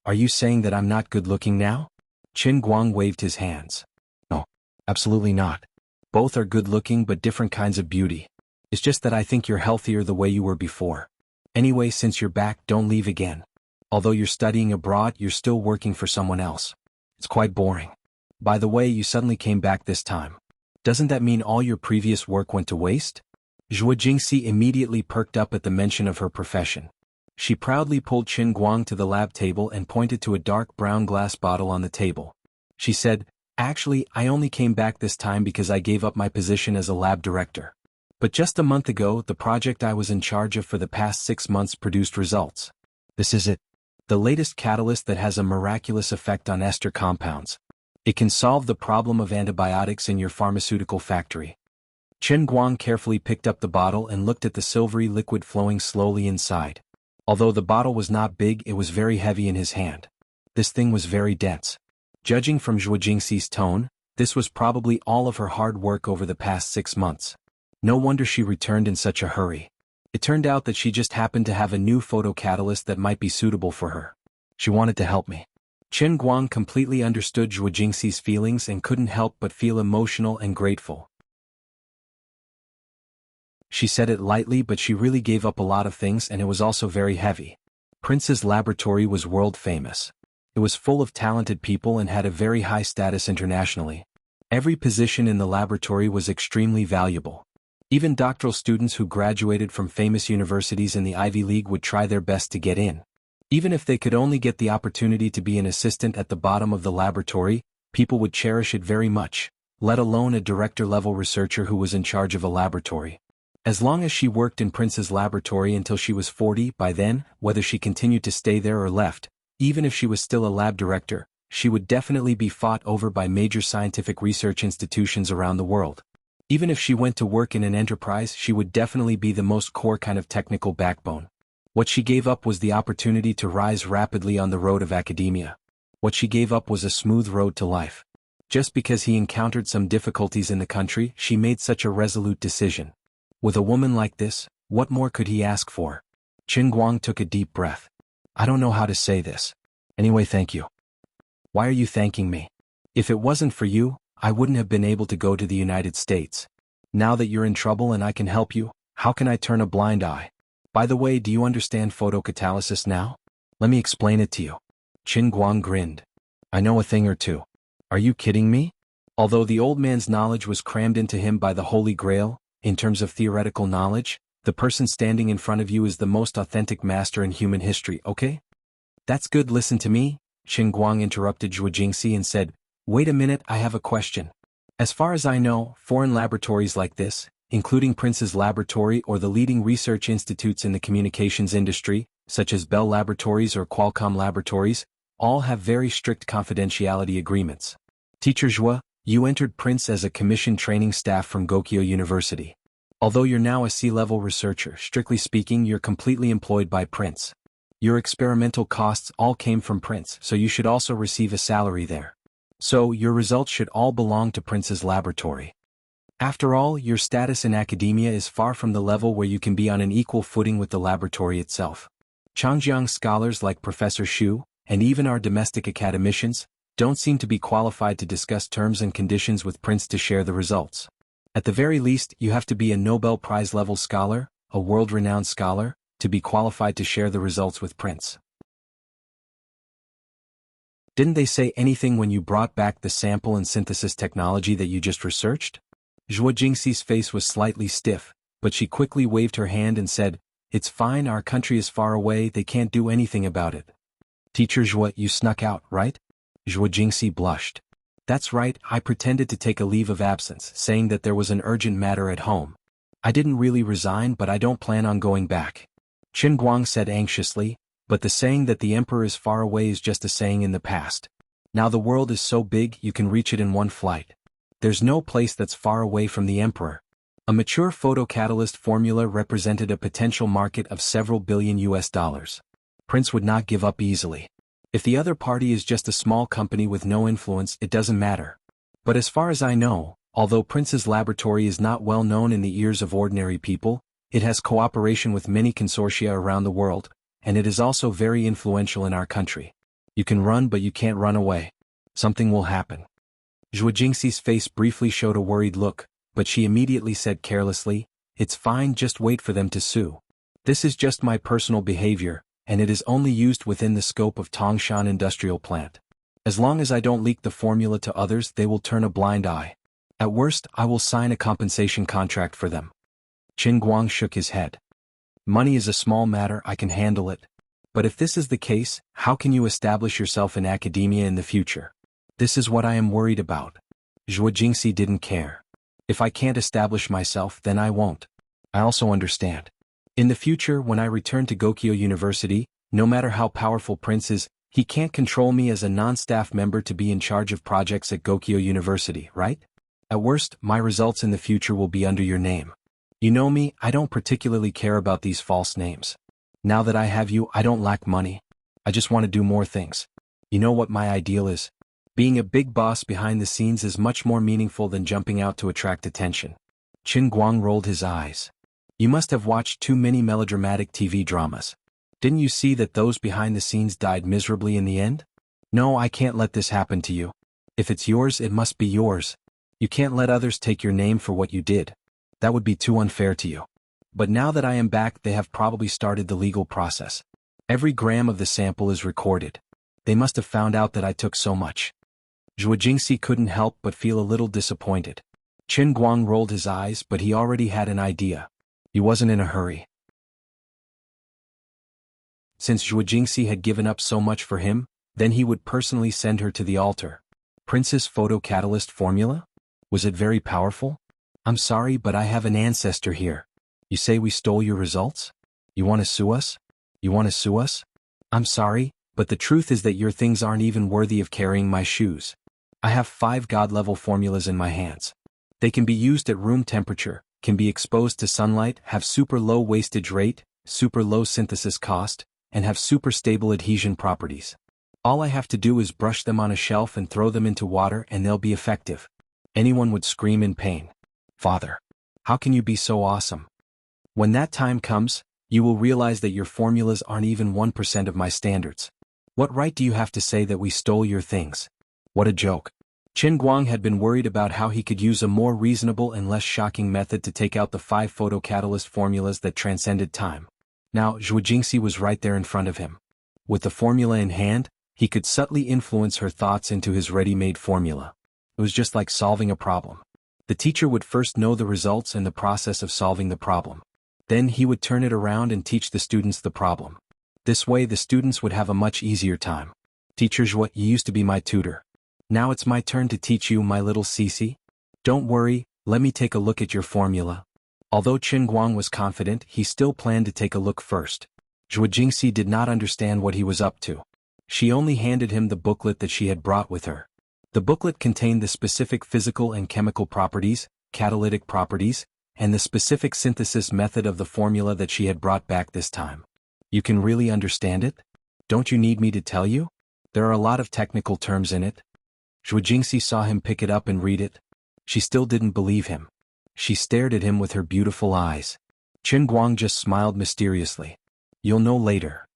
"Are you saying that I'm not good-looking now?" Qin Guang waved his hands. "No, absolutely not. Both are good-looking but different kinds of beauty. It's just that I think you're healthier the way you were before. Anyway, since you're back, don't leave again. Although you're studying abroad, you're still working for someone else. It's quite boring. By the way, you suddenly came back this time. Doesn't that mean all your previous work went to waste?" Zhuo Jingxi immediately perked up at the mention of her profession. She proudly pulled Qin Guang to the lab table and pointed to a dark brown glass bottle on the table. She said, "Actually, I only came back this time because I gave up my position as a lab director. But just a month ago, the project I was in charge of for the past 6 months produced results. This is it. The latest catalyst that has a miraculous effect on ester compounds. It can solve the problem of antibiotics in your pharmaceutical factory." Qin Guang carefully picked up the bottle and looked at the silvery liquid flowing slowly inside. Although the bottle was not big, it was very heavy in his hand. This thing was very dense. Judging from Zhuo Jingxi's tone, this was probably all of her hard work over the past 6 months. No wonder she returned in such a hurry. It turned out that she just happened to have a new photocatalyst that might be suitable for her. She wanted to help me. Qin Guang completely understood Zhuo Jingxi's feelings and couldn't help but feel emotional and grateful. She said it lightly, but she really gave up a lot of things, and it was also very heavy. Prince's laboratory was world famous. It was full of talented people and had a very high status internationally. Every position in the laboratory was extremely valuable. Even doctoral students who graduated from famous universities in the Ivy League would try their best to get in. Even if they could only get the opportunity to be an assistant at the bottom of the laboratory, people would cherish it very much, let alone a director-level researcher who was in charge of a laboratory. As long as she worked in Prince's laboratory until she was 40, by then, whether she continued to stay there or left, even if she was still a lab director, she would definitely be fought over by major scientific research institutions around the world. Even if she went to work in an enterprise, she would definitely be the most core kind of technical backbone. What she gave up was the opportunity to rise rapidly on the road of academia. What she gave up was a smooth road to life. Just because he encountered some difficulties in the country, she made such a resolute decision. With a woman like this, what more could he ask for? Qin Guang took a deep breath. I don't know how to say this. Anyway, thank you. Why are you thanking me? If it wasn't for you, I wouldn't have been able to go to the United States. Now that you're in trouble and I can help you, how can I turn a blind eye? By the way, do you understand photocatalysis now? Let me explain it to you. Qin Guang grinned. I know a thing or two. Are you kidding me? Although the old man's knowledge was crammed into him by the Holy Grail, in terms of theoretical knowledge, the person standing in front of you is the most authentic master in human history, okay? That's good, listen to me, Qin Guang interrupted Zhuo Jingxi and said, wait a minute, I have a question. As far as I know, foreign laboratories like this, including Prince's laboratory or the leading research institutes in the communications industry, such as Bell Laboratories or Qualcomm Laboratories, all have very strict confidentiality agreements. Teacher Zhuo, you entered Prince as a commissioned training staff from Gokyo University. Although you're now a C-level researcher, strictly speaking, you're completely employed by Prince. Your experimental costs all came from Prince, so you should also receive a salary there. So, your results should all belong to Prince's laboratory. After all, your status in academia is far from the level where you can be on an equal footing with the laboratory itself. Changjiang scholars like Professor Xu, and even our domestic academicians, don't seem to be qualified to discuss terms and conditions with Prince to share the results. At the very least, you have to be a Nobel Prize-level scholar, a world-renowned scholar, to be qualified to share the results with Prince. Didn't they say anything when you brought back the sample and synthesis technology that you just researched? Zhuo Jingxi's face was slightly stiff, but she quickly waved her hand and said, it's fine, our country is far away, they can't do anything about it. Teacher Zhuo, you snuck out, right? Zhuo Jingxi blushed. That's right, I pretended to take a leave of absence, saying that there was an urgent matter at home. I didn't really resign, but I don't plan on going back. Qin Guang said anxiously, but the saying that the emperor is far away is just a saying in the past. Now the world is so big, you can reach it in one flight. There's no place that's far away from the emperor. A mature photocatalyst formula represented a potential market of several billion US dollars. Prince would not give up easily. If the other party is just a small company with no influence, it doesn't matter. But as far as I know, although Prince's laboratory is not well known in the ears of ordinary people, it has cooperation with many consortia around the world, and it is also very influential in our country. You can run, but you can't run away. Something will happen. Zhuo Jingxi's face briefly showed a worried look, but she immediately said carelessly, it's fine, just wait for them to sue. This is just my personal behavior, and it is only used within the scope of Tangshan Industrial Plant. As long as I don't leak the formula to others, they will turn a blind eye. At worst, I will sign a compensation contract for them. Qin Guang shook his head. Money is a small matter, I can handle it. But if this is the case, how can you establish yourself in academia in the future? This is what I am worried about. Zhuo Jingxi didn't care. If I can't establish myself, then I won't. I also understand. In the future, when I return to Gokyo University, no matter how powerful Prince is, he can't control me as a non-staff member to be in charge of projects at Gokyo University, right? At worst, my results in the future will be under your name. You know me, I don't particularly care about these false names. Now that I have you, I don't lack money. I just want to do more things. You know what my ideal is? Being a big boss behind the scenes is much more meaningful than jumping out to attract attention. Qin Guang rolled his eyes. You must have watched too many melodramatic TV dramas. Didn't you see that those behind the scenes died miserably in the end? No, I can't let this happen to you. If it's yours, it must be yours. You can't let others take your name for what you did. That would be too unfair to you. But now that I am back, they have probably started the legal process. Every gram of the sample is recorded. They must have found out that I took so much. Zhuo Jingxi couldn't help but feel a little disappointed. Qin Guang rolled his eyes, but he already had an idea. He wasn't in a hurry. Since Zhuo Jingxi had given up so much for him, then he would personally send her to the altar. Princess Photocatalyst formula? Was it very powerful? I'm sorry, but I have an ancestor here. You say we stole your results? You want to sue us? You want to sue us? I'm sorry, but the truth is that your things aren't even worthy of carrying my shoes. I have 5 god-level formulas in my hands. They can be used at room temperature, can be exposed to sunlight, have super low wastage rate, super low synthesis cost, and have super stable adhesion properties. All I have to do is brush them on a shelf and throw them into water and they'll be effective. Anyone would scream in pain. Father, how can you be so awesome? When that time comes, you will realize that your formulas aren't even 1% of my standards. What right do you have to say that we stole your things? What a joke. Qin Guang had been worried about how he could use a more reasonable and less shocking method to take out the 5 photocatalyst formulas that transcended time. Now, Zhuo Jingxi was right there in front of him. With the formula in hand, he could subtly influence her thoughts into his ready-made formula. It was just like solving a problem. The teacher would first know the results and the process of solving the problem. Then he would turn it around and teach the students the problem. This way the students would have a much easier time. Teacher Zhuo, you used to be my tutor. Now it's my turn to teach you, my little Cici. Don't worry, let me take a look at your formula. Although Qin Guang was confident, he still planned to take a look first. Zhuo Jingxi did not understand what he was up to. She only handed him the booklet that she had brought with her. The booklet contained the specific physical and chemical properties, catalytic properties, and the specific synthesis method of the formula that she had brought back this time. You can really understand it? Don't you need me to tell you? There are a lot of technical terms in it. Zhuo Jingxi saw him pick it up and read it. She still didn't believe him. She stared at him with her beautiful eyes. Qin Guang just smiled mysteriously. You'll know later.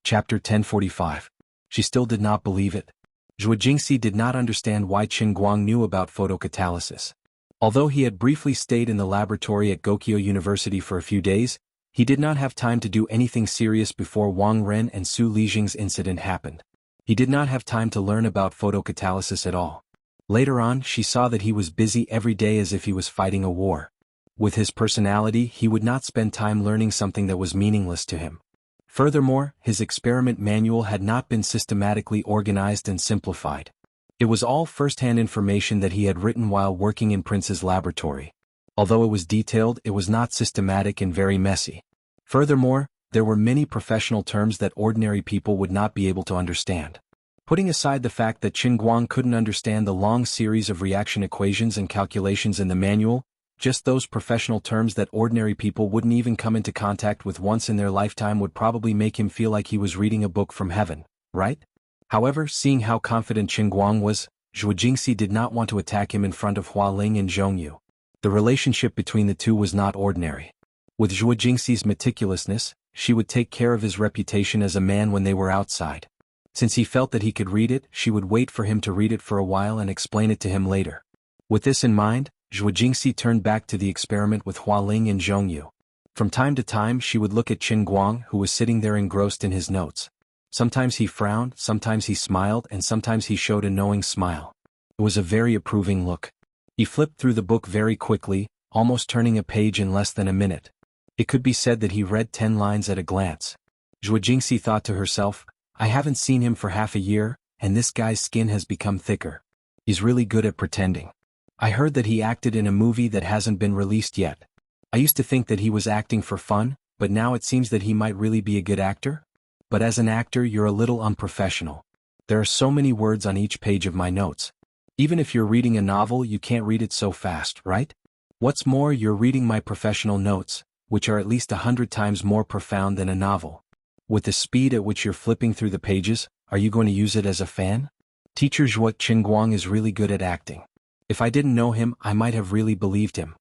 Chapter 1045. She still did not believe it. Zhuo Jingxi did not understand why Qin Guang knew about photocatalysis. Although he had briefly stayed in the laboratory at Gokyo University for a few days, he did not have time to do anything serious before Wang Ren and Su Lijing's incident happened. He did not have time to learn about photocatalysis at all. Later on, she saw that he was busy every day as if he was fighting a war. With his personality, he would not spend time learning something that was meaningless to him. Furthermore, his experiment manual had not been systematically organized and simplified. It was all first-hand information that he had written while working in Prince's laboratory. Although it was detailed, it was not systematic and very messy. Furthermore, there were many professional terms that ordinary people would not be able to understand. Putting aside the fact that Qin Guang couldn't understand the long series of reaction equations and calculations in the manual, just those professional terms that ordinary people wouldn't even come into contact with once in their lifetime would probably make him feel like he was reading a book from heaven, right? However, seeing how confident Qin Guang was, Zhuo Jingxi did not want to attack him in front of Hua Ling and Zhongyu. The relationship between the two was not ordinary. With Zhuo Jingxi's meticulousness, she would take care of his reputation as a man when they were outside. Since he felt that he could read it, she would wait for him to read it for a while and explain it to him later. With this in mind, Zhuo Jingxi turned back to the experiment with Hua Ling and Zhongyu. From time to time she would look at Qin Guang, who was sitting there engrossed in his notes. Sometimes he frowned, sometimes he smiled, and sometimes he showed a knowing smile. It was a very approving look. He flipped through the book very quickly, almost turning a page in less than a minute. It could be said that he read 10 lines at a glance. Zhuo Jingxi thought to herself, I haven't seen him for half a year, and this guy's skin has become thicker. He's really good at pretending. I heard that he acted in a movie that hasn't been released yet. I used to think that he was acting for fun, but now it seems that he might really be a good actor? But as an actor you're a little unprofessional. There are so many words on each page of my notes. Even if you're reading a novel you can't read it so fast, right? What's more, you're reading my professional notes, which are at least 100 times more profound than a novel. With the speed at which you're flipping through the pages, are you going to use it as a fan? Teacher Zhuo, Qin Guang is really good at acting. If I didn't know him, I might have really believed him.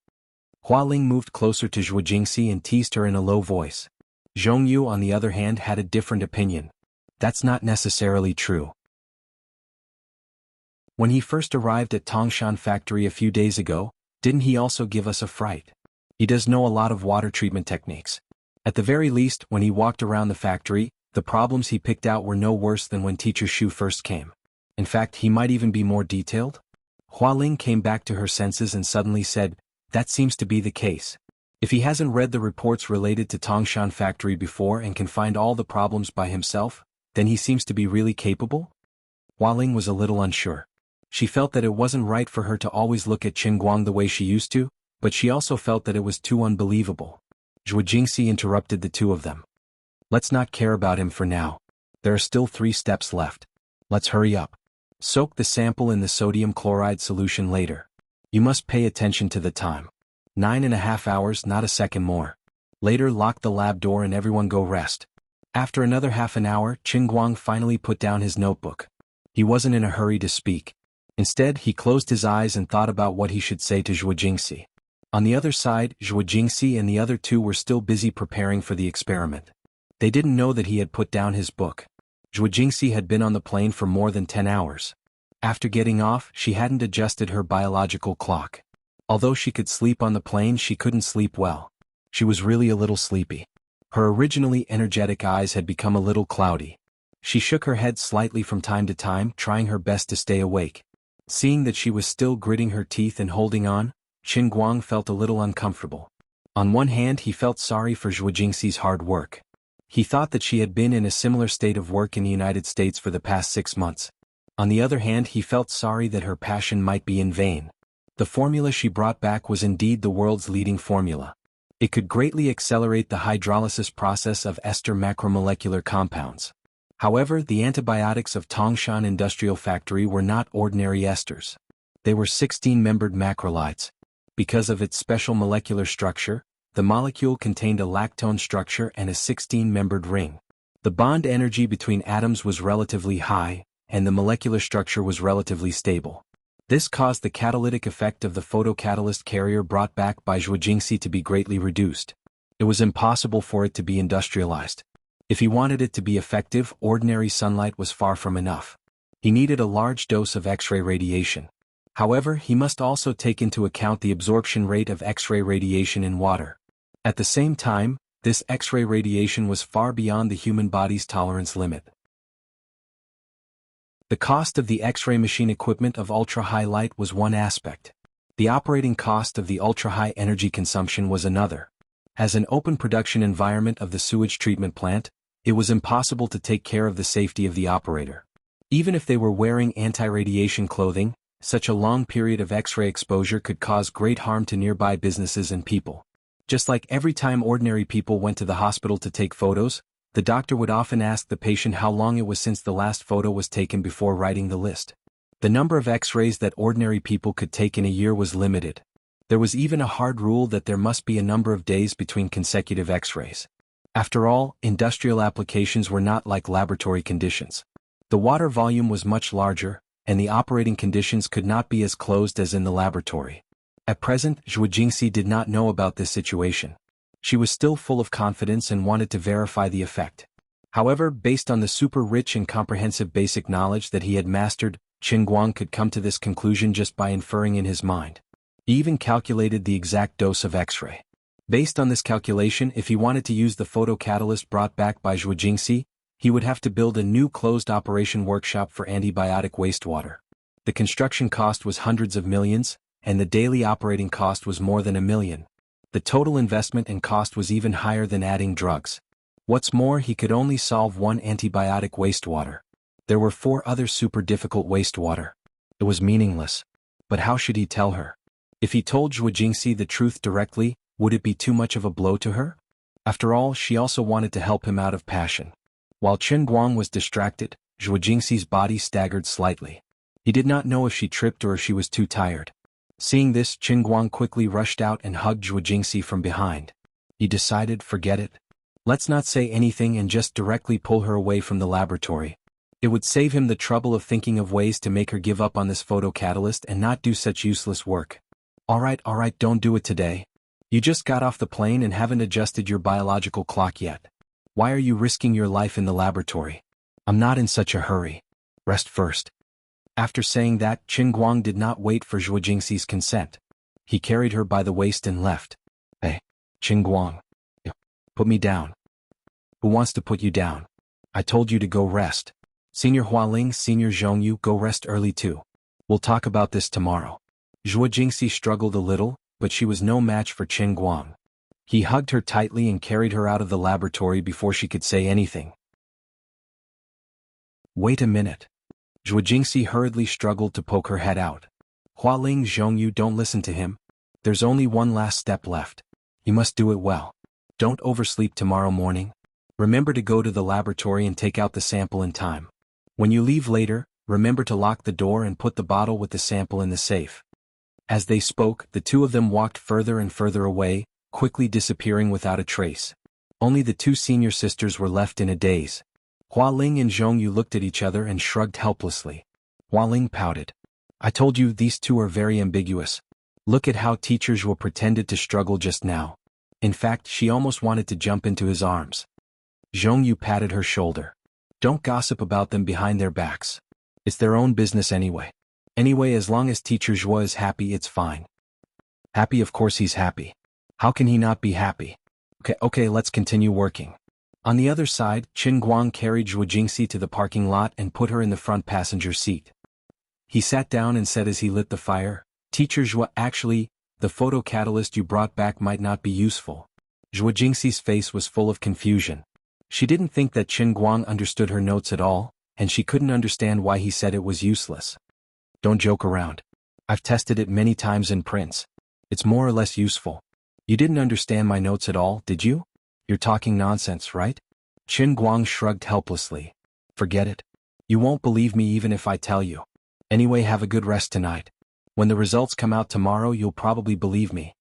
Hua Ling moved closer to Zhuo Jingxi and teased her in a low voice. Zhongyu, on the other hand, had a different opinion. That's not necessarily true. When he first arrived at Tangshan factory a few days ago, didn't he also give us a fright? He does know a lot of water treatment techniques. At the very least, when he walked around the factory, the problems he picked out were no worse than when Teacher Shu first came. In fact, he might even be more detailed? Hua Ling came back to her senses and suddenly said, that seems to be the case. If he hasn't read the reports related to Tangshan factory before and can find all the problems by himself, then he seems to be really capable? Hua Ling was a little unsure. She felt that it wasn't right for her to always look at Qin Guang the way she used to, but she also felt that it was too unbelievable. Zhuo Jingxi interrupted the two of them. Let's not care about him for now. There are still 3 steps left. Let's hurry up. Soak the sample in the sodium chloride solution later. You must pay attention to the time. 9.5 hours, not a second more. Later, lock the lab door and everyone go rest. After another half an hour, Qin Guang finally put down his notebook. He wasn't in a hurry to speak. Instead, he closed his eyes and thought about what he should say to Zhuo Jingxi. On the other side, Zhuo Jingxi and the other 2 were still busy preparing for the experiment. They didn't know that he had put down his book. Zhuo Jingxi had been on the plane for more than 10 hours. After getting off, she hadn't adjusted her biological clock. Although she could sleep on the plane, she couldn't sleep well. She was really a little sleepy. Her originally energetic eyes had become a little cloudy. She shook her head slightly from time to time, trying her best to stay awake. Seeing that she was still gritting her teeth and holding on, Qin Guang felt a little uncomfortable. On one hand, he felt sorry for Zhuo Jingxi's hard work. He thought that she had been in a similar state of work in the United States for the past 6 months. On the other hand, he felt sorry that her passion might be in vain. The formula she brought back was indeed the world's leading formula. It could greatly accelerate the hydrolysis process of ester macromolecular compounds. However, the antibiotics of Tangshan Industrial Factory were not ordinary esters. They were 16-membered macrolides. Because of its special molecular structure, the molecule contained a lactone structure and a 16-membered ring. The bond energy between atoms was relatively high, and the molecular structure was relatively stable. This caused the catalytic effect of the photocatalyst carrier brought back by Zhuo Jingxi to be greatly reduced. It was impossible for it to be industrialized. If he wanted it to be effective, ordinary sunlight was far from enough. He needed a large dose of X-ray radiation. However, he must also take into account the absorption rate of X-ray radiation in water. At the same time, this X-ray radiation was far beyond the human body's tolerance limit. The cost of the X-ray machine equipment of ultra-high light was one aspect. The operating cost of the ultra-high energy consumption was another. As an open production environment of the sewage treatment plant, it was impossible to take care of the safety of the operator. Even if they were wearing anti-radiation clothing, such a long period of X-ray exposure could cause great harm to nearby businesses and people. Just like every time ordinary people went to the hospital to take photos, the doctor would often ask the patient how long it was since the last photo was taken before writing the list. The number of X-rays that ordinary people could take in a year was limited. There was even a hard rule that there must be a number of days between consecutive X-rays. After all, industrial applications were not like laboratory conditions. The water volume was much larger, and the operating conditions could not be as closed as in the laboratory. At present, Zhuo Jingxi did not know about this situation. She was still full of confidence and wanted to verify the effect. However, based on the super rich and comprehensive basic knowledge that he had mastered, Qin Guang could come to this conclusion just by inferring in his mind. He even calculated the exact dose of X-ray. Based on this calculation, if he wanted to use the photocatalyst brought back by Zhuo Jingxi, he would have to build a new closed operation workshop for antibiotic wastewater. The construction cost was hundreds of millions, and the daily operating cost was more than $1 million. The total investment and cost was even higher than adding drugs. What's more, he could only solve one antibiotic wastewater. There were 4 other super difficult wastewater. It was meaningless. But how should he tell her? If he told Zhuo Jingxi the truth directly, would it be too much of a blow to her? After all, she also wanted to help him out of passion. While Qin Guang was distracted, Zhuo Jingxi's body staggered slightly. He did not know if she tripped or if she was too tired. Seeing this, Qin Guang quickly rushed out and hugged Zhuo Jingxi from behind. He decided, forget it. Let's not say anything and just directly pull her away from the laboratory. It would save him the trouble of thinking of ways to make her give up on this photocatalyst and not do such useless work. Alright, don't do it today. You just got off the plane and haven't adjusted your biological clock yet. Why are you risking your life in the laboratory? I'm not in such a hurry. Rest first. After saying that, Qin Guang did not wait for Zhuo Jingxi's consent. He carried her by the waist and left. Hey, Qin Guang. Put me down. Who wants to put you down? I told you to go rest. Senior Hualing, Senior Zhongyu, go rest early too. We'll talk about this tomorrow. Zhuo Jingxi struggled a little, but she was no match for Qin Guang. He hugged her tightly and carried her out of the laboratory before she could say anything. Wait a minute. Zhuo Jingxi hurriedly struggled to poke her head out. Hualing, Zhongyu, don't listen to him. There's only one last step left. You must do it well. Don't oversleep tomorrow morning. Remember to go to the laboratory and take out the sample in time. When you leave later, remember to lock the door and put the bottle with the sample in the safe. As they spoke, the two of them walked further and further away, quickly disappearing without a trace. Only the two senior sisters were left in a daze. Hualing and Zhongyu looked at each other and shrugged helplessly. Hualing pouted. I told you these two are very ambiguous. Look at how teacher Zhuo pretended to struggle just now. In fact, she almost wanted to jump into his arms. Zhongyu patted her shoulder. Don't gossip about them behind their backs. It's their own business anyway. Anyway, as long as teacher Zhuo is happy, it's fine. Happy? Of course he's happy. How can he not be happy? Okay, let's continue working. On the other side, Qin Guang carried Zhuo Jingxi to the parking lot and put her in the front passenger seat. He sat down and said as he lit the fire, Teacher Zhuo, actually, the photo catalyst you brought back might not be useful. Zhuo Jingxi's face was full of confusion. She didn't think that Qin Guang understood her notes at all, and she couldn't understand why he said it was useless. Don't joke around. I've tested it many times in prints. It's more or less useful. You didn't understand my notes at all, did you? You're talking nonsense, right? Qin Guang shrugged helplessly. Forget it. You won't believe me even if I tell you. Anyway, have a good rest tonight. When the results come out tomorrow, you'll probably believe me.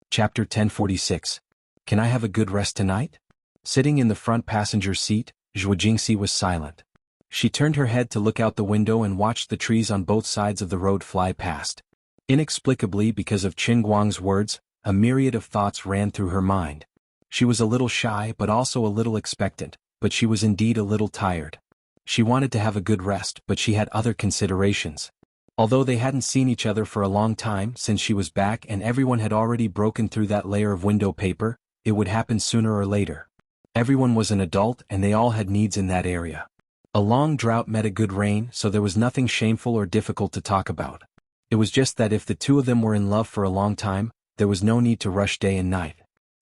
Chapter 1046. Can I have a good rest tonight? Sitting in the front passenger seat, Zhuo Jingxi was silent. She turned her head to look out the window and watched the trees on both sides of the road fly past. Inexplicably, because of Qin Guang's words, a myriad of thoughts ran through her mind. She was a little shy but also a little expectant, but she was indeed a little tired. She wanted to have a good rest, but she had other considerations. Although they hadn't seen each other for a long time since she was back and everyone had already broken through that layer of window paper, it would happen sooner or later. Everyone was an adult and they all had needs in that area. A long drought met a good rain, so there was nothing shameful or difficult to talk about. It was just that if the two of them were in love for a long time, there was no need to rush day and night.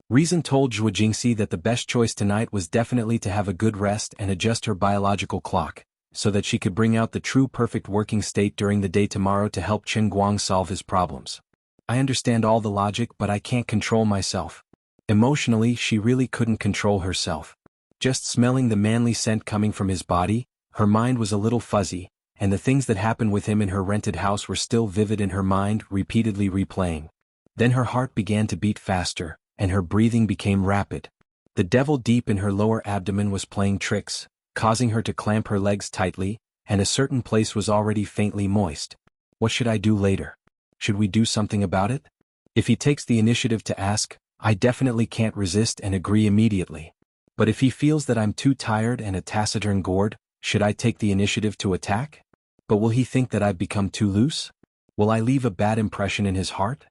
Reason told Zhuo Jingxi that the best choice tonight was definitely to have a good rest and adjust her biological clock, so that she could bring out the true perfect working state during the day tomorrow to help Qin Guang solve his problems. I understand all the logic, but I can't control myself. Emotionally, she really couldn't control herself. Just smelling the manly scent coming from his body, her mind was a little fuzzy, and the things that happened with him in her rented house were still vivid in her mind, repeatedly replaying. Then her heart began to beat faster, and her breathing became rapid. The devil deep in her lower abdomen was playing tricks, causing her to clamp her legs tightly, and a certain place was already faintly moist. What should I do later? Should we do something about it? If he takes the initiative to ask, I definitely can't resist and agree immediately. But if he feels that I'm too tired and a taciturn gourd, should I take the initiative to attack? But will he think that I've become too loose? Will I leave a bad impression in his heart?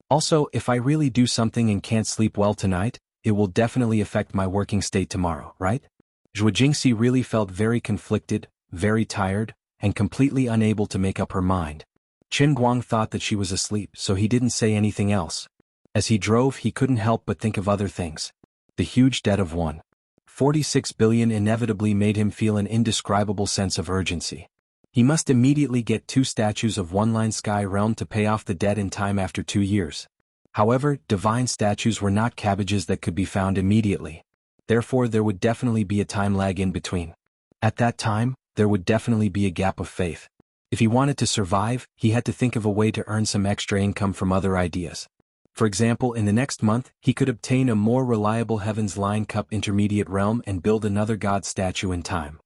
Also, if I really do something and can't sleep well tonight, it will definitely affect my working state tomorrow, right? Zhuo Jingxi really felt very conflicted, very tired, and completely unable to make up her mind. Qin Guang thought that she was asleep, so he didn't say anything else. As he drove, he couldn't help but think of other things. The huge debt of 1.46 billion inevitably made him feel an indescribable sense of urgency. He must immediately get 2 statues of One-Line Sky Realm to pay off the debt in time after 2 years. However, divine statues were not cabbages that could be found immediately. Therefore, there would definitely be a time lag in between. At that time, there would definitely be a gap of faith. If he wanted to survive, he had to think of a way to earn some extra income from other ideas. For example, in the next month, he could obtain a more reliable Heaven's Line Cup Intermediate Realm and build another god statue in time.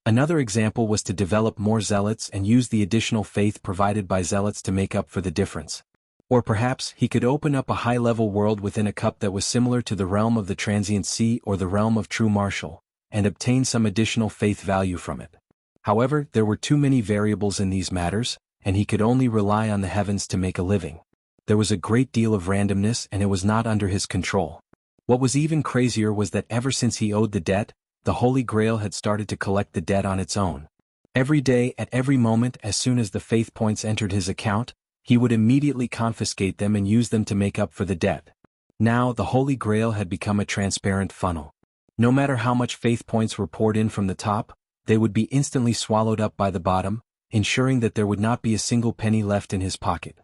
Another example was to develop more zealots and use the additional faith provided by zealots to make up for the difference. Or perhaps he could open up a high-level world within a cup that was similar to the realm of the Transient Sea or the realm of True Martial, and obtain some additional faith value from it. However, there were too many variables in these matters, and he could only rely on the heavens to make a living. There was a great deal of randomness and it was not under his control. What was even crazier was that ever since he owed the debt, the Holy Grail had started to collect the debt on its own. Every day, at every moment, as soon as the faith points entered his account, he would immediately confiscate them and use them to make up for the debt. Now, the Holy Grail had become a transparent funnel. No matter how much faith points were poured in from the top, they would be instantly swallowed up by the bottom, ensuring that there would not be a single penny left in his pocket.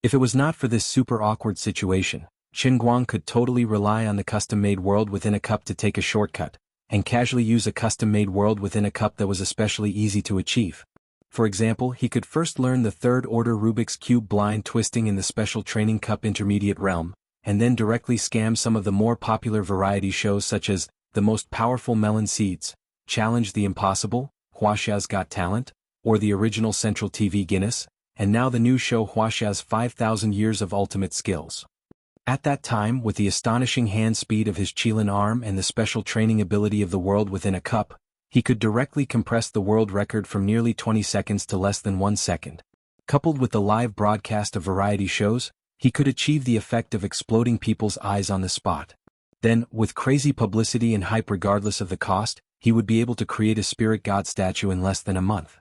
If it was not for this super awkward situation, Qin could totally rely on the custom-made world within a cup to take a shortcut, and casually use a custom-made world within a cup that was especially easy to achieve. For example, he could first learn the third-order Rubik's Cube blind twisting in the special training cup intermediate realm, and then directly scam some of the more popular variety shows such as The Most Powerful Melon Seeds, Challenge the Impossible, Wuxia's Got Talent, or the original Central TV Guinness, and now the new show Wuxia's 5,000 Years of Ultimate Skills. At that time, with the astonishing hand speed of his Qilin arm and the special training ability of the world within a cup, he could directly compress the world record from nearly 20 seconds to less than 1 second. Coupled with the live broadcast of variety shows, he could achieve the effect of exploding people's eyes on the spot. Then, with crazy publicity and hype regardless of the cost, he would be able to create a spirit god statue in less than a month.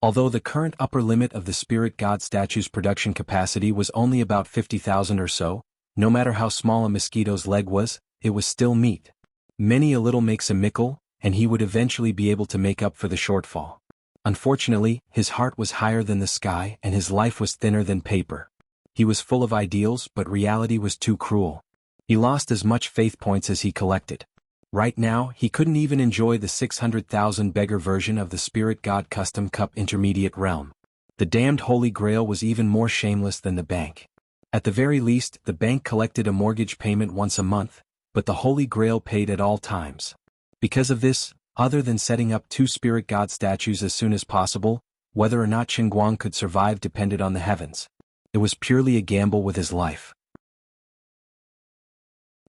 Although the current upper limit of the spirit god statue's production capacity was only about 50,000 or so, no matter how small a mosquito's leg was, it was still meat. Many a little makes a mickle, and he would eventually be able to make up for the shortfall. Unfortunately, his heart was higher than the sky and his life was thinner than paper. He was full of ideals, but reality was too cruel. He lost as much faith points as he collected. Right now, he couldn't even enjoy the 600,000 beggar version of the Spirit God Custom Cup Intermediate Realm. The damned Holy Grail was even more shameless than the bank. At the very least, the bank collected a mortgage payment once a month, but the Holy Grail paid at all times. Because of this, other than setting up 2 spirit god statues as soon as possible, whether or not Qin could survive depended on the heavens. It was purely a gamble with his life.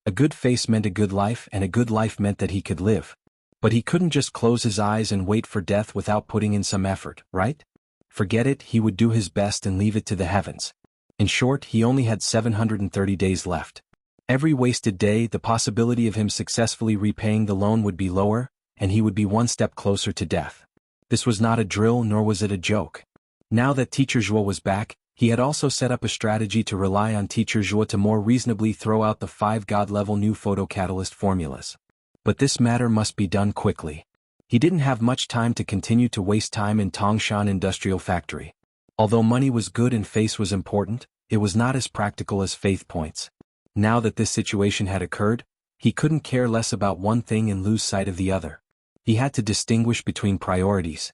A good face meant a good life, and a good life meant that he could live. But he couldn't just close his eyes and wait for death without putting in some effort, right? Forget it, he would do his best and leave it to the heavens. In short, he only had 730 days left. Every wasted day, the possibility of him successfully repaying the loan would be lower, and he would be one step closer to death. This was not a drill, nor was it a joke. Now that Teacher Zhuo was back, he had also set up a strategy to rely on Teacher Zhuo to more reasonably throw out the 5 god-level new photocatalyst formulas. But this matter must be done quickly. He didn't have much time to continue to waste time in Tangshan Industrial Factory. Although money was good and face was important, it was not as practical as faith points. Now that this situation had occurred, he couldn't care less about one thing and lose sight of the other. He had to distinguish between priorities.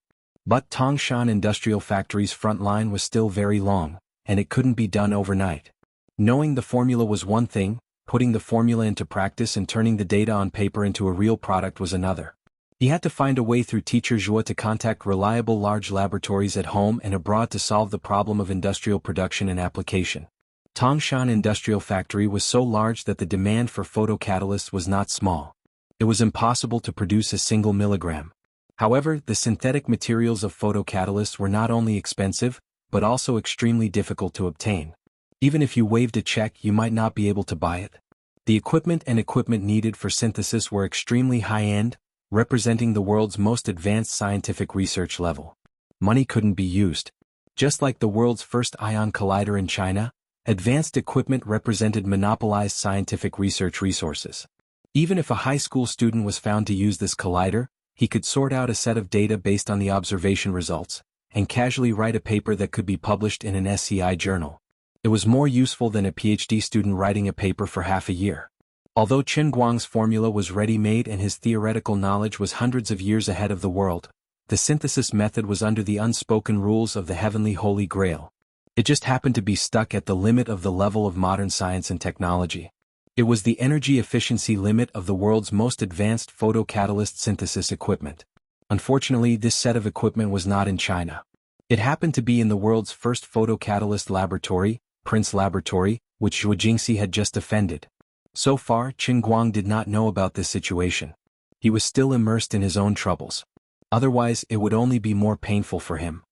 But Tangshan Industrial Factory's front line was still very long, and it couldn't be done overnight. Knowing the formula was one thing, putting the formula into practice and turning the data on paper into a real product was another. He had to find a way through Teacher Zhuo to contact reliable large laboratories at home and abroad to solve the problem of industrial production and application. Tangshan Industrial Factory was so large that the demand for photocatalysts was not small. It was impossible to produce a single milligram. However, the synthetic materials of photocatalysts were not only expensive, but also extremely difficult to obtain. Even if you waived a check, you might not be able to buy it. The equipment needed for synthesis were extremely high-end, representing the world's most advanced scientific research level. Money couldn't be used. Just like the world's first ion collider in China, advanced equipment represented monopolized scientific research resources. Even if a high school student was found to use this collider, he could sort out a set of data based on the observation results, and casually write a paper that could be published in an SCI journal. It was more useful than a PhD student writing a paper for half a year. Although Qin formula was ready-made and his theoretical knowledge was hundreds of years ahead of the world, the synthesis method was under the unspoken rules of the heavenly Holy Grail. It just happened to be stuck at the limit of the level of modern science and technology. It was the energy efficiency limit of the world's most advanced photocatalyst synthesis equipment. Unfortunately, this set of equipment was not in China. It happened to be in the world's first photocatalyst laboratory, Prince Laboratory, which Zhuo Jingxi had just defended. So far, Qin did not know about this situation. He was still immersed in his own troubles. Otherwise, it would only be more painful for him.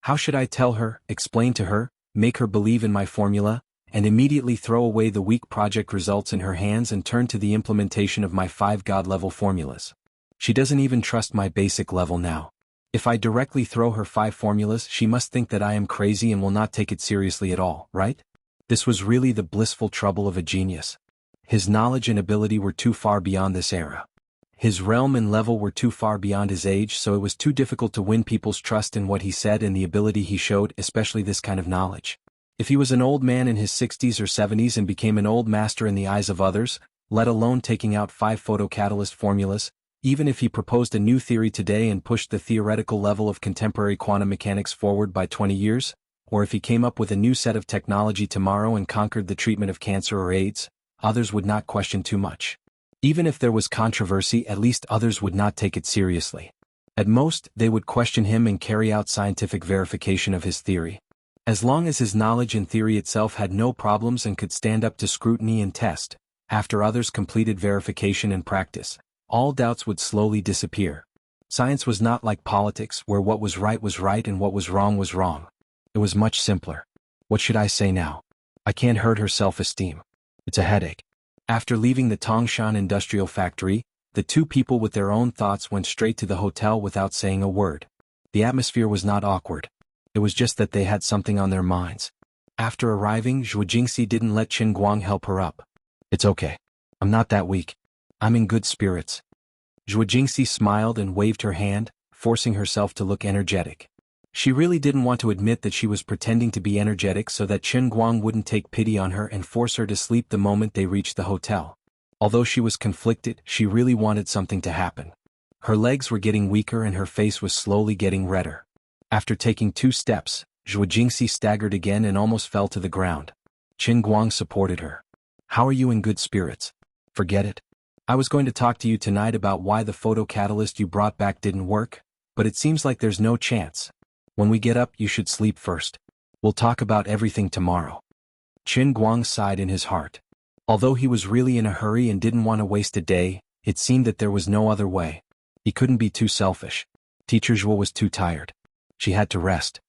How should I tell her, explain to her, make her believe in my formula, and immediately throw away the weak project results in her hands and turn to the implementation of my 5 God-level formulas. She doesn't even trust my basic level now. If I directly throw her 5 formulas, she must think that I am crazy and will not take it seriously at all, right? This was really the blissful trouble of a genius. His knowledge and ability were too far beyond this era. His realm and level were too far beyond his age, so it was too difficult to win people's trust in what he said and the ability he showed, especially this kind of knowledge. If he was an old man in his 60s or 70s and became an old master in the eyes of others, let alone taking out 5 photocatalyst formulas, even if he proposed a new theory today and pushed the theoretical level of contemporary quantum mechanics forward by 20 years, or if he came up with a new set of technology tomorrow and conquered the treatment of cancer or AIDS, others would not question too much. Even if there was controversy, at least others would not take it seriously. At most, they would question him and carry out scientific verification of his theory. As long as his knowledge and theory itself had no problems and could stand up to scrutiny and test, after others completed verification and practice, all doubts would slowly disappear. Science was not like politics, where what was right and what was wrong was wrong. It was much simpler. What should I say now? I can't hurt her self-esteem. It's a headache. After leaving the Tangshan industrial factory, the two people with their own thoughts went straight to the hotel without saying a word. The atmosphere was not awkward. It was just that they had something on their minds. After arriving, Zhuo Jingxi didn't let Qin Guang help her up. It's okay. I'm not that weak. I'm in good spirits. Zhuo Jingxi smiled and waved her hand, forcing herself to look energetic. She really didn't want to admit that she was pretending to be energetic so that Qin Guang wouldn't take pity on her and force her to sleep the moment they reached the hotel. Although she was conflicted, she really wanted something to happen. Her legs were getting weaker and her face was slowly getting redder. After taking 2 steps, Zhuo Jingxi staggered again and almost fell to the ground. Qin Guang supported her. How are you in good spirits? Forget it. I was going to talk to you tonight about why the photocatalyst you brought back didn't work, but it seems like there's no chance. When we get up, you should sleep first. We'll talk about everything tomorrow. Qin Guang sighed in his heart. Although he was really in a hurry and didn't want to waste a day, it seemed that there was no other way. He couldn't be too selfish. Teacher Zhuo was too tired. She had to rest.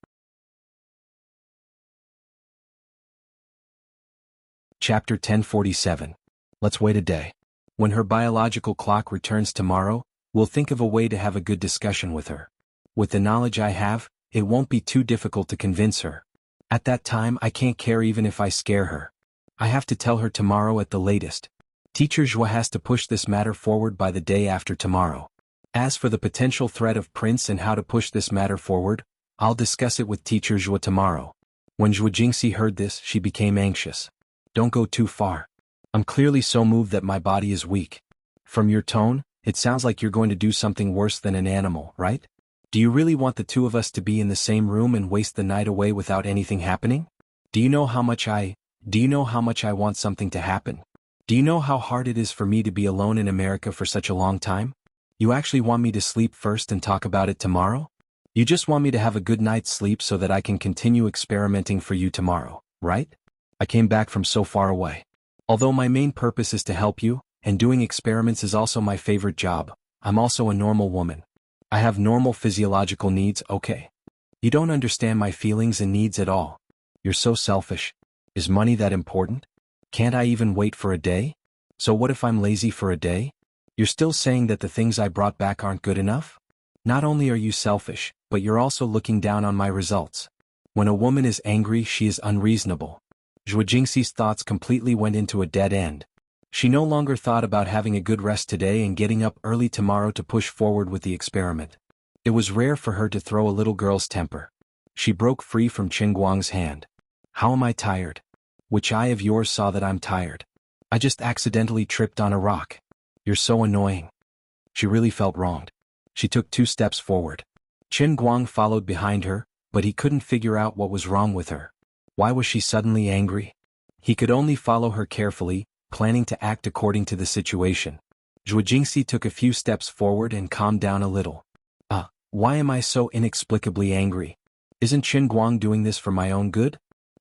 Chapter 1047. Let's wait a day. When her biological clock returns tomorrow, we'll think of a way to have a good discussion with her. With the knowledge I have, it won't be too difficult to convince her. At that time, I can't care even if I scare her. I have to tell her tomorrow at the latest. Teacher Zhuo has to push this matter forward by the day after tomorrow. As for the potential threat of Prince and how to push this matter forward, I'll discuss it with Teacher Zhuo tomorrow. When Zhuo Jingxi heard this, she became anxious. Don't go too far. I'm clearly so moved that my body is weak. From your tone, it sounds like you're going to do something worse than an animal, right? Do you really want the two of us to be in the same room and waste the night away without anything happening? Do you know how much I want something to happen? Do you know how hard it is for me to be alone in America for such a long time? You actually want me to sleep first and talk about it tomorrow? You just want me to have a good night's sleep so that I can continue experimenting for you tomorrow, right? I came back from so far away. Although my main purpose is to help you, and doing experiments is also my favorite job, I'm also a normal woman. I have normal physiological needs, okay? You don't understand my feelings and needs at all. You're so selfish. Is money that important? Can't I even wait for a day? So what if I'm lazy for a day? You're still saying that the things I brought back aren't good enough? Not only are you selfish, but you're also looking down on my results. When a woman is angry, she is unreasonable. Zhuo Jingxi's thoughts completely went into a dead end. She no longer thought about having a good rest today and getting up early tomorrow to push forward with the experiment. It was rare for her to throw a little girl's temper. She broke free from Qin Guang's hand. How am I tired? Which eye of yours saw that I'm tired? I just accidentally tripped on a rock. You're so annoying. She really felt wronged. She took 2 steps forward. Qin Guang followed behind her, but he couldn't figure out what was wrong with her. Why was she suddenly angry? He could only follow her carefully, planning to act according to the situation. Zhuo Jingxi took a few steps forward and calmed down a little. Why am I so inexplicably angry? Isn't Qin Guang doing this for my own good?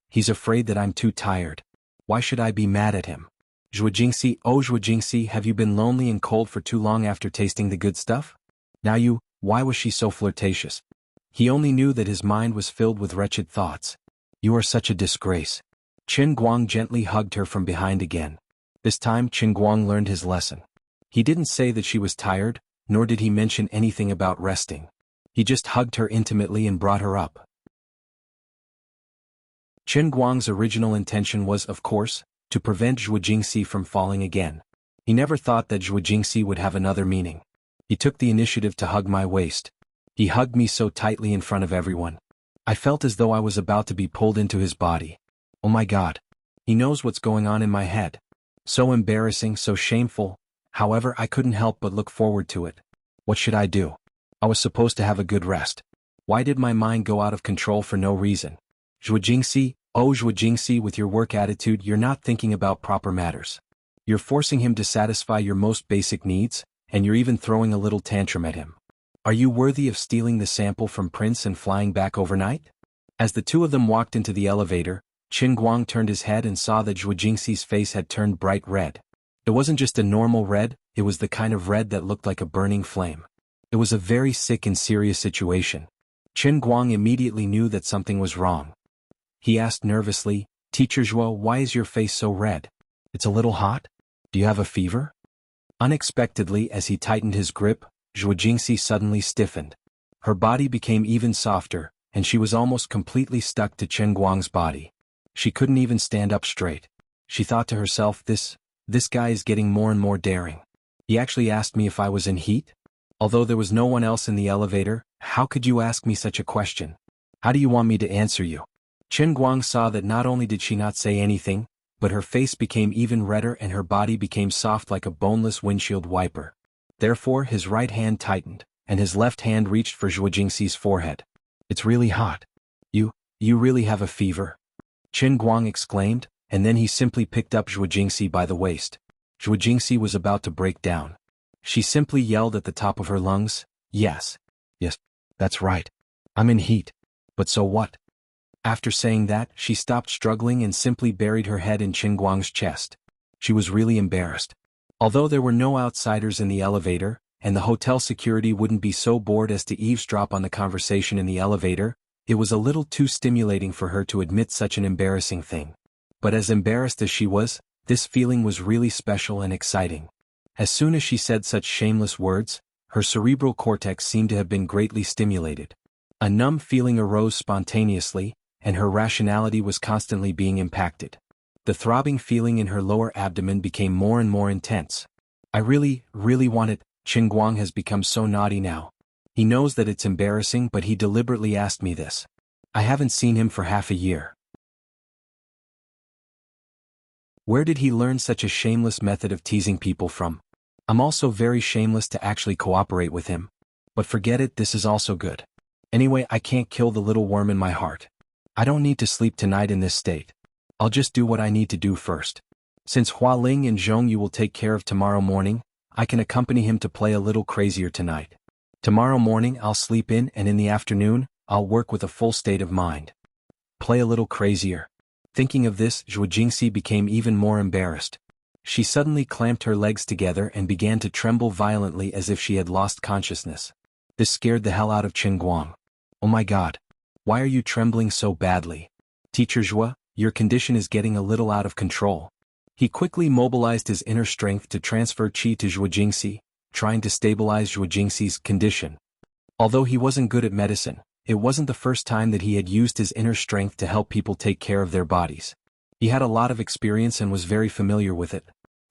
He's afraid that I'm too tired. Why should I be mad at him? Zhuo Jingxi, have you been lonely and cold for too long after tasting the good stuff? Why was she so flirtatious? He only knew that his mind was filled with wretched thoughts. You are such a disgrace. Qin Guang gently hugged her from behind again. This time Qin Guang learned his lesson. He didn't say that she was tired, nor did he mention anything about resting. He just hugged her intimately and brought her up. Qin Guang's original intention was, of course, to prevent Zhuo Jingxi from falling again. He never thought that Zhuo Jingxi would have another meaning. He took the initiative to hug my waist. He hugged me so tightly in front of everyone. I felt as though I was about to be pulled into his body. Oh my God. He knows what's going on in my head. So embarrassing, so shameful. However, I couldn't help but look forward to it. What should I do? I was supposed to have a good rest. Why did my mind go out of control for no reason? Zhuo Jingxi, oh Zhuo Jingxi, with your work attitude, you're not thinking about proper matters. You're forcing him to satisfy your most basic needs, and you're even throwing a little tantrum at him. Are you worthy of stealing the sample from Prince and flying back overnight? As the two of them walked into the elevator, Qin Guang turned his head and saw that Zhuo Jingxi's face had turned bright red. It wasn't just a normal red, it was the kind of red that looked like a burning flame. It was a very sick and serious situation. Qin Guang immediately knew that something was wrong. He asked nervously, Teacher Zhuo, why is your face so red? It's a little hot? Do you have a fever? Unexpectedly, as he tightened his grip, Zhuo Jingxi suddenly stiffened. Her body became even softer, and she was almost completely stuck to Qin Guang's body. She couldn't even stand up straight. She thought to herself, this guy is getting more and more daring. He actually asked me if I was in heat? Although there was no one else in the elevator, how could you ask me such a question? How do you want me to answer you? Qin Guang saw that not only did she not say anything, but her face became even redder and her body became soft like a boneless windshield wiper. Therefore his right hand tightened, and his left hand reached for Zhuo Jingxi's forehead. It's really hot. You really have a fever? Qin Guang exclaimed, and then he simply picked up Zhuo Jingxi by the waist. Zhuo Jingxi was about to break down. She simply yelled at the top of her lungs, Yes, that's right. I'm in heat. But so what? After saying that, she stopped struggling and simply buried her head in Qin Guang's chest. She was really embarrassed. Although there were no outsiders in the elevator, and the hotel security wouldn't be so bored as to eavesdrop on the conversation in the elevator, it was a little too stimulating for her to admit such an embarrassing thing. But as embarrassed as she was, this feeling was really special and exciting. As soon as she said such shameless words, her cerebral cortex seemed to have been greatly stimulated. A numb feeling arose spontaneously, and her rationality was constantly being impacted. The throbbing feeling in her lower abdomen became more and more intense. I really want it. Qin Guang has become so naughty now. He knows that it's embarrassing, but he deliberately asked me this. I haven't seen him for half a year. Where did he learn such a shameless method of teasing people from? I'm also very shameless to actually cooperate with him. But forget it, this is also good. Anyway, I can't kill the little worm in my heart. I don't need to sleep tonight in this state. I'll just do what I need to do first. Since Hua Ling and Zhong Yu will take care of tomorrow morning, I can accompany him to play a little crazier tonight. Tomorrow morning I'll sleep in, and in the afternoon, I'll work with a full state of mind. Play a little crazier. Thinking of this, Zhuo Jingxi became even more embarrassed. She suddenly clamped her legs together and began to tremble violently as if she had lost consciousness. This scared the hell out of Qin Guang. Oh my God. Why are you trembling so badly? Teacher Zhuo, your condition is getting a little out of control. He quickly mobilized his inner strength to transfer qi to Zhuo Jingxi, trying to stabilize Zhuo Jingxi's condition. Although he wasn't good at medicine, it wasn't the first time that he had used his inner strength to help people take care of their bodies. He had a lot of experience and was very familiar with it.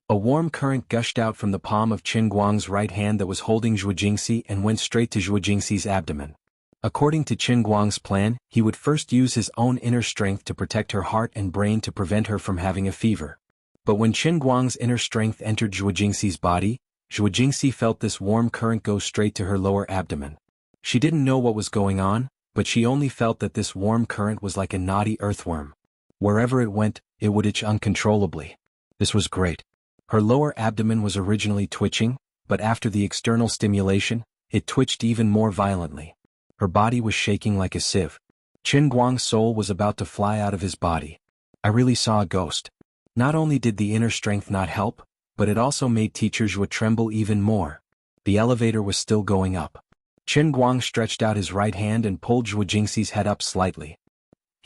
A warm current gushed out from the palm of Qin Guang's right hand that was holding Zhuo Jingxi and went straight to Zhuo Jingxi's abdomen. According to Qin Guang's plan, he would first use his own inner strength to protect her heart and brain to prevent her from having a fever. But when Qin Guang's inner strength entered Zhuo Jingxi's body, Zhuo Jingxi felt this warm current go straight to her lower abdomen. She didn't know what was going on, but she only felt that this warm current was like a naughty earthworm. Wherever it went, it would itch uncontrollably. This was great. Her lower abdomen was originally twitching, but after the external stimulation, it twitched even more violently. Her body was shaking like a sieve. Qin Guang's soul was about to fly out of his body. I really saw a ghost. Not only did the inner strength not help, but it also made Teacher Zhuo tremble even more. The elevator was still going up. Qin Guang stretched out his right hand and pulled Zhuo Jingxi's head up slightly.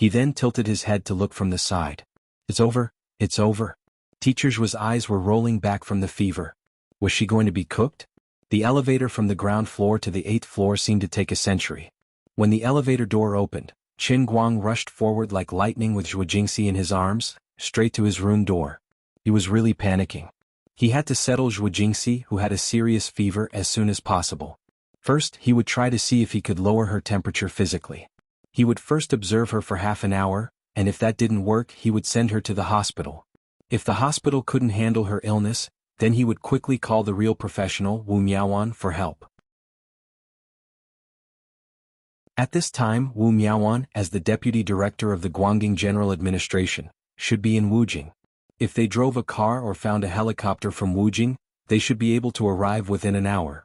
He then tilted his head to look from the side. It's over, it's over. Teacher Zhu's eyes were rolling back from the fever. Was she going to be cooked? The elevator from the ground floor to the 8th floor seemed to take a century. When the elevator door opened, Qin Guang rushed forward like lightning with Zhu Jingxi in his arms, straight to his room door. He was really panicking. He had to settle Zhu Jingxi, who had a serious fever, as soon as possible. First, he would try to see if he could lower her temperature physically. He would first observe her for half an hour, and if that didn't work, he would send her to the hospital. If the hospital couldn't handle her illness, then he would quickly call the real professional, Wu Miaowan, for help. At this time, Wu Miaowan, as the deputy director of the Guangdong General Administration, should be in Wujing. If they drove a car or found a helicopter from Wujing, they should be able to arrive within an hour.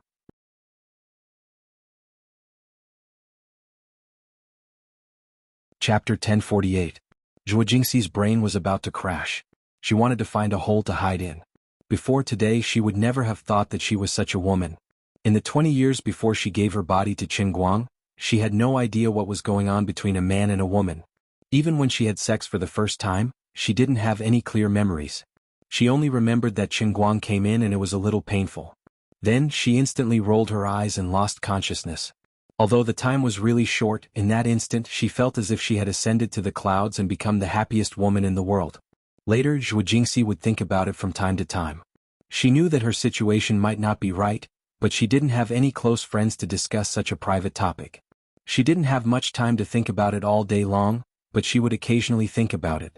Chapter 1048. Zhu Jingxi's brain was about to crash. She wanted to find a hole to hide in. Before today, she would never have thought that she was such a woman. In the 20 years before she gave her body to Qin Guang, she had no idea what was going on between a man and a woman. Even when she had sex for the first time, she didn't have any clear memories. She only remembered that Qin Guang came in and it was a little painful. Then she instantly rolled her eyes and lost consciousness. Although the time was really short, in that instant she felt as if she had ascended to the clouds and become the happiest woman in the world. Later, Zhu Jingxi would think about it from time to time. She knew that her situation might not be right, but she didn't have any close friends to discuss such a private topic. She didn't have much time to think about it all day long, but she would occasionally think about it.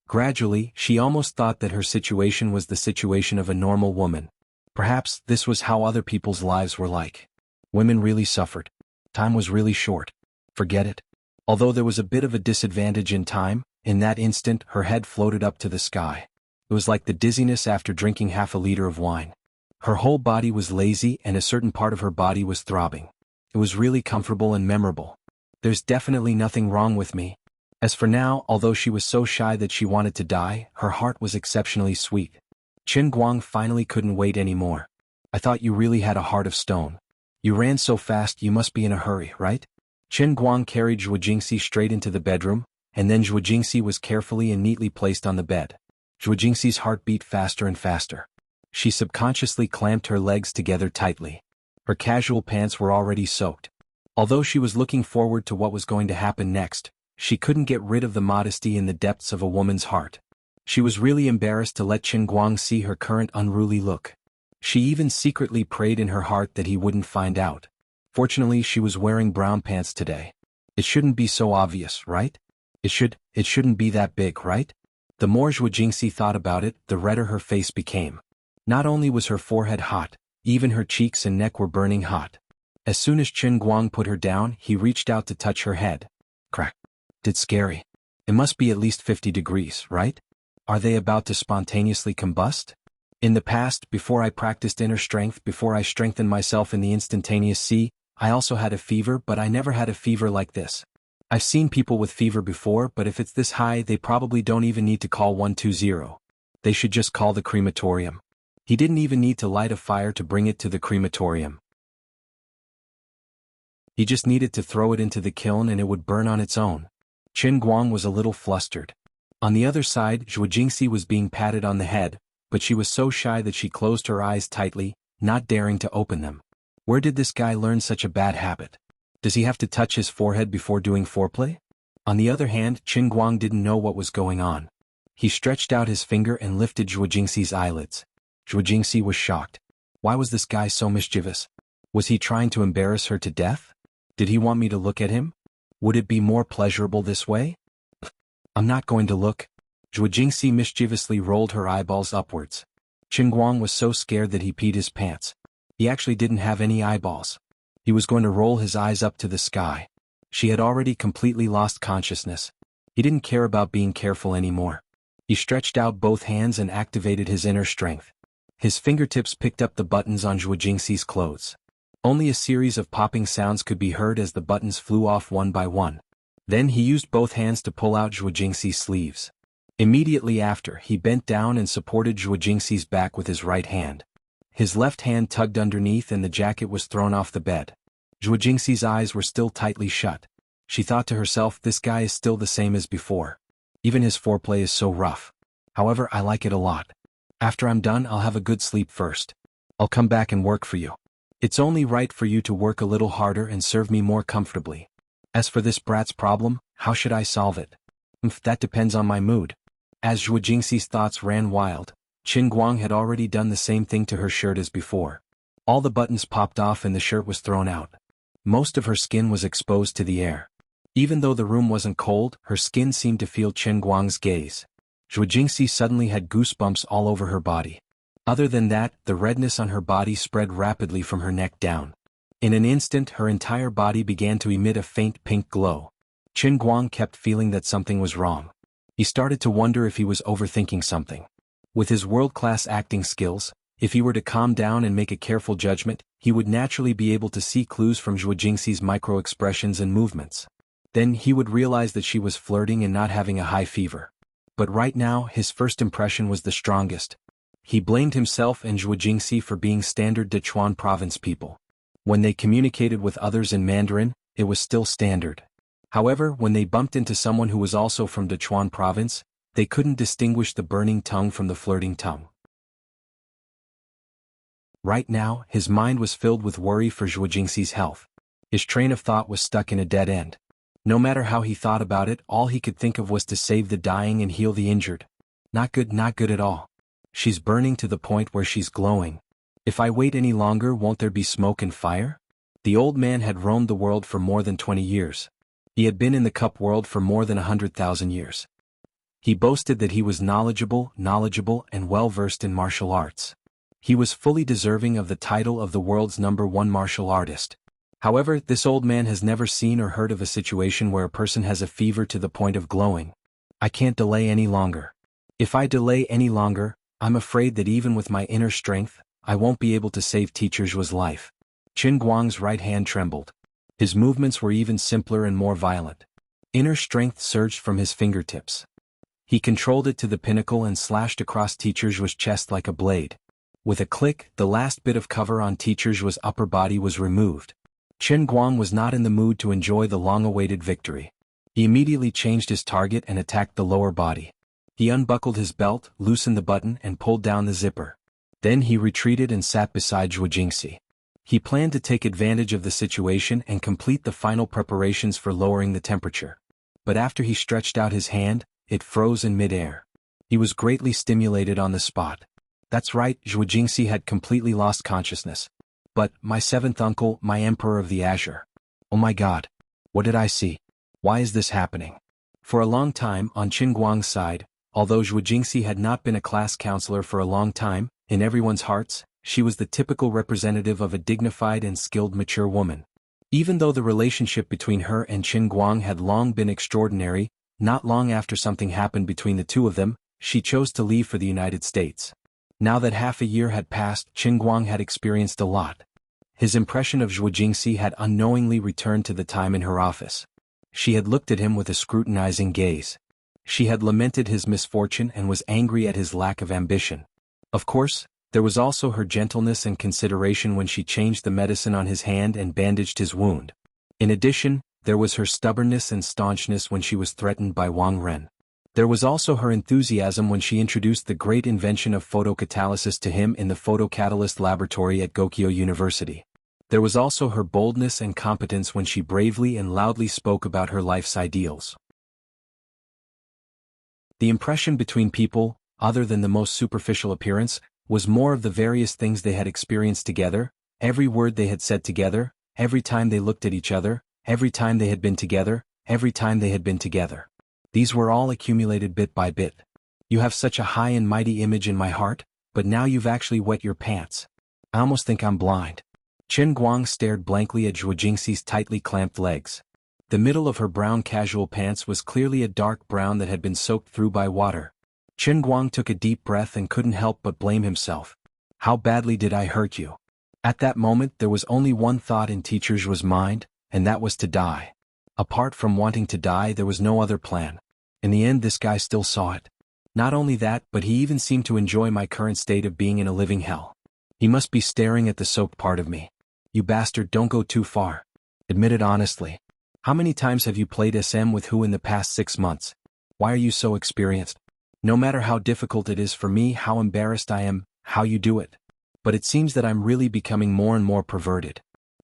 Gradually, she almost thought that her situation was the situation of a normal woman. Perhaps this was how other people's lives were like. Women really suffered. Time was really short. Forget it. Although there was a bit of a disadvantage in time, in that instant her head floated up to the sky. It was like the dizziness after drinking half a liter of wine. Her whole body was lazy and a certain part of her body was throbbing. It was really comfortable and memorable. There's definitely nothing wrong with me. As for now, although she was so shy that she wanted to die, her heart was exceptionally sweet. Qin Guang finally couldn't wait anymore. I thought you really had a heart of stone. You ran so fast you must be in a hurry, right? Qin Guang carried Zhu Jingxi straight into the bedroom, and then Zhu Jingxi was carefully and neatly placed on the bed. Zhu Jingxi's heart beat faster and faster. She subconsciously clamped her legs together tightly. Her casual pants were already soaked. Although she was looking forward to what was going to happen next, she couldn't get rid of the modesty in the depths of a woman's heart. She was really embarrassed to let Qin Guang see her current unruly look. She even secretly prayed in her heart that he wouldn't find out. Fortunately, she was wearing brown pants today. It shouldn't be so obvious, right? It shouldn't be that big, right? The more Zhu Jingxi thought about it, the redder her face became. Not only was her forehead hot, even her cheeks and neck were burning hot. As soon as Qin Guang put her down, he reached out to touch her head. Crack. It's scary. It must be at least 50 degrees, right? Are they about to spontaneously combust? In the past, before I practiced inner strength, before I strengthened myself in the instantaneous sea, I also had a fever, but I never had a fever like this. I've seen people with fever before, but if it's this high, they probably don't even need to call 120. They should just call the crematorium. He didn't even need to light a fire to bring it to the crematorium. He just needed to throw it into the kiln and it would burn on its own. Qin Guang was a little flustered. On the other side, Zhu Jingxi was being patted on the head, but she was so shy that she closed her eyes tightly, not daring to open them. Where did this guy learn such a bad habit? Does he have to touch his forehead before doing foreplay? On the other hand, Qin Guang didn't know what was going on. He stretched out his finger and lifted Zhu Jingxi's eyelids. Zhu Jingxi was shocked. Why was this guy so mischievous? Was he trying to embarrass her to death? Did he want me to look at him? Would it be more pleasurable this way? I'm not going to look. Zhu Jingxi mischievously rolled her eyeballs upwards. Qin Guang was so scared that he peed his pants. He actually didn't have any eyeballs. He was going to roll his eyes up to the sky. She had already completely lost consciousness. He didn't care about being careful anymore. He stretched out both hands and activated his inner strength. His fingertips picked up the buttons on Zhu Jingxi's clothes. Only a series of popping sounds could be heard as the buttons flew off one by one. Then he used both hands to pull out Zhu Jingxi's sleeves. Immediately after, he bent down and supported Zhu Jingxi's back with his right hand. His left hand tugged underneath and the jacket was thrown off the bed. Zhu Jingxi's eyes were still tightly shut. She thought to herself, this guy is still the same as before. Even his foreplay is so rough. However, I like it a lot. After I'm done, I'll have a good sleep first. I'll come back and work for you. It's only right for you to work a little harder and serve me more comfortably. As for this brat's problem, how should I solve it? That depends on my mood. As Zhuo Jingxi's thoughts ran wild, Qin Guang had already done the same thing to her shirt as before. All the buttons popped off and the shirt was thrown out. Most of her skin was exposed to the air. Even though the room wasn't cold, her skin seemed to feel Qin Guang's gaze. Zhuo Jingxi suddenly had goosebumps all over her body. Other than that, the redness on her body spread rapidly from her neck down. In an instant, her entire body began to emit a faint pink glow. Qin Guang kept feeling that something was wrong. He started to wonder if he was overthinking something. With his world-class acting skills, if he were to calm down and make a careful judgment, he would naturally be able to see clues from Zhuo Jingxi's micro-expressions and movements. Then he would realize that she was flirting and not having a high fever. But right now, his first impression was the strongest. He blamed himself and Zhuo Jingxi for being standard Sichuan province people. When they communicated with others in Mandarin, it was still standard. However, when they bumped into someone who was also from Sichuan province, they couldn't distinguish the burning tongue from the flirting tongue. Right now, his mind was filled with worry for Zhuo Jingxi's health. His train of thought was stuck in a dead end. No matter how he thought about it, all he could think of was to save the dying and heal the injured. Not good at all. She's burning to the point where she's glowing. If I wait any longer, won't there be smoke and fire? The old man had roamed the world for more than 20 years. He had been in the cup world for more than 100,000 years. He boasted that he was knowledgeable and well-versed in martial arts. He was fully deserving of the title of the world's #1 martial artist. However, this old man has never seen or heard of a situation where a person has a fever to the point of glowing. I can't delay any longer. If I delay any longer, I'm afraid that even with my inner strength, I won't be able to save Teacher Zhuo's life. Qin Guang's right hand trembled. His movements were even simpler and more violent. Inner strength surged from his fingertips. He controlled it to the pinnacle and slashed across Teacher Zhuo's chest like a blade. With a click, the last bit of cover on Teacher Zhuo's upper body was removed. Qin Guang was not in the mood to enjoy the long-awaited victory. He immediately changed his target and attacked the lower body. He unbuckled his belt, loosened the button and pulled down the zipper. Then he retreated and sat beside Zhuo Jingxi. He planned to take advantage of the situation and complete the final preparations for lowering the temperature. But after he stretched out his hand, it froze in mid-air. He was greatly stimulated on the spot. That's right, Zhuo Jingxi had completely lost consciousness. But, my seventh uncle, my Emperor of the Azure. Oh my God. What did I see? Why is this happening? For a long time, on Qin Guang's side, although Zhuo Jingxi had not been a class counselor for a long time, in everyone's hearts, she was the typical representative of a dignified and skilled mature woman. Even though the relationship between her and Qin Guang had long been extraordinary, not long after something happened between the two of them, she chose to leave for the United States. Now that half a year had passed, Qin Guang had experienced a lot. His impression of Zhuo Jingxi had unknowingly returned to the time in her office. She had looked at him with a scrutinizing gaze. She had lamented his misfortune and was angry at his lack of ambition. Of course, there was also her gentleness and consideration when she changed the medicine on his hand and bandaged his wound. In addition, there was her stubbornness and staunchness when she was threatened by Wang Ren. There was also her enthusiasm when she introduced the great invention of photocatalysis to him in the photocatalyst laboratory at Gokyo University. There was also her boldness and competence when she bravely and loudly spoke about her life's ideals. The impression between people, other than the most superficial appearance, was more of the various things they had experienced together, every word they had said together, every time they looked at each other, every time they had been together, every time they had been together. These were all accumulated bit by bit. You have such a high and mighty image in my heart, but now you've actually wet your pants. I almost think I'm blind. Qin Guang stared blankly at Zhuo Jingxi's tightly clamped legs. The middle of her brown casual pants was clearly a dark brown that had been soaked through by water. Qin Guang took a deep breath and couldn't help but blame himself. How badly did I hurt you? At that moment there was only one thought in Teacher Zhuo's mind, and that was to die. Apart from wanting to die, there was no other plan. In the end, this guy still saw it. Not only that, but he even seemed to enjoy my current state of being in a living hell. He must be staring at the soaked part of me. You bastard, don't go too far. Admit it honestly. How many times have you played SM with who in the past 6 months? Why are you so experienced? No matter how difficult it is for me, how embarrassed I am, how you do it. But it seems that I'm really becoming more and more perverted.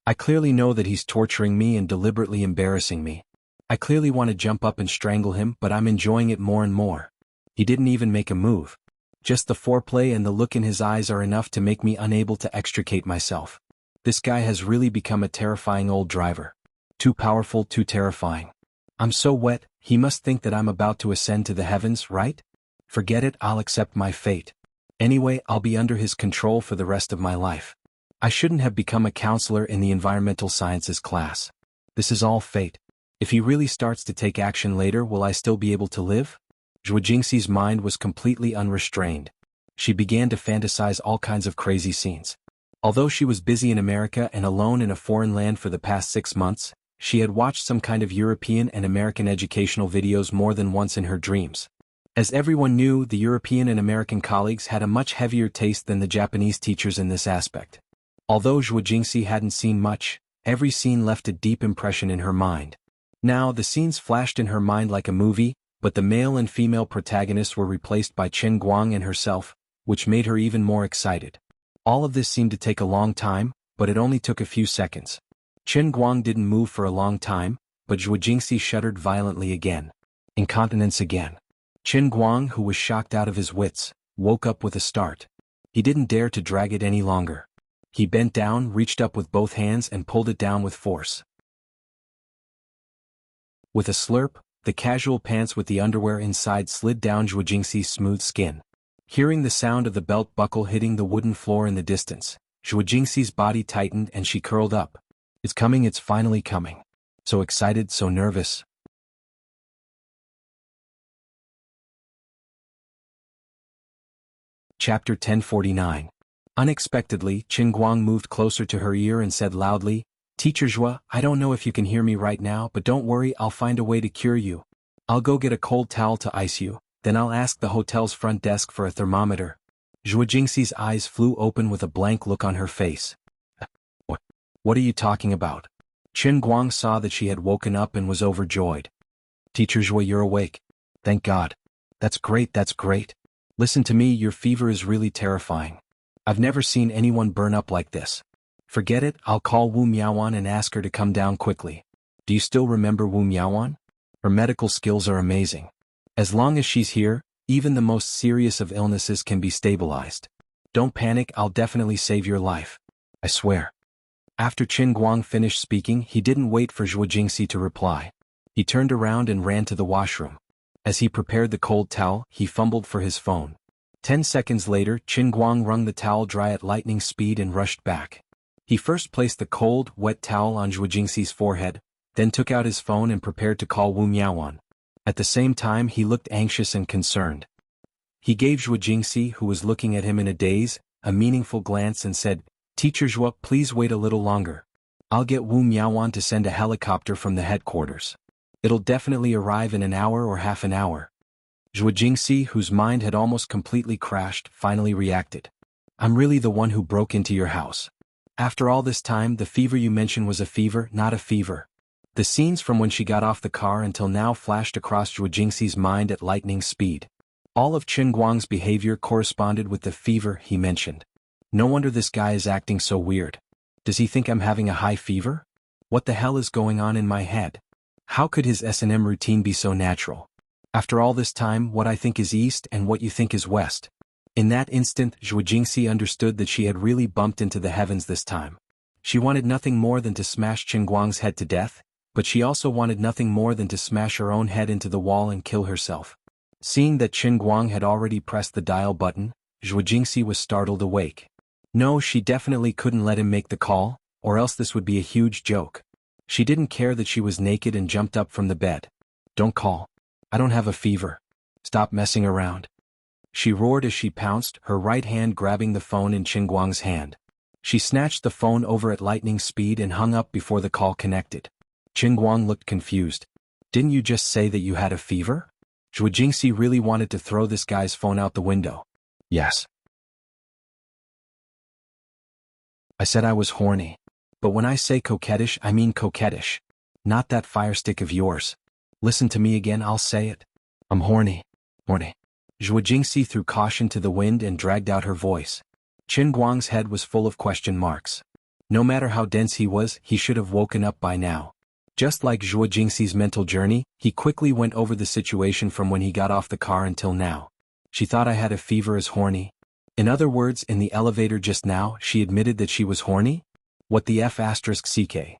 I clearly know that he's torturing me and deliberately embarrassing me. I clearly want to jump up and strangle him, but I'm enjoying it more and more. He didn't even make a move. Just the foreplay and the look in his eyes are enough to make me unable to extricate myself. This guy has really become a terrifying old driver. Too powerful, too terrifying. I'm so wet, he must think that I'm about to ascend to the heavens, right? Forget it, I'll accept my fate. Anyway, I'll be under his control for the rest of my life. I shouldn't have become a counselor in the environmental sciences class. This is all fate. If he really starts to take action later, will I still be able to live? Zhuo Jingxi's mind was completely unrestrained. She began to fantasize all kinds of crazy scenes. Although she was busy in America and alone in a foreign land for the past 6 months, she had watched some kind of European and American educational videos more than once in her dreams. As everyone knew, the European and American colleagues had a much heavier taste than the Japanese teachers in this aspect. Although Zhuo Jingxi hadn't seen much, every scene left a deep impression in her mind. Now the scenes flashed in her mind like a movie, but the male and female protagonists were replaced by Chen Guang and herself, which made her even more excited. All of this seemed to take a long time, but it only took a few seconds. Chen Guang didn't move for a long time, but Zhuo Jingxi shuddered violently again. Incontinence again. Chen Guang, who was shocked out of his wits, woke up with a start. He didn't dare to drag it any longer. He bent down, reached up with both hands and pulled it down with force. With a slurp, the casual pants with the underwear inside slid down Zhuo Jingxi's smooth skin. Hearing the sound of the belt buckle hitting the wooden floor in the distance, Zhuo Jingxi's body tightened and she curled up. It's coming, it's finally coming. So excited, so nervous. Chapter 1049. Unexpectedly, Chen Guang moved closer to her ear and said loudly, "Teacher Zhuo, I don't know if you can hear me right now, but don't worry, I'll find a way to cure you. I'll go get a cold towel to ice you, then I'll ask the hotel's front desk for a thermometer." Zhuo Jingxi's eyes flew open with a blank look on her face. What are you talking about? Chen Guang saw that she had woken up and was overjoyed. "Teacher Zhuo, you're awake. Thank God. That's great, that's great. Listen to me, your fever is really terrifying. I've never seen anyone burn up like this. Forget it, I'll call Wu Miaowan and ask her to come down quickly. Do you still remember Wu Miaowan? Her medical skills are amazing. As long as she's here, even the most serious of illnesses can be stabilized. Don't panic, I'll definitely save your life. I swear." After Chen Guang finished speaking, he didn't wait for Zhuo Jingxi to reply. He turned around and ran to the washroom. As he prepared the cold towel, he fumbled for his phone. 10 seconds later, Chen Guang wrung the towel dry at lightning speed and rushed back. He first placed the cold, wet towel on Zhuo Jingxi's forehead, then took out his phone and prepared to call Wu Miaowan. At the same time, he looked anxious and concerned. He gave Zhuo Jingxi, who was looking at him in a daze, a meaningful glance and said, "Teacher Zhuo, please wait a little longer. I'll get Wu Miaowan to send a helicopter from the headquarters. It'll definitely arrive in an hour or half an hour." Zhuo Jingxi, whose mind had almost completely crashed, finally reacted. "I'm really the one who broke into your house. After all this time, the fever you mentioned was a fever, not a fever." The scenes from when she got off the car until now flashed across Zhuo Jingxi's mind at lightning speed. All of Chen Guang's behavior corresponded with the fever he mentioned. No wonder this guy is acting so weird. Does he think I'm having a high fever? What the hell is going on in my head? How could his S&M routine be so natural? After all this time, what I think is east and what you think is west. In that instant, Zhuo Jingxi understood that she had really bumped into the heavens this time. She wanted nothing more than to smash Chen Guang's head to death, but she also wanted nothing more than to smash her own head into the wall and kill herself. Seeing that Chen Guang had already pressed the dial button, Zhuo Jingxi was startled awake. No, she definitely couldn't let him make the call, or else this would be a huge joke. She didn't care that she was naked and jumped up from the bed. "Don't call. I don't have a fever. Stop messing around," she roared as she pounced, her right hand grabbing the phone in Chen Guang's hand. She snatched the phone over at lightning speed and hung up before the call connected. Chen Guang looked confused. "Didn't you just say that you had a fever?" Zhuo Jingxi really wanted to throw this guy's phone out the window. "Yes. I said I was horny. But when I say coquettish, I mean coquettish. Not that fire stick of yours. Listen to me again, I'll say it. I'm horny. Horny. Zhuo Jingxi threw caution to the wind and dragged out her voice. Qin Guang's head was full of question marks. No matter how dense he was, he should have woken up by now. Just like Zhuo Jingxi's mental journey, he quickly went over the situation from when he got off the car until now. She thought I had a fever as horny. In other words, in the elevator just now, she admitted that she was horny? What the F asterisk CK?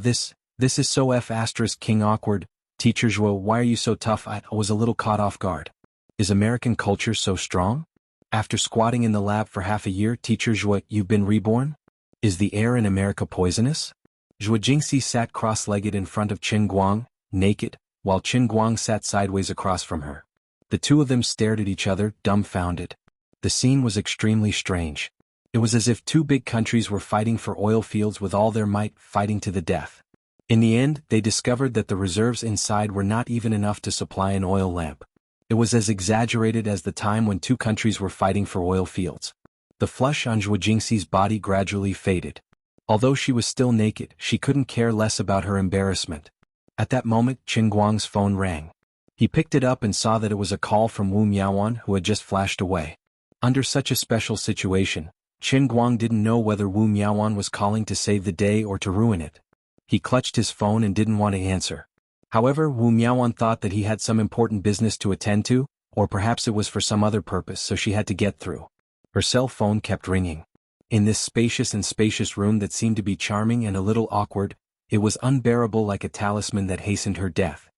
This is so F asterisk king awkward. Teacher Zhuo, why are you so tough? I was a little caught off guard. Is American culture so strong? After squatting in the lab for half a year, Teacher Zhuo, you've been reborn? Is the air in America poisonous? Zhuo Jingxi sat cross-legged in front of Qin Guang, naked, while Qin Guang sat sideways across from her. The two of them stared at each other, dumbfounded. The scene was extremely strange. It was as if two big countries were fighting for oil fields with all their might, fighting to the death. In the end, they discovered that the reserves inside were not even enough to supply an oil lamp. It was as exaggerated as the time when two countries were fighting for oil fields. The flush on Zhuo Jingxi's body gradually faded. Although she was still naked, she couldn't care less about her embarrassment. At that moment, Qin Guang's phone rang. He picked it up and saw that it was a call from Wu Miaowan, who had just flashed away. Under such a special situation, Qin Guang didn't know whether Wu Miaowan was calling to save the day or to ruin it. He clutched his phone and didn't want to answer. However, Wu Miaowan thought that he had some important business to attend to, or perhaps it was for some other purpose, so she had to get through. Her cell phone kept ringing. In this spacious room that seemed to be charming and a little awkward, it was unbearable, like a talisman that hastened her death.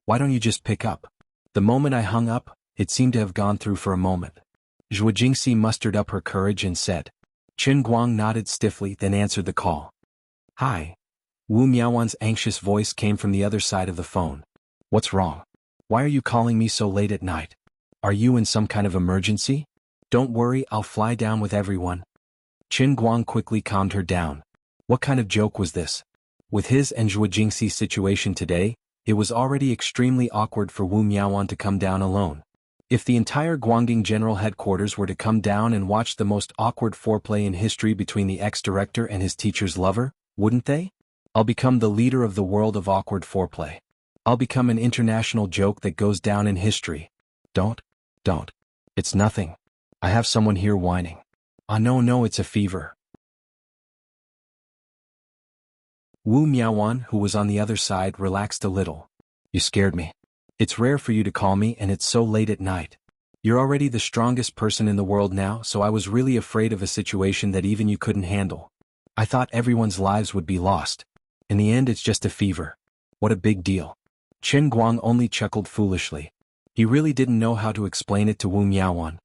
Why don't you just pick up? The moment I hung up, it seemed to have gone through for a moment. Zhuo Jingxi mustered up her courage and said. Qin Guang nodded stiffly, then answered the call. Hi. Wu Miaowan's anxious voice came from the other side of the phone. What's wrong? Why are you calling me so late at night? Are you in some kind of emergency? Don't worry, I'll fly down with everyone. Qin Guang quickly calmed her down. What kind of joke was this? With his and Zhuo Jingxi's situation today, it was already extremely awkward for Wu Miaowan to come down alone. If the entire Guangding General Headquarters were to come down and watch the most awkward foreplay in history between the ex-director and his teacher's lover, wouldn't they? I'll become the leader of the world of awkward foreplay. I'll become an international joke that goes down in history. Don't. It's nothing. I have someone here whining. No, it's a fever. Wu Miaowan, who was on the other side, relaxed a little. You scared me. It's rare for you to call me, and it's so late at night. You're already the strongest person in the world now, so I was really afraid of a situation that even you couldn't handle. I thought everyone's lives would be lost. In the end, it's just a fever. What a big deal. Qin Guang only chuckled foolishly. He really didn't know how to explain it to Wu Miaowan.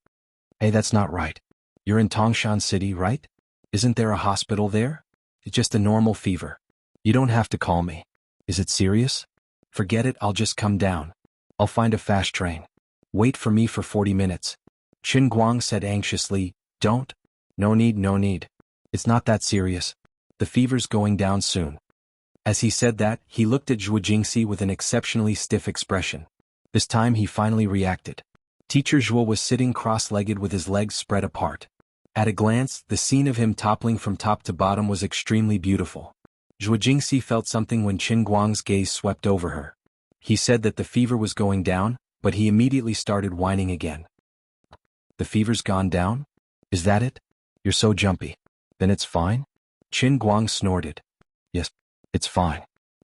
Hey, that's not right. You're in Tangshan City, right? Isn't there a hospital there? It's just a normal fever. You don't have to call me. Is it serious? Forget it, I'll just come down. I'll find a fast train. Wait for me for 40 minutes. Qin Guang said anxiously. Don't. No need. It's not that serious. The fever's going down soon. As he said that, he looked at Zhuo Jingxi with an exceptionally stiff expression. This time he finally reacted. Teacher Zhuo was sitting cross-legged with his legs spread apart. At a glance, the scene of him toppling from top to bottom was extremely beautiful. Zhuo Jingxi felt something when Qin Guang's gaze swept over her. He said that the fever was going down, but he immediately started whining again. The fever's gone down? Is that it? You're so jumpy. Then it's fine? Qin Guang snorted. Yes, it's fine.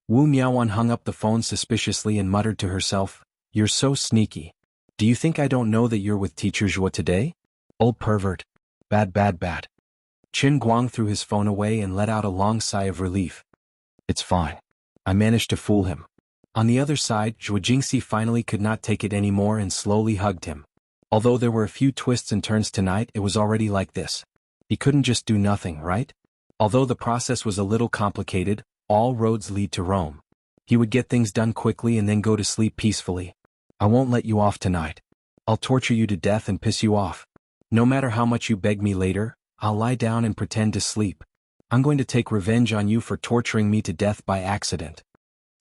Wu Miaowan hung up the phone suspiciously and muttered to herself, You're so sneaky. Do you think I don't know that you're with Teacher Zhuo today? Old pervert. Bad. Qin Guang threw his phone away and let out a long sigh of relief. It's fine. I managed to fool him. On the other side, Zhuo Jingxi finally could not take it anymore and slowly hugged him. Although there were a few twists and turns tonight, it was already like this. He couldn't just do nothing, right? Although the process was a little complicated, all roads lead to Rome. He would get things done quickly and then go to sleep peacefully. I won't let you off tonight. I'll torture you to death and piss you off. No matter how much you beg me later, I'll lie down and pretend to sleep. I'm going to take revenge on you for torturing me to death by accident.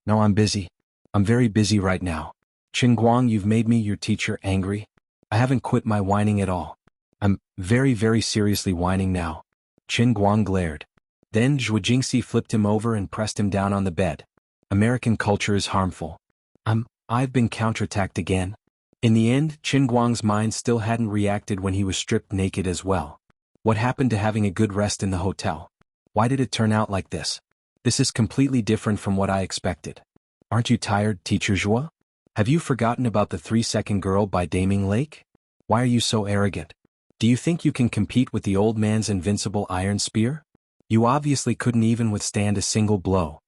No, I'm busy. I'm very busy right now. Qin Guang, you've made me, your teacher, angry. I haven't quit my whining at all. I'm very seriously whining now. Qin Guang glared. Then Zhuo Jingxi flipped him over and pressed him down on the bed. American culture is harmful. I've been counterattacked again. In the end, Qin Guang's mind still hadn't reacted when he was stripped naked as well. What happened to having a good rest in the hotel? Why did it turn out like this? This is completely different from what I expected. Aren't you tired, Teacher Zhuo? Have you forgotten about the 3-second girl by Daming Lake? Why are you so arrogant? Do you think you can compete with the old man's invincible iron spear? You obviously couldn't even withstand a single blow.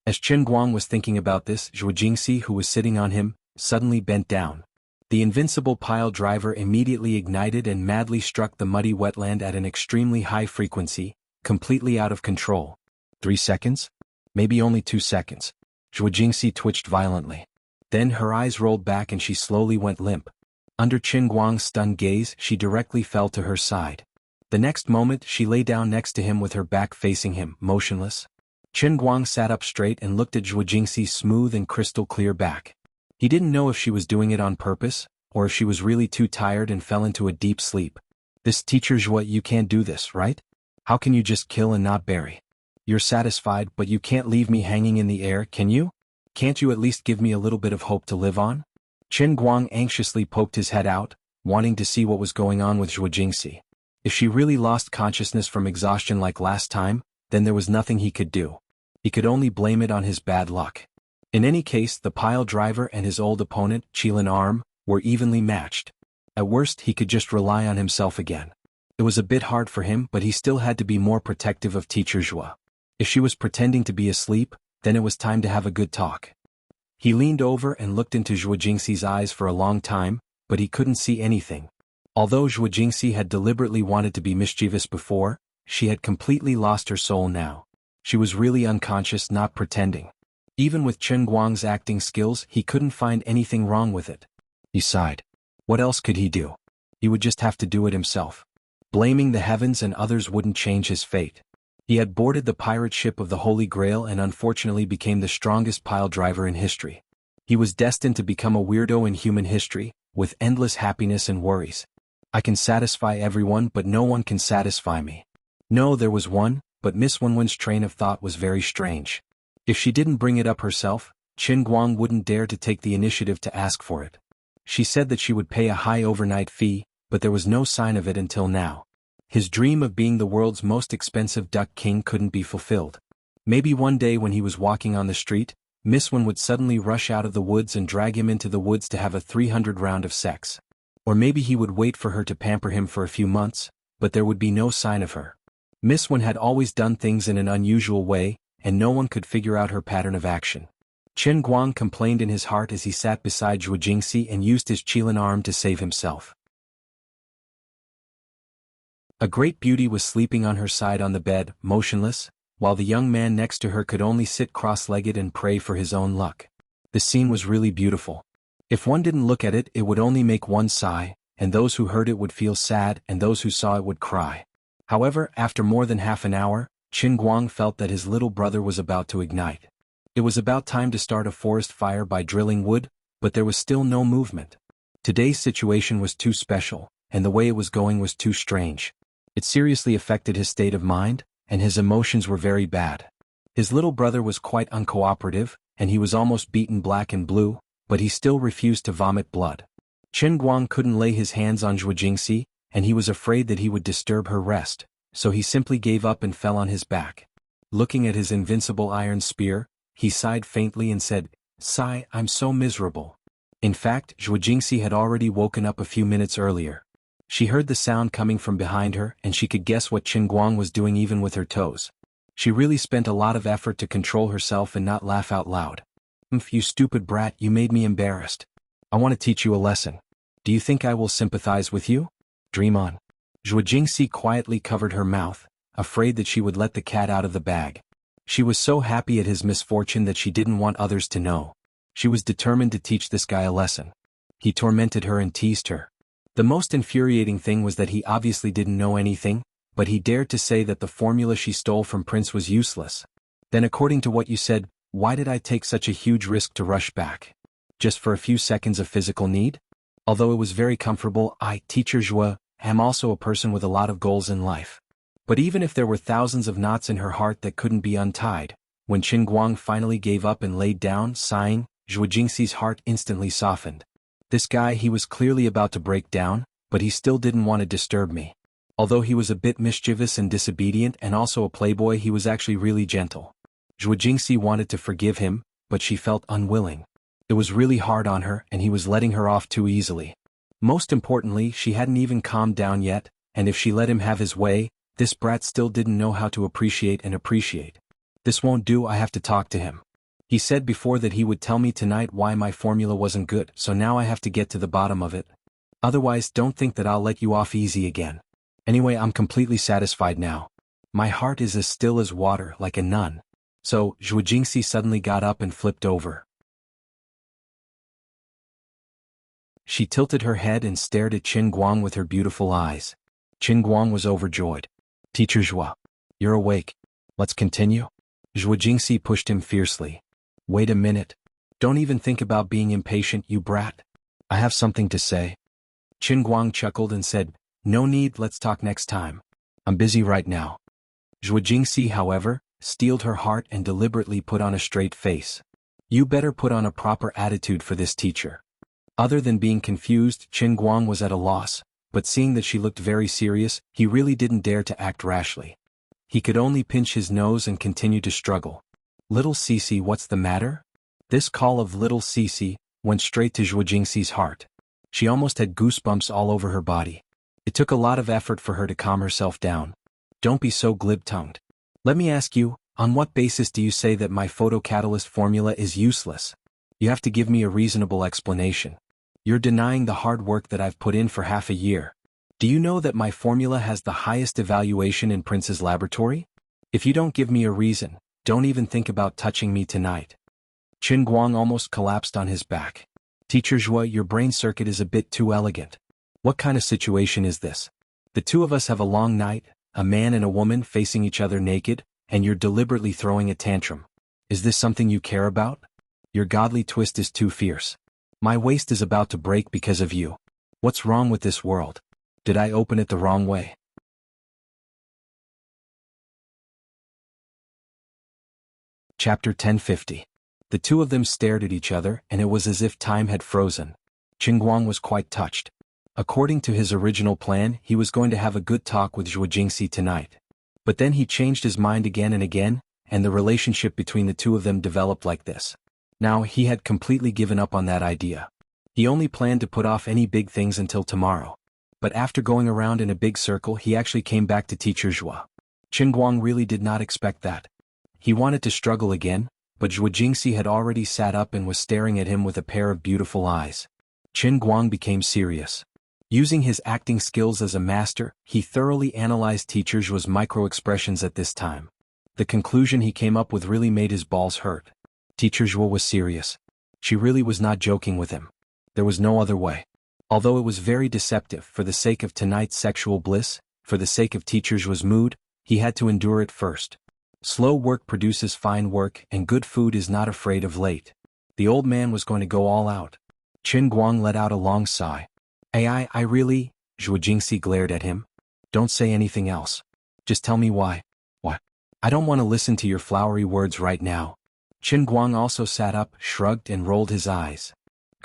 As Qin Guang was thinking about this, Zhuo Jingxi, who was sitting on him, suddenly bent down. The invincible pile driver immediately ignited and madly struck the muddy wetland at an extremely high frequency, completely out of control. 3 seconds? Maybe only 2 seconds. Zhuo Jingxi twitched violently. Then her eyes rolled back and she slowly went limp. Under Qin Guang's stunned gaze, she directly fell to her side. The next moment, she lay down next to him with her back facing him, motionless. Qin Guang sat up straight and looked at Zhuo Jingxi's smooth and crystal clear back. He didn't know if she was doing it on purpose, or if she was really too tired and fell into a deep sleep. This Teacher Zhuo, you can't do this, right? How can you just kill and not bury? You're satisfied, but you can't leave me hanging in the air, can you? Can't you at least give me a little bit of hope to live on? Qin Guang anxiously poked his head out, wanting to see what was going on with Zhuo Jingxi. If she really lost consciousness from exhaustion like last time, then there was nothing he could do. He could only blame it on his bad luck. In any case, the pile driver and his old opponent, Qilin Arm, were evenly matched. At worst, he could just rely on himself again. It was a bit hard for him, but he still had to be more protective of Teacher Zhuo. If she was pretending to be asleep, then it was time to have a good talk. He leaned over and looked into Zhuo Jingxi's eyes for a long time, but he couldn't see anything. Although Zhuo Jingxi had deliberately wanted to be mischievous before, she had completely lost her soul now. She was really unconscious, not pretending. Even with Qin Guang's acting skills, he couldn't find anything wrong with it. He sighed. What else could he do? He would just have to do it himself. Blaming the heavens and others wouldn't change his fate. He had boarded the pirate ship of the Holy Grail and unfortunately became the strongest pile driver in history. He was destined to become a weirdo in human history, with endless happiness and worries. I can satisfy everyone, but no one can satisfy me. No, there was one, but Miss Wenwen's train of thought was very strange. If she didn't bring it up herself, Qin Guang wouldn't dare to take the initiative to ask for it. She said that she would pay a high overnight fee, but there was no sign of it until now. His dream of being the world's most expensive duck king couldn't be fulfilled. Maybe one day when he was walking on the street, Miss Wen would suddenly rush out of the woods and drag him into the woods to have a 300 round of sex. Or maybe he would wait for her to pamper him for a few months, but there would be no sign of her. Miss Wen had always done things in an unusual way, and no one could figure out her pattern of action. Qin Guang complained in his heart as he sat beside Zhuo Jingxi and used his Qilin arm to save himself. A great beauty was sleeping on her side on the bed, motionless, while the young man next to her could only sit cross-legged and pray for his own luck. The scene was really beautiful. If one didn't look at it, it would only make one sigh, and those who heard it would feel sad and those who saw it would cry. However, after more than half an hour, Qin Guang felt that his little brother was about to ignite. It was about time to start a forest fire by drilling wood, but there was still no movement. Today's situation was too special, and the way it was going was too strange. It seriously affected his state of mind, and his emotions were very bad. His little brother was quite uncooperative, and he was almost beaten black and blue, but he still refused to vomit blood. Qin Guang couldn't lay his hands on Zhuo Jingxi, and he was afraid that he would disturb her rest, so he simply gave up and fell on his back. Looking at his invincible iron spear, he sighed faintly and said, "Sigh, I'm so miserable." In fact, Zhuo Jingxi had already woken up a few minutes earlier. She heard the sound coming from behind her and she could guess what Qin Guang was doing even with her toes. She really spent a lot of effort to control herself and not laugh out loud. You stupid brat, you made me embarrassed. I want to teach you a lesson. Do you think I will sympathize with you? Dream on. Zhuo Jingxi quietly covered her mouth, afraid that she would let the cat out of the bag. She was so happy at his misfortune that she didn't want others to know. She was determined to teach this guy a lesson. He tormented her and teased her. The most infuriating thing was that he obviously didn't know anything, but he dared to say that the formula she stole from Prince was useless. Then according to what you said, why did I take such a huge risk to rush back? Just for a few seconds of physical need? Although it was very comfortable, I, Teacher Zhuo, am also a person with a lot of goals in life. But even if there were thousands of knots in her heart that couldn't be untied, when Qin Guang finally gave up and laid down, sighing, Zhuo Jingxi's heart instantly softened. This guy, he was clearly about to break down, but he still didn't want to disturb me. Although he was a bit mischievous and disobedient and also a playboy, he was actually really gentle. Zhuo Jingxi wanted to forgive him, but she felt unwilling. It was really hard on her and he was letting her off too easily. Most importantly, she hadn't even calmed down yet, and if she let him have his way, this brat still didn't know how to appreciate. This won't do, I have to talk to him. He said before that he would tell me tonight why my formula wasn't good, so now I have to get to the bottom of it. Otherwise, don't think that I'll let you off easy again. Anyway, I'm completely satisfied now. My heart is as still as water, like a nun. So, Zhuo Jingxi suddenly got up and flipped over. She tilted her head and stared at Qin Guang with her beautiful eyes. Qin Guang was overjoyed. Teacher Zhuo, you're awake. Let's continue? Zhuo Jingxi pushed him fiercely. Wait a minute. Don't even think about being impatient, you brat. I have something to say. Qin Guang chuckled and said, no need, let's talk next time. I'm busy right now. Zhuo Jingxi, however, steeled her heart and deliberately put on a straight face. You better put on a proper attitude for this teacher. Other than being confused, Qin Guang was at a loss, but seeing that she looked very serious, he really didn't dare to act rashly. He could only pinch his nose and continue to struggle. Little Cece, what's the matter? This call of little Cece went straight to Zhuo Jingxi's heart. She almost had goosebumps all over her body. It took a lot of effort for her to calm herself down. Don't be so glib-tongued. Let me ask you, on what basis do you say that my photocatalyst formula is useless? You have to give me a reasonable explanation. You're denying the hard work that I've put in for half a year. Do you know that my formula has the highest evaluation in Prince's laboratory? If you don't give me a reason, don't even think about touching me tonight. Qin Guang almost collapsed on his back. Teacher Zhuo, your brain circuit is a bit too elegant. What kind of situation is this? The two of us have a long night, a man and a woman facing each other naked, and you're deliberately throwing a tantrum. Is this something you care about? Your godly twist is too fierce. My waist is about to break because of you. What's wrong with this world? Did I open it the wrong way? Chapter 1050. The two of them stared at each other, and it was as if time had frozen. Qin Guang was quite touched. According to his original plan, he was going to have a good talk with Zhuo Jingxi tonight. But then he changed his mind again and again, and the relationship between the two of them developed like this. Now, he had completely given up on that idea. He only planned to put off any big things until tomorrow. But after going around in a big circle, he actually came back to Teacher Zhuo. Qin Guang really did not expect that. He wanted to struggle again, but Zhuo Jingxi had already sat up and was staring at him with a pair of beautiful eyes. Qin Guang became serious. Using his acting skills as a master, he thoroughly analyzed Teacher Zhuo's micro-expressions at this time. The conclusion he came up with really made his balls hurt. Teacher Zhuo was serious. She really was not joking with him. There was no other way. Although it was very deceptive for the sake of tonight's sexual bliss, for the sake of Teacher Zhuo's mood, he had to endure it first. Slow work produces fine work, and good food is not afraid of late. The old man was going to go all out. Qin Guang let out a long sigh. I really, Zhuo Jingxi glared at him. Don't say anything else. Just tell me why. What? I don't want to listen to your flowery words right now. Qin Guang also sat up, shrugged and rolled his eyes.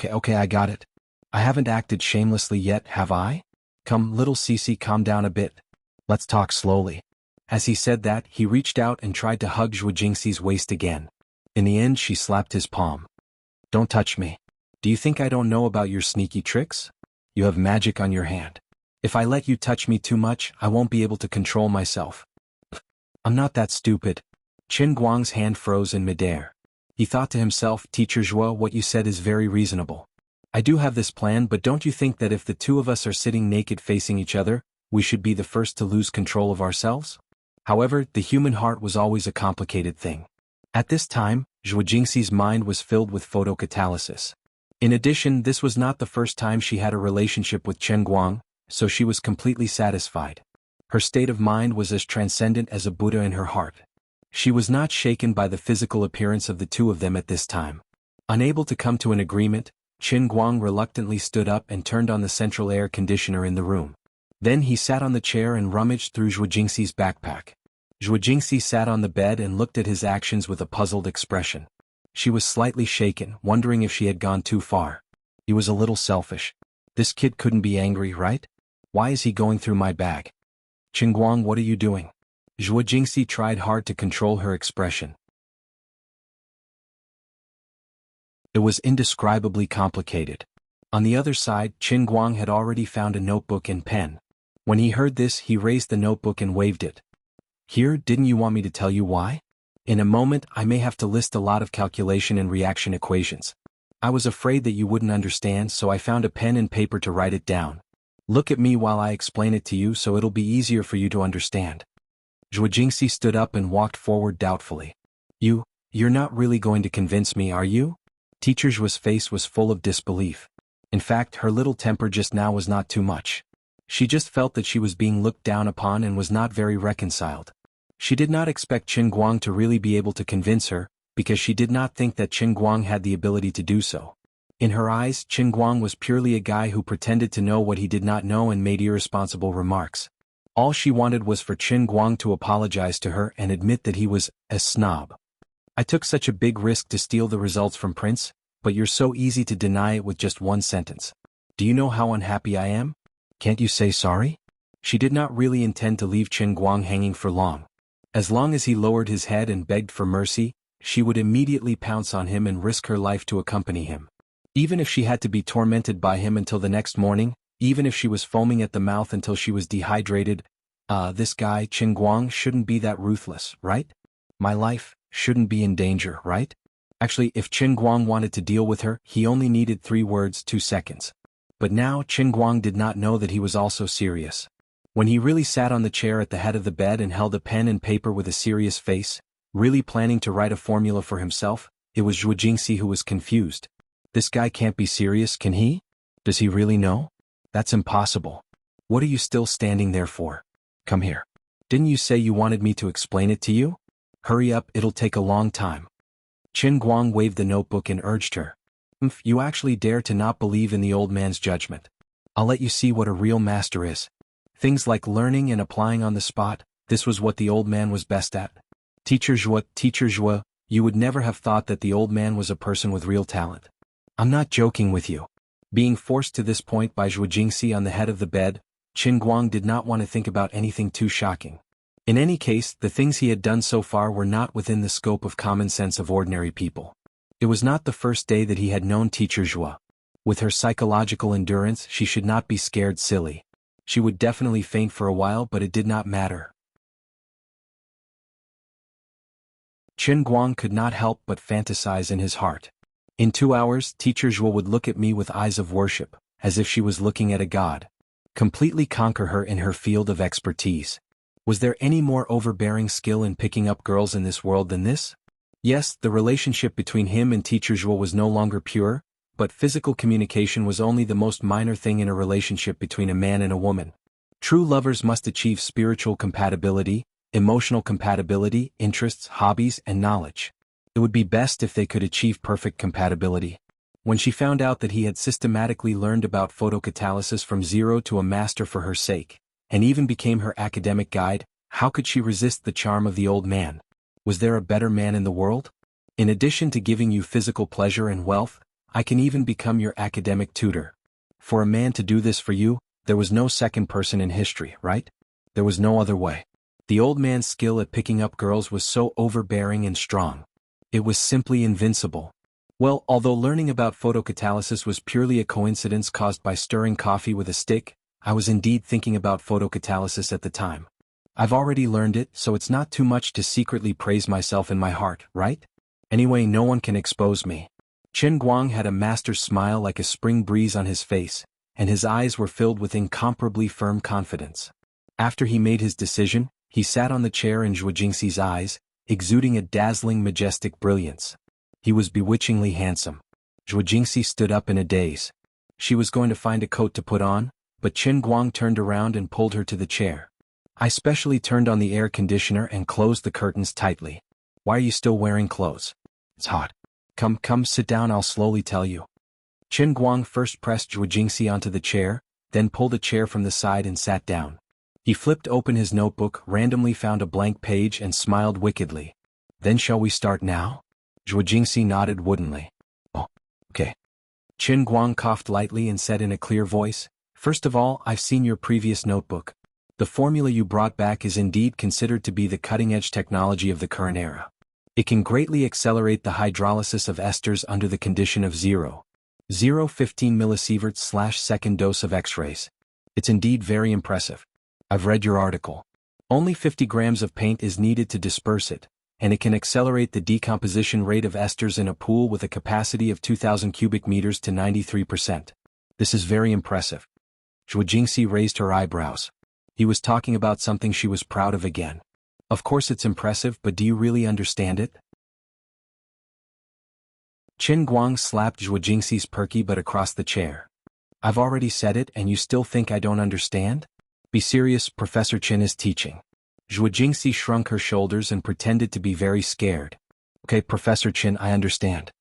Okay, I got it. I haven't acted shamelessly yet, have I? Come, little Cece, calm down a bit. Let's talk slowly. As he said that, he reached out and tried to hug Zhuo Jingxi's waist again. In the end, she slapped his palm. Don't touch me. Do you think I don't know about your sneaky tricks? You have magic on your hand. If I let you touch me too much, I won't be able to control myself. I'm not that stupid. Qin Guang's hand froze in midair. He thought to himself, Teacher Zhuo, what you said is very reasonable. I do have this plan, but don't you think that if the two of us are sitting naked facing each other, we should be the first to lose control of ourselves? However, the human heart was always a complicated thing. At this time, Zhuo Jingxi's mind was filled with photocatalysis. In addition, this was not the first time she had a relationship with Qin Guang, so she was completely satisfied. Her state of mind was as transcendent as a Buddha in her heart. She was not shaken by the physical appearance of the two of them at this time. Unable to come to an agreement, Qin Guang reluctantly stood up and turned on the central air conditioner in the room. Then he sat on the chair and rummaged through Zhuojingxi's backpack. Zhuojingxi sat on the bed and looked at his actions with a puzzled expression. She was slightly shaken, wondering if she had gone too far. He was a little selfish. This kid couldn't be angry, right? Why is he going through my bag? Qingguang, what are you doing? Zhuojingxi tried hard to control her expression. It was indescribably complicated. On the other side, Qingguang had already found a notebook and pen. When he heard this, he raised the notebook and waved it. Here, didn't you want me to tell you why? In a moment, I may have to list a lot of calculation and reaction equations. I was afraid that you wouldn't understand, so I found a pen and paper to write it down. Look at me while I explain it to you so it'll be easier for you to understand. Zhuojingxi stood up and walked forward doubtfully. You're not really going to convince me, are you? Teacher Zhuo's face was full of disbelief. In fact, her little temper just now was not too much. She just felt that she was being looked down upon and was not very reconciled. She did not expect Qingguang to really be able to convince her, because she did not think that Qingguang had the ability to do so. In her eyes, Qingguang was purely a guy who pretended to know what he did not know and made irresponsible remarks. All she wanted was for Qingguang to apologize to her and admit that he was a snob. I took such a big risk to steal the results from Prince, but you're so easy to deny it with just one sentence. Do you know how unhappy I am? Can't you say sorry? She did not really intend to leave Qingguang hanging for long. As long as he lowered his head and begged for mercy, she would immediately pounce on him and risk her life to accompany him. Even if she had to be tormented by him until the next morning, even if she was foaming at the mouth until she was dehydrated, this guy, Qingguang, shouldn't be that ruthless, right? My life shouldn't be in danger, right? Actually, if Qingguang wanted to deal with her, he only needed 3 words, 2 seconds. But now Qingguang did not know that he was also serious. When he really sat on the chair at the head of the bed and held a pen and paper with a serious face, really planning to write a formula for himself, it was Zhuojingxi who was confused. This guy can't be serious, can he? Does he really know? That's impossible. What are you still standing there for? Come here. Didn't you say you wanted me to explain it to you? Hurry up, it'll take a long time. Qingguang waved the notebook and urged her. You actually dare to not believe in the old man's judgment. I'll let you see what a real master is. Things like learning and applying on the spot, this was what the old man was best at. Teacher Zhuo, you would never have thought that the old man was a person with real talent. I'm not joking with you. Being forced to this point by Zhuojingxi on the head of the bed, Qingguang did not want to think about anything too shocking. In any case, the things he had done so far were not within the scope of common sense of ordinary people. It was not the first day that he had known Teacher Zhuo. With her psychological endurance, she should not be scared silly. She would definitely faint for a while, but it did not matter. Qingguang could not help but fantasize in his heart. In 2 hours, Teacher Zhuo would look at me with eyes of worship, as if she was looking at a god. Completely conquer her in her field of expertise. Was there any more overbearing skill in picking up girls in this world than this? Yes, the relationship between him and Teacher Zhuo was no longer pure, but physical communication was only the most minor thing in a relationship between a man and a woman. True lovers must achieve spiritual compatibility, emotional compatibility, interests, hobbies, and knowledge. It would be best if they could achieve perfect compatibility. When she found out that he had systematically learned about photocatalysis from zero to a master for her sake, and even became her academic guide, how could she resist the charm of the old man? Was there a better man in the world? In addition to giving you physical pleasure and wealth, I can even become your academic tutor. For a man to do this for you, there was no second person in history, right? There was no other way. The old man's skill at picking up girls was so overbearing and strong. It was simply invincible. Well, although learning about photocatalysis was purely a coincidence caused by stirring coffee with a stick, I was indeed thinking about photocatalysis at the time. I've already learned it, so it's not too much to secretly praise myself in my heart, right? Anyway, no one can expose me. Qingguang had a master's smile like a spring breeze on his face, and his eyes were filled with incomparably firm confidence. After he made his decision, he sat on the chair in Zhuojingxi's eyes, exuding a dazzling majestic brilliance. He was bewitchingly handsome. Zhuojingxi stood up in a daze. She was going to find a coat to put on, but Qingguang turned around and pulled her to the chair. I specially turned on the air conditioner and closed the curtains tightly. Why are you still wearing clothes? It's hot. Come, sit down, I'll slowly tell you. Qingguang first pressed Zhuojingxi onto the chair, then pulled a chair from the side and sat down. He flipped open his notebook, randomly found a blank page and smiled wickedly. Then shall we start now? Zhuo Jingxi nodded woodenly. Oh, okay. Qin Guang coughed lightly and said in a clear voice, "First of all, I've seen your previous notebook. The formula you brought back is indeed considered to be the cutting-edge technology of the current era. It can greatly accelerate the hydrolysis of esters under the condition of 0.015 millisieverts/second dose of X-rays. It's indeed very impressive. I've read your article. Only 50 grams of paint is needed to disperse it, and it can accelerate the decomposition rate of esters in a pool with a capacity of 2,000 cubic meters to 93%. This is very impressive." Zhuo Jingxi raised her eyebrows. He was talking about something she was proud of again. Of course it's impressive, but do you really understand it? Qin Guang slapped Zhuo Jingxi's perky butt across the chair. "I've already said it and you still think I don't understand? Be serious, Professor Qin is teaching." Zhuo Jingxi shrunk her shoulders and pretended to be very scared. "Okay, Professor Qin, I understand."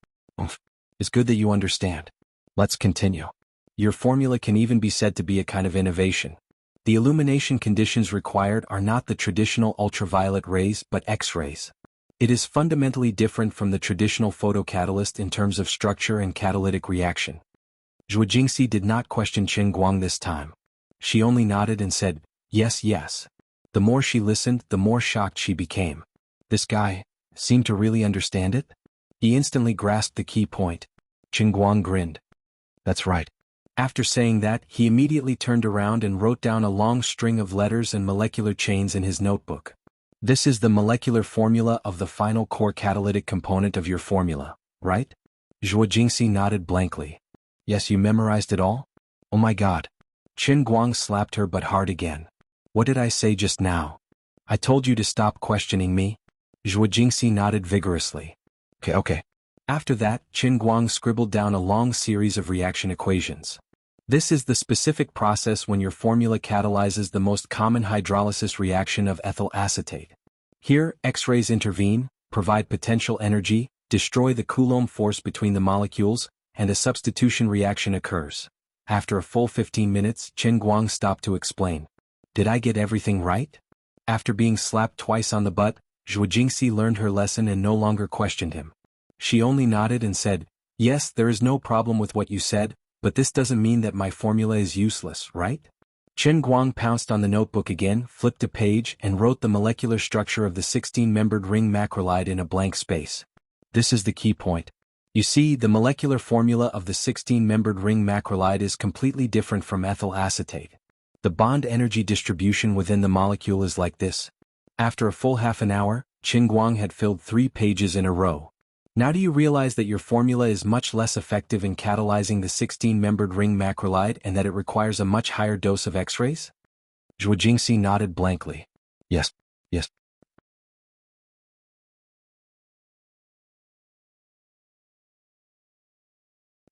"It's good that you understand. Let's continue. Your formula can even be said to be a kind of innovation. The illumination conditions required are not the traditional ultraviolet rays but X-rays. It is fundamentally different from the traditional photocatalyst in terms of structure and catalytic reaction." Zhuo Jingxi did not question Qin Guang this time. She only nodded and said, "Yes, yes." The more she listened, the more shocked she became. This guy seemed to really understand it? He instantly grasped the key point. Qin Guang grinned. "That's right." After saying that, he immediately turned around and wrote down a long string of letters and molecular chains in his notebook. "This is the molecular formula of the final core catalytic component of your formula, right?" Zhuo Jingxi nodded blankly. "Yes, you memorized it all?" "Oh my God." Qin Guang slapped her butt hard again. "What did I say just now? I told you to stop questioning me." Zhuo Jingxi nodded vigorously. Okay. After that, Qin Guang scribbled down a long series of reaction equations. This is the specific process when your formula catalyzes the most common hydrolysis reaction of ethyl acetate. Here, X-rays intervene, provide potential energy, destroy the Coulomb force between the molecules, and a substitution reaction occurs. After a full 15 minutes, Qin Guang stopped to explain. "Did I get everything right?" After being slapped twice on the butt, Zhuo Jingxi learned her lesson and no longer questioned him. She only nodded and said, "Yes, there is no problem with what you said, but this doesn't mean that my formula is useless, right?" Qin Guang pounced on the notebook again, flipped a page, and wrote the molecular structure of the 16-membered ring macrolide in a blank space. This is the key point. You see, the molecular formula of the 16-membered ring macrolide is completely different from ethyl acetate. The bond energy distribution within the molecule is like this. After a full half an hour, Qin Guang had filled 3 pages in a row. Now do you realize that your formula is much less effective in catalyzing the 16-membered ring macrolide and that it requires a much higher dose of X-rays? Zhuo Jingxi nodded blankly. Yes.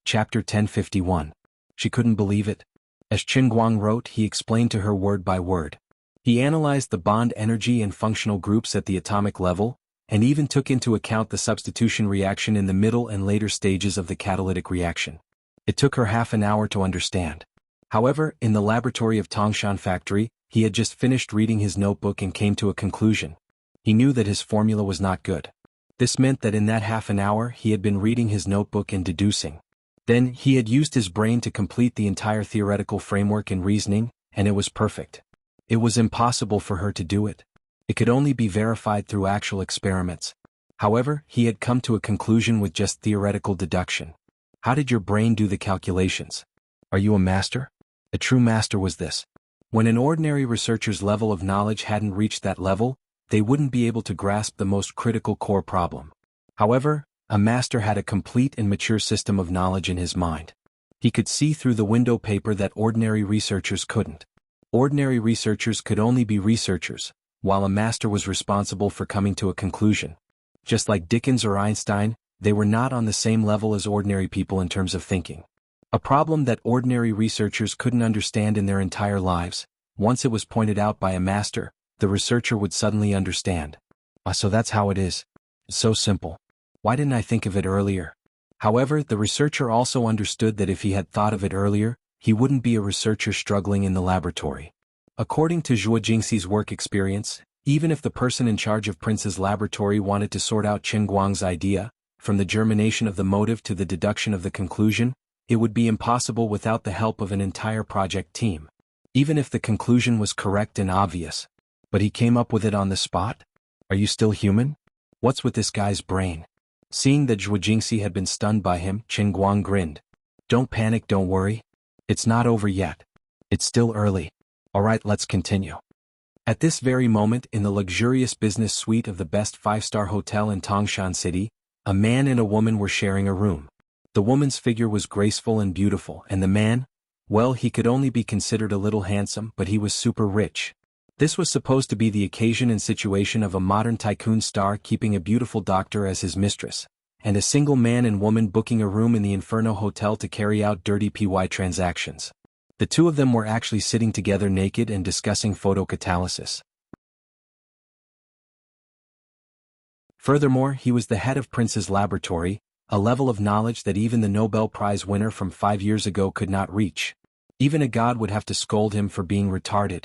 Chapter 1051. She couldn't believe it. As Qin Guang wrote, he explained to her word by word. He analyzed the bond energy and functional groups at the atomic level, and even took into account the substitution reaction in the middle and later stages of the catalytic reaction. It took her half an hour to understand. However, in the laboratory of Tangshan factory, he had just finished reading his notebook and came to a conclusion. He knew that his formula was not good. This meant that in that half an hour he had been reading his notebook and deducing. Then, he had used his brain to complete the entire theoretical framework and reasoning, and it was perfect. It was impossible for her to do it. It could only be verified through actual experiments. However, he had come to a conclusion with just theoretical deduction. How did your brain do the calculations? Are you a master? A true master was this. When an ordinary researcher's level of knowledge hadn't reached that level, they wouldn't be able to grasp the most critical core problem. However, a master had a complete and mature system of knowledge in his mind. He could see through the window paper that ordinary researchers couldn't. Ordinary researchers could only be researchers, while a master was responsible for coming to a conclusion. Just like Dickens or Einstein, they were not on the same level as ordinary people in terms of thinking. A problem that ordinary researchers couldn't understand in their entire lives, once it was pointed out by a master, the researcher would suddenly understand. So that's how it is. It's so simple. Why didn't I think of it earlier? However, the researcher also understood that if he had thought of it earlier, he wouldn't be a researcher struggling in the laboratory. According to Zhuo Jingxi's work experience, even if the person in charge of Prince's laboratory wanted to sort out Qin Guang's idea, from the germination of the motive to the deduction of the conclusion, it would be impossible without the help of an entire project team. Even if the conclusion was correct and obvious. But he came up with it on the spot? Are you still human? What's with this guy's brain? Seeing that Zhuo Jingxi had been stunned by him, Qin Guang grinned. Don't panic, don't worry. It's not over yet. It's still early. Alright, let's continue. At this very moment in the luxurious business suite of the best five-star hotel in Tangshan City, a man and a woman were sharing a room. The woman's figure was graceful and beautiful, and the man, well, he could only be considered a little handsome, but he was super rich. This was supposed to be the occasion and situation of a modern tycoon star keeping a beautiful doctor as his mistress, and a single man and woman booking a room in the Inferno Hotel to carry out dirty PY transactions. The two of them were actually sitting together naked and discussing photocatalysis. Furthermore, he was the head of Prince's laboratory, a level of knowledge that even the Nobel Prize winner from 5 years ago could not reach. Even a god would have to scold him for being retarded.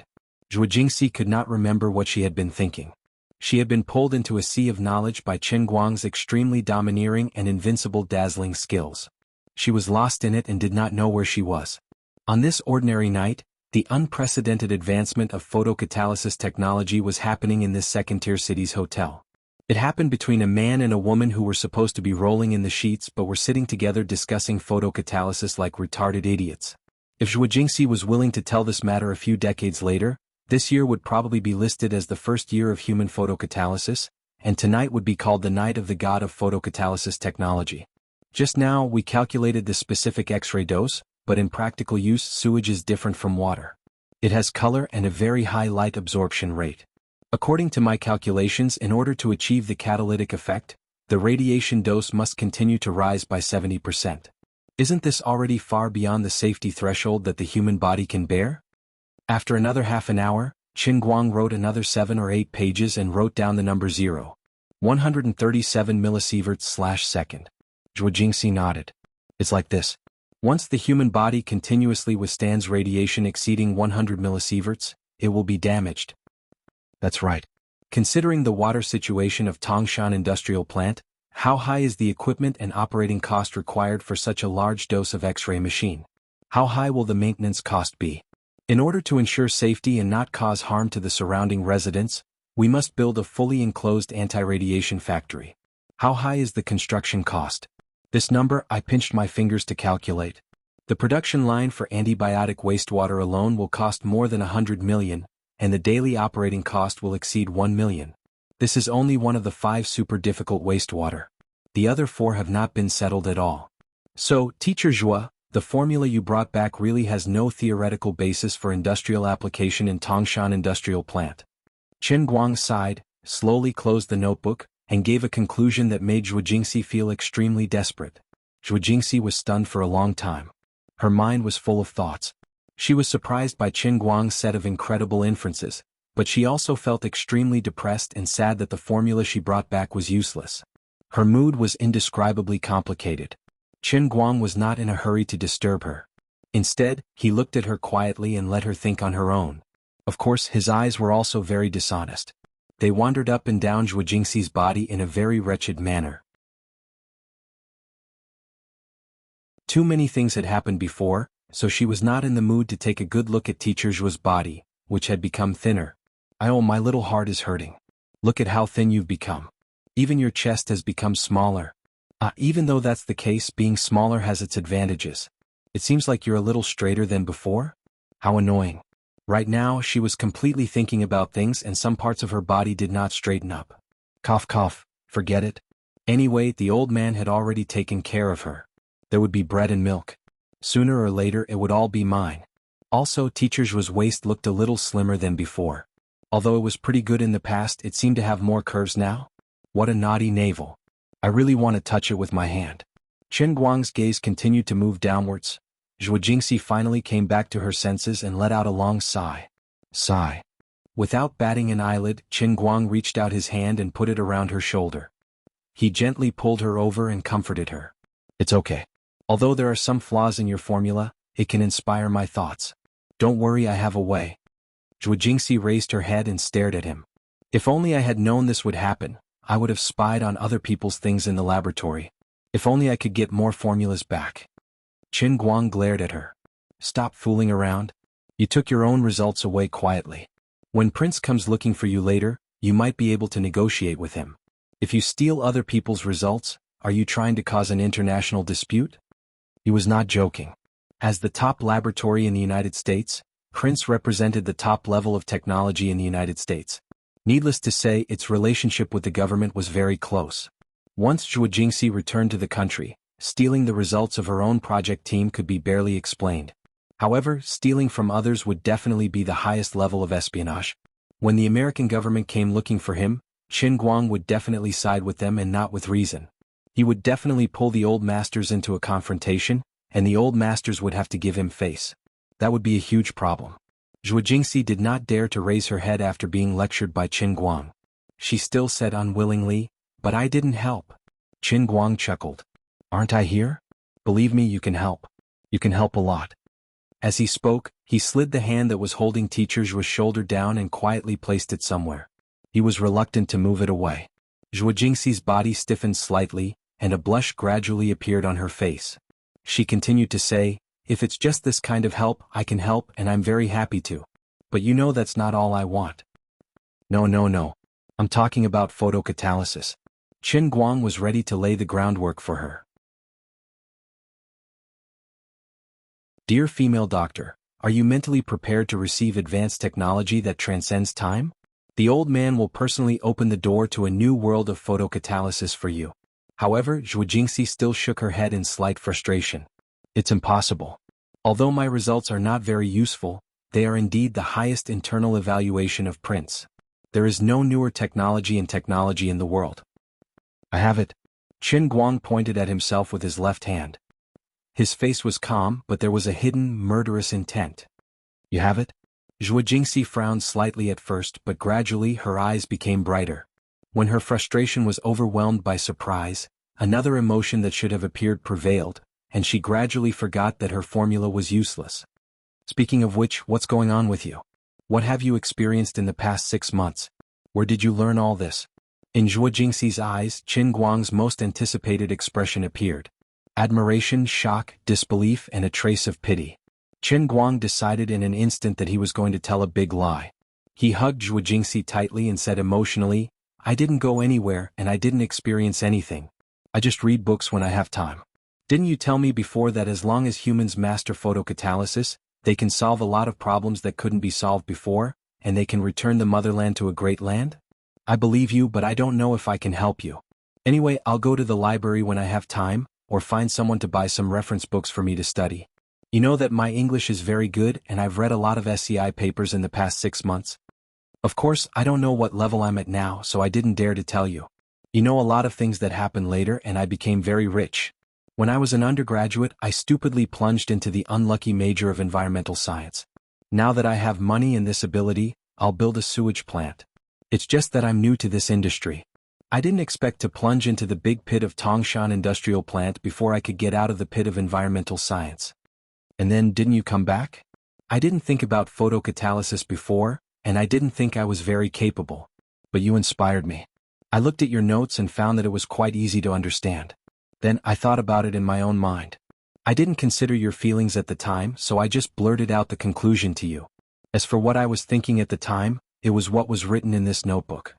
Zhuo Jingxi could not remember what she had been thinking. She had been pulled into a sea of knowledge by Qin Guang's extremely domineering and invincible dazzling skills. She was lost in it and did not know where she was. On this ordinary night, the unprecedented advancement of photocatalysis technology was happening in this second-tier city's hotel. It happened between a man and a woman who were supposed to be rolling in the sheets but were sitting together discussing photocatalysis like retarded idiots. If Zhuo Jingxi was willing to tell this matter a few decades later, this year would probably be listed as the first year of human photocatalysis, and tonight would be called the night of the god of photocatalysis technology. Just now we calculated the specific X-ray dose, but in practical use sewage is different from water. It has color and a very high light absorption rate. According to my calculations, in order to achieve the catalytic effect, the radiation dose must continue to rise by 70%. Isn't this already far beyond the safety threshold that the human body can bear? After another half an hour, Qin Guang wrote another 7 or 8 pages and wrote down the number 137 millisieverts/second. Zhuo Jingxi nodded. It's like this. Once the human body continuously withstands radiation exceeding 100 millisieverts, it will be damaged. That's right. Considering the water situation of Tangshan Industrial Plant, how high is the equipment and operating cost required for such a large dose of X-ray machine? How high will the maintenance cost be? In order to ensure safety and not cause harm to the surrounding residents, we must build a fully enclosed anti-radiation factory. How high is the construction cost? This number I pinched my fingers to calculate. The production line for antibiotic wastewater alone will cost more than 100 million, and the daily operating cost will exceed 1 million. This is only one of the 5 super difficult wastewater. The other 4 have not been settled at all. So, Teacher Zhuo, the formula you brought back really has no theoretical basis for industrial application in Tangshan Industrial Plant. Qin Guang sighed, slowly closed the notebook, and gave a conclusion that made Zhuo Jingxi feel extremely desperate. Zhuo Jingxi was stunned for a long time. Her mind was full of thoughts. She was surprised by Qin Guang's set of incredible inferences, but she also felt extremely depressed and sad that the formula she brought back was useless. Her mood was indescribably complicated. Qin Guang was not in a hurry to disturb her. Instead, he looked at her quietly and let her think on her own. Of course, his eyes were also very dishonest. They wandered up and down Zhuo Jingxi's body in a very wretched manner. Too many things had happened before, so she was not in the mood to take a good look at Teacher Zhuo's body, which had become thinner. Oh, my little heart is hurting. Look at how thin you've become. Even your chest has become smaller. Even though that's the case, being smaller has its advantages. It seems like you're a little straighter than before? How annoying. Right now, she was completely thinking about things and some parts of her body did not straighten up. Cough cough, forget it. Anyway, the old man had already taken care of her. There would be bread and milk. Sooner or later it would all be mine. Also, Teacher Zhuo's waist looked a little slimmer than before. Although it was pretty good in the past, it seemed to have more curves now. What a naughty navel. I really want to touch it with my hand. Qin Guang's gaze continued to move downwards. Zhuo Jingxi finally came back to her senses and let out a long sigh. Sigh. Without batting an eyelid, Qin Guang reached out his hand and put it around her shoulder. He gently pulled her over and comforted her. It's okay. Although there are some flaws in your formula, it can inspire my thoughts. Don't worry, I have a way. Zhuo Jingxi raised her head and stared at him. If only I had known this would happen, I would have spied on other people's things in the laboratory. If only I could get more formulas back. Qin Guang glared at her. Stop fooling around. You took your own results away quietly. When Prince comes looking for you later, you might be able to negotiate with him. If you steal other people's results, are you trying to cause an international dispute? He was not joking. As the top laboratory in the United States, Prince represented the top level of technology in the United States. Needless to say, its relationship with the government was very close. Once Zhuo Jingxi returned to the country, stealing the results of her own project team could be barely explained. However, stealing from others would definitely be the highest level of espionage. When the American government came looking for him, Qin Guang would definitely side with them and not with reason. He would definitely pull the old masters into a confrontation, and the old masters would have to give him face. That would be a huge problem. Zhuo Jingxi did not dare to raise her head after being lectured by Qin Guang. She still said unwillingly, "But I didn't help." Qin Guang chuckled. "Aren't I here? Believe me, you can help. You can help a lot." As he spoke, he slid the hand that was holding Teacher Zhuo's shoulder down and quietly placed it somewhere. He was reluctant to move it away. Zhuo Jingxi's body stiffened slightly, and a blush gradually appeared on her face. She continued to say, "If it's just this kind of help, I can help, and I'm very happy to. But you know that's not all I want." No. I'm talking about photocatalysis." Qin Guang was ready to lay the groundwork for her. Dear female doctor, are you mentally prepared to receive advanced technology that transcends time? The old man will personally open the door to a new world of photocatalysis for you. However, Zhuo Jingxi still shook her head in slight frustration. It's impossible. Although my results are not very useful, they are indeed the highest internal evaluation of Prince. There is no newer technology in the world. I have it. Qin Guang pointed at himself with his left hand. His face was calm, but there was a hidden, murderous intent. You have it? Zhuo Jingxi frowned slightly at first, but gradually her eyes became brighter. When her frustration was overwhelmed by surprise, another emotion that should have appeared prevailed, and she gradually forgot that her formula was useless. Speaking of which, what's going on with you? What have you experienced in the past 6 months? Where did you learn all this? In Zhuo Jingxi's eyes, Qin Guang's most anticipated expression appeared. Admiration, shock, disbelief, and a trace of pity. Qin Guang decided in an instant that he was going to tell a big lie. He hugged Zhuo Jingxi tightly and said emotionally, "I didn't go anywhere and I didn't experience anything. I just read books when I have time. Didn't you tell me before that as long as humans master photocatalysis, they can solve a lot of problems that couldn't be solved before, and they can return the motherland to a great land? I believe you, but I don't know if I can help you. Anyway, I'll go to the library when I have time, or find someone to buy some reference books for me to study. You know that my English is very good and I've read a lot of SCI papers in the past 6 months. Of course, I don't know what level I'm at now, so I didn't dare to tell you. You know a lot of things that happened later and I became very rich. When I was an undergraduate, I stupidly plunged into the unlucky major of environmental science. Now that I have money and this ability, I'll build a sewage plant. It's just that I'm new to this industry. I didn't expect to plunge into the big pit of Tangshan industrial plant before I could get out of the pit of environmental science. And then didn't you come back? I didn't think about photocatalysis before, and I didn't think I was very capable. But you inspired me. I looked at your notes and found that it was quite easy to understand. Then I thought about it in my own mind. I didn't consider your feelings at the time, so I just blurted out the conclusion to you. As for what I was thinking at the time, it was what was written in this notebook.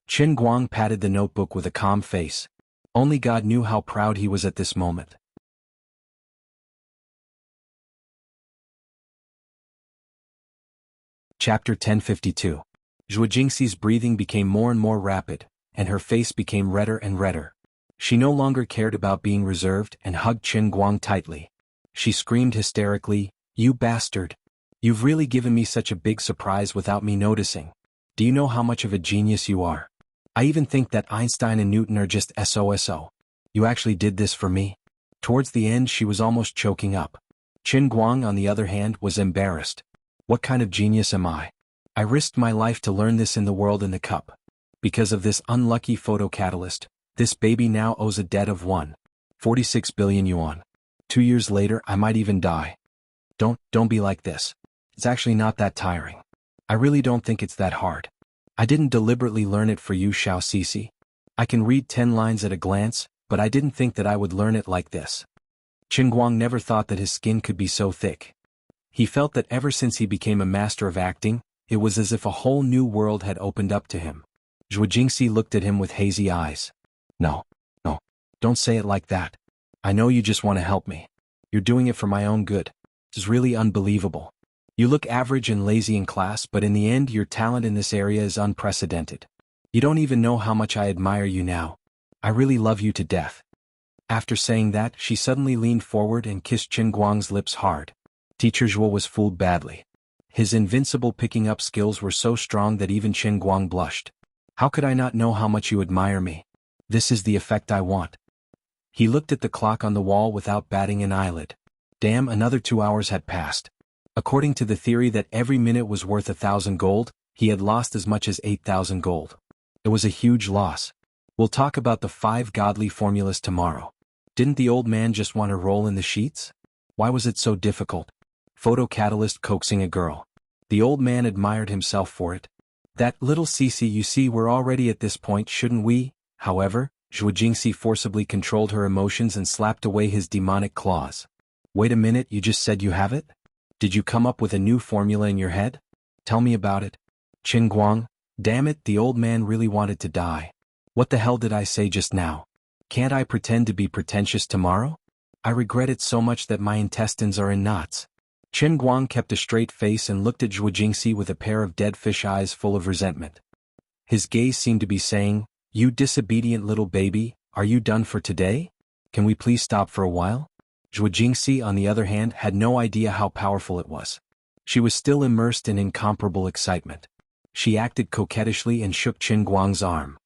Qin Guang patted the notebook with a calm face. Only God knew how proud he was at this moment. Chapter 1052. Zhuo Jingxi's breathing became more and more rapid, and her face became redder and redder. She no longer cared about being reserved and hugged Qin Guang tightly. She screamed hysterically, "You bastard! You've really given me such a big surprise without me noticing. Do you know how much of a genius you are? I even think that Einstein and Newton are just SOSO. You actually did this for me." Towards the end she was almost choking up. Qin Guang, on the other hand, was embarrassed. What kind of genius am I? I risked my life to learn this in the world in the cup. Because of this unlucky photocatalyst, this baby now owes a debt of 1.46 billion yuan. 2 years later I might even die. Don't be like this. It's actually not that tiring. I really don't think it's that hard. I didn't deliberately learn it for you, Xiao Sisi. I can read 10 lines at a glance, but I didn't think that I would learn it like this. Qin Guang never thought that his skin could be so thick. He felt that ever since he became a master of acting, it was as if a whole new world had opened up to him. Zhuo Jingxi looked at him with hazy eyes. No, don't say it like that. I know you just want to help me. You're doing it for my own good. It's really unbelievable. You look average and lazy in class, but in the end your talent in this area is unprecedented. You don't even know how much I admire you now. I really love you to death. After saying that, she suddenly leaned forward and kissed Qin Guang's lips hard. Teacher Zhuo was fooled badly. His invincible picking up skills were so strong that even Qin Guang blushed. How could I not know how much you admire me? This is the effect I want. He looked at the clock on the wall without batting an eyelid. Damn, another 2 hours had passed. According to the theory that every minute was worth 1,000 gold, he had lost as much as 8,000 gold. It was a huge loss. We'll talk about the 5 godly formulas tomorrow. Didn't the old man just want to roll in the sheets? Why was it so difficult? Photocatalyst coaxing a girl. The old man admired himself for it. That little Cece, you see, we're already at this point, shouldn't we? However, Zhuo Jingxi forcibly controlled her emotions and slapped away his demonic claws. Wait a minute, you just said you have it? Did you come up with a new formula in your head? Tell me about it. Qin Guang, damn it, the old man really wanted to die. What the hell did I say just now? Can't I pretend to be pretentious tomorrow? I regret it so much that my intestines are in knots. Qin Guang kept a straight face and looked at Zhuo Jingxi with a pair of dead fish eyes full of resentment. His gaze seemed to be saying, "You disobedient little baby, are you done for today? Can we please stop for a while?" Zhuo Jingxi, on the other hand, had no idea how powerful it was. She was still immersed in incomparable excitement. She acted coquettishly and shook Qin Guang's arm.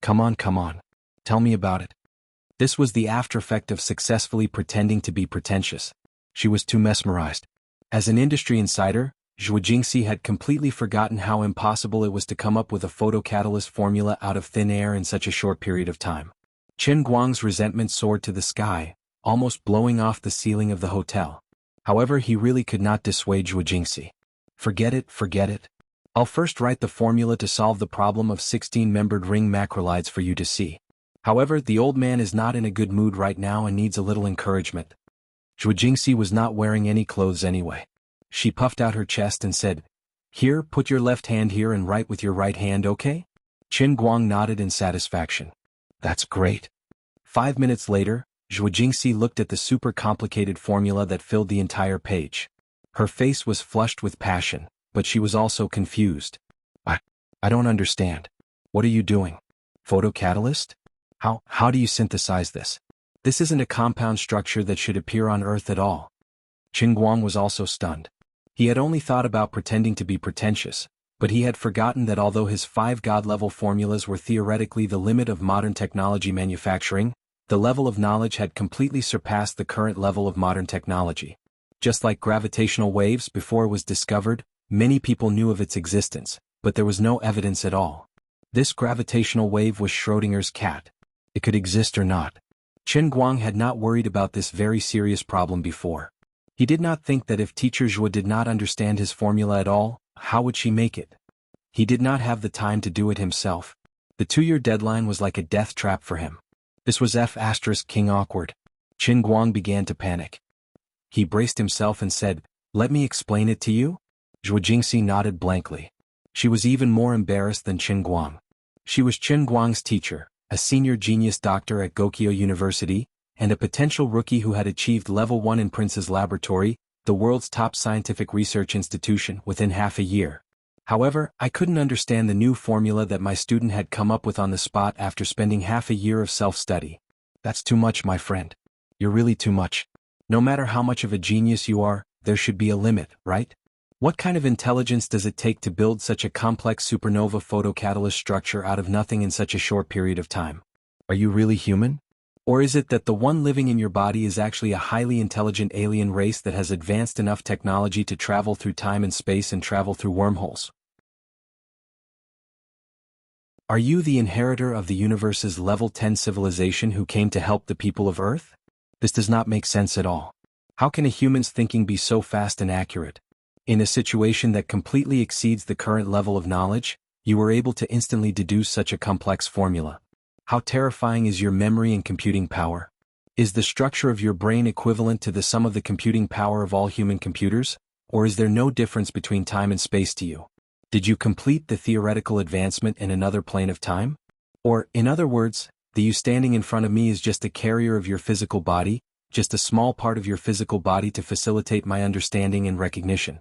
Come on. Tell me about it. This was the aftereffect of successfully pretending to be pretentious. She was too mesmerized. As an industry insider, Zhuo Jingxi had completely forgotten how impossible it was to come up with a photocatalyst formula out of thin air in such a short period of time. Qin Guang's resentment soared to the sky, almost blowing off the ceiling of the hotel. However, he really could not dissuade Zhuo Jingxi. Forget it. I'll first write the formula to solve the problem of 16-membered ring macrolides for you to see. However, the old man is not in a good mood right now and needs a little encouragement. Zhuo Jingxi was not wearing any clothes anyway. She puffed out her chest and said, "Here, put your left hand here and write with your right hand, okay?" Qin Guang nodded in satisfaction. That's great. 5 minutes later, Zhuo Jingxi looked at the super complicated formula that filled the entire page. Her face was flushed with passion, but she was also confused. I don't understand. What are you doing? Photocatalyst? How do you synthesize this? This isn't a compound structure that should appear on Earth at all. Qin Guang was also stunned. He had only thought about pretending to be pretentious, but he had forgotten that although his 5 god-level formulas were theoretically the limit of modern technology manufacturing, the level of knowledge had completely surpassed the current level of modern technology. Just like gravitational waves, before it was discovered, many people knew of its existence, but there was no evidence at all. This gravitational wave was Schrödinger's cat. It could exist or not. Qin Guang had not worried about this very serious problem before. He did not think that if Teacher Zhuo did not understand his formula at all, how would she make it? He did not have the time to do it himself. The 2-year deadline was like a death trap for him. This was King awkward. Qin Guang began to panic. He braced himself and said, "Let me explain it to you?" Zhuo Jingxi nodded blankly. She was even more embarrassed than Qin Guang. She was Qin Guang's teacher, a senior genius doctor at Gokyo University, and a potential rookie who had achieved level 1 in Prince's Laboratory, the world's top scientific research institution, within half a year. However, I couldn't understand the new formula that my student had come up with on the spot after spending half a year of self-study. That's too much, my friend. You're really too much. No matter how much of a genius you are, there should be a limit, right? What kind of intelligence does it take to build such a complex supernova photocatalyst structure out of nothing in such a short period of time? Are you really human? Or is it that the one living in your body is actually a highly intelligent alien race that has advanced enough technology to travel through time and space and travel through wormholes? Are you the inheritor of the universe's level 10 civilization who came to help the people of Earth? This does not make sense at all. How can a human's thinking be so fast and accurate? In a situation that completely exceeds the current level of knowledge, you were able to instantly deduce such a complex formula. How terrifying is your memory and computing power? Is the structure of your brain equivalent to the sum of the computing power of all human computers, or is there no difference between time and space to you? Did you complete the theoretical advancement in another plane of time? Or, in other words, the you standing in front of me is just a carrier of your physical body, just a small part of your physical body to facilitate my understanding and recognition.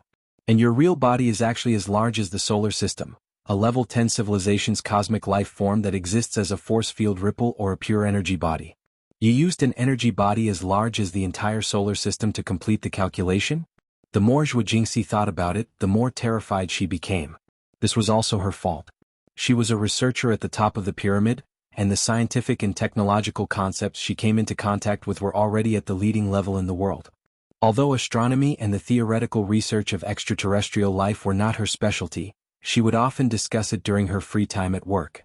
And your real body is actually as large as the solar system, a level 10 civilization's cosmic life form that exists as a force field ripple or a pure energy body. You used an energy body as large as the entire solar system to complete the calculation? The more Zhuo Jingxi thought about it, the more terrified she became. This was also her fault. She was a researcher at the top of the pyramid, and the scientific and technological concepts she came into contact with were already at the leading level in the world. Although astronomy and the theoretical research of extraterrestrial life were not her specialty, she would often discuss it during her free time at work.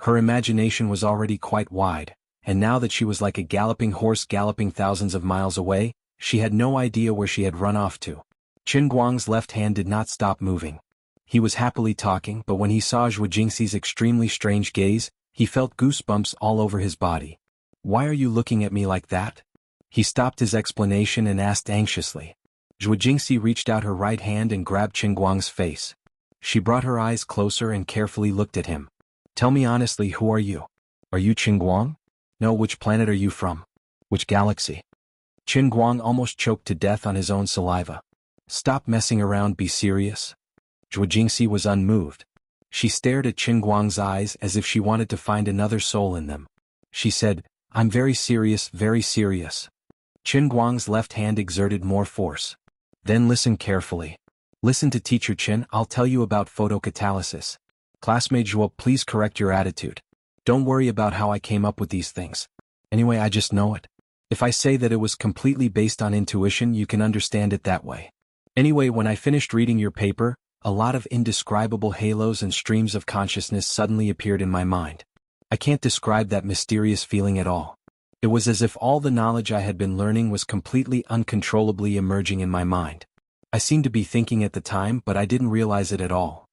Her imagination was already quite wide, and now that she was like a galloping horse galloping thousands of miles away, she had no idea where she had run off to. Qin Guang's left hand did not stop moving. He was happily talking, but when he saw Zhuo Jingxi's extremely strange gaze, he felt goosebumps all over his body. "Why are you looking at me like that?" He stopped his explanation and asked anxiously. Zhuo Jingxi reached out her right hand and grabbed Qin Guang's face. She brought her eyes closer and carefully looked at him. "Tell me honestly, who are you? Are you Qin Guang? No, which planet are you from? Which galaxy?" Qin Guang almost choked to death on his own saliva. "Stop messing around, be serious." Zhuo Jingxi was unmoved. She stared at Qin Guang's eyes as if she wanted to find another soul in them. She said, "I'm very serious, very serious." Qin Guang's left hand exerted more force. "Then listen carefully. Listen to Teacher Qin, I'll tell you about photocatalysis. Classmate Zhuo, please correct your attitude. Don't worry about how I came up with these things. Anyway, I just know it. If I say that it was completely based on intuition, you can understand it that way. Anyway, when I finished reading your paper, a lot of indescribable halos and streams of consciousness suddenly appeared in my mind. I can't describe that mysterious feeling at all. It was as if all the knowledge I had been learning was completely uncontrollably emerging in my mind. I seemed to be thinking at the time, but I didn't realize it at all.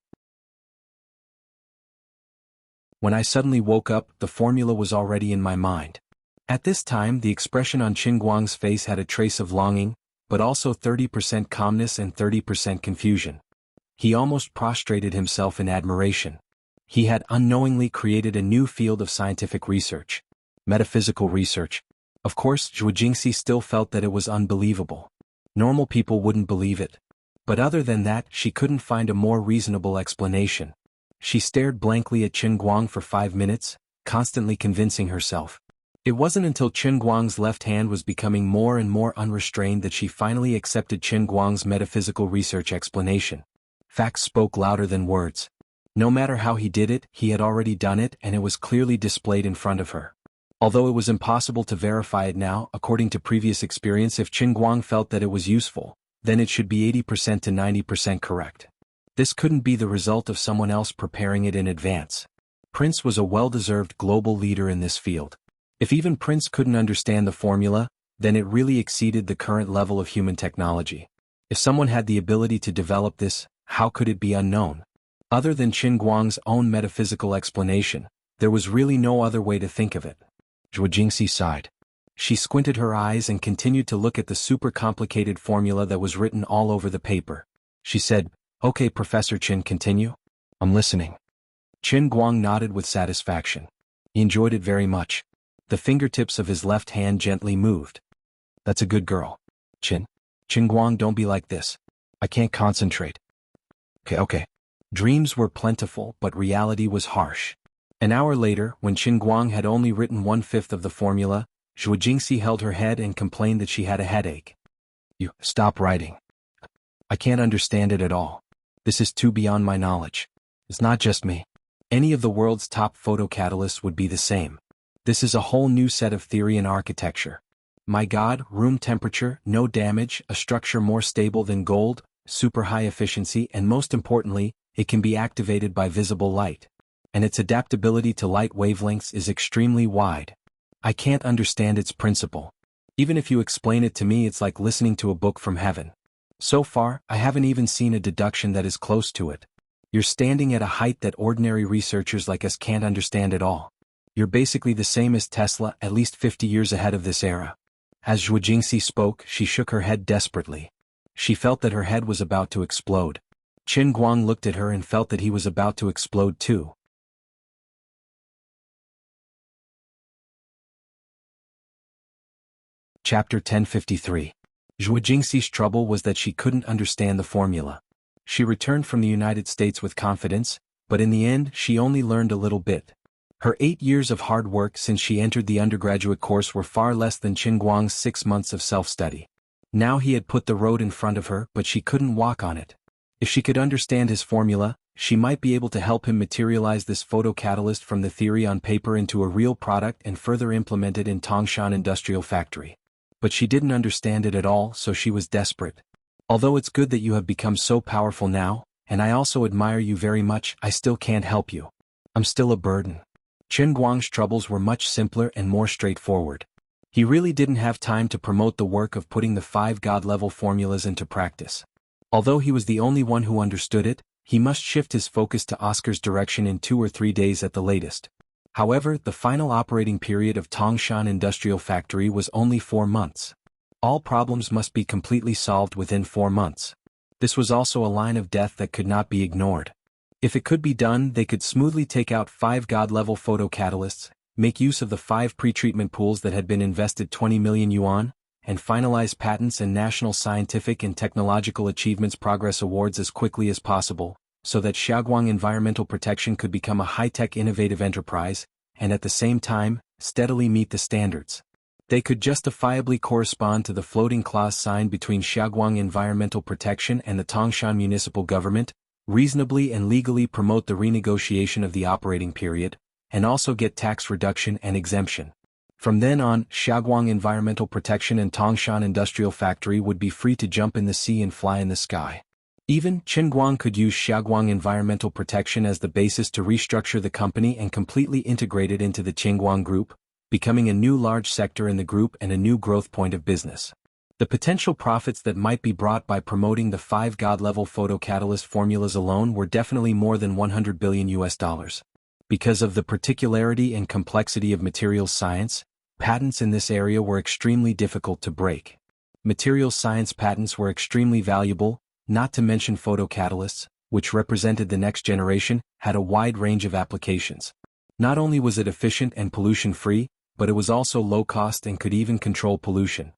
When I suddenly woke up, the formula was already in my mind. At this time, the expression on Qin Guang's face had a trace of longing, but also 30% calmness and 30% confusion. He almost prostrated himself in admiration. He had unknowingly created a new field of scientific research. Metaphysical research. Of course, Zhuo Jingxi still felt that it was unbelievable. Normal people wouldn't believe it. But other than that, she couldn't find a more reasonable explanation. She stared blankly at Qin Guang for 5 minutes, constantly convincing herself. It wasn't until Qin Guang's left hand was becoming more and more unrestrained that she finally accepted Qin Guang's metaphysical research explanation. Facts spoke louder than words. No matter how he did it, he had already done it, and it was clearly displayed in front of her. Although it was impossible to verify it now, according to previous experience, if Qin Guang felt that it was useful, then it should be 80% to 90% correct. This couldn't be the result of someone else preparing it in advance. Prince was a well-deserved global leader in this field. If even Prince couldn't understand the formula, then it really exceeded the current level of human technology. If someone had the ability to develop this, how could it be unknown? Other than Qin Guang's own metaphysical explanation, there was really no other way to think of it. Zhuo Jingxi sighed. She squinted her eyes and continued to look at the super complicated formula that was written all over the paper. She said, "Okay, Professor Qin, continue." "I'm listening." Qin Guang nodded with satisfaction. He enjoyed it very much. The fingertips of his left hand gently moved. "That's a good girl. Qin Guang, don't be like this. I can't concentrate." Okay. Dreams were plentiful, but reality was harsh. An hour later, when Qin Guang had only written 1/5 of the formula, Zhuo Jingxi held her head and complained that she had a headache. "You, stop writing. I can't understand it at all. This is too beyond my knowledge. It's not just me. Any of the world's top photocatalysts would be the same. This is a whole new set of theory and architecture. My God, room temperature, no damage, a structure more stable than gold, super high efficiency, and most importantly, it can be activated by visible light. And its adaptability to light wavelengths is extremely wide. I can't understand its principle. Even if you explain it to me, it's like listening to a book from heaven. So far, I haven't even seen a deduction that is close to it. You're standing at a height that ordinary researchers like us can't understand at all. You're basically the same as Tesla, at least 50 years ahead of this era. As Zhuo Jingxi spoke, she shook her head desperately. She felt that her head was about to explode. Qin Guang looked at her and felt that he was about to explode too. Chapter 1053. Zhuo Jingxi's trouble was that she couldn't understand the formula. She returned from the United States with confidence, but in the end she only learned a little bit. Her 8 years of hard work since she entered the undergraduate course were far less than Qin Guang's 6 months of self-study. Now he had put the road in front of her, but she couldn't walk on it. If she could understand his formula, she might be able to help him materialize this photocatalyst from the theory on paper into a real product and further implement it in Tangshan Industrial Factory. But she didn't understand it at all, so she was desperate. Although it's good that you have become so powerful now, and I also admire you very much, I still can't help you. I'm still a burden. Qin Guang's troubles were much simpler and more straightforward. He really didn't have time to promote the work of putting the 5 God-level formulas into practice. Although he was the only one who understood it, he must shift his focus to Oscar's direction in 2 or 3 days at the latest. However, the final operating period of Tangshan Industrial Factory was only 4 months. All problems must be completely solved within 4 months. This was also a line of death that could not be ignored. If it could be done, they could smoothly take out 5 God-level photocatalysts, make use of the 5 pretreatment pools that had been invested 20 million yuan, and finalize patents and national scientific and technological achievements progress awards as quickly as possible, so that Xiaoguang Environmental Protection could become a high-tech innovative enterprise, and at the same time, steadily meet the standards. They could justifiably correspond to the floating clause signed between Xiaoguang Environmental Protection and the Tangshan municipal government, reasonably and legally promote the renegotiation of the operating period, and also get tax reduction and exemption. From then on, Xiaoguang Environmental Protection and Tangshan Industrial Factory would be free to jump in the sea and fly in the sky. Even Qin Guang could use Xiaoguang Environmental Protection as the basis to restructure the company and completely integrate it into the Qingguang Group, becoming a new large sector in the group and a new growth point of business. The potential profits that might be brought by promoting the 5 God-level photocatalyst formulas alone were definitely more than 100 billion US dollars. Because of the particularity and complexity of materials science, patents in this area were extremely difficult to break. Materials science patents were extremely valuable, not to mention photocatalysts, which represented the next generation, had a wide range of applications. Not only was it efficient and pollution-free, but it was also low-cost and could even control pollution.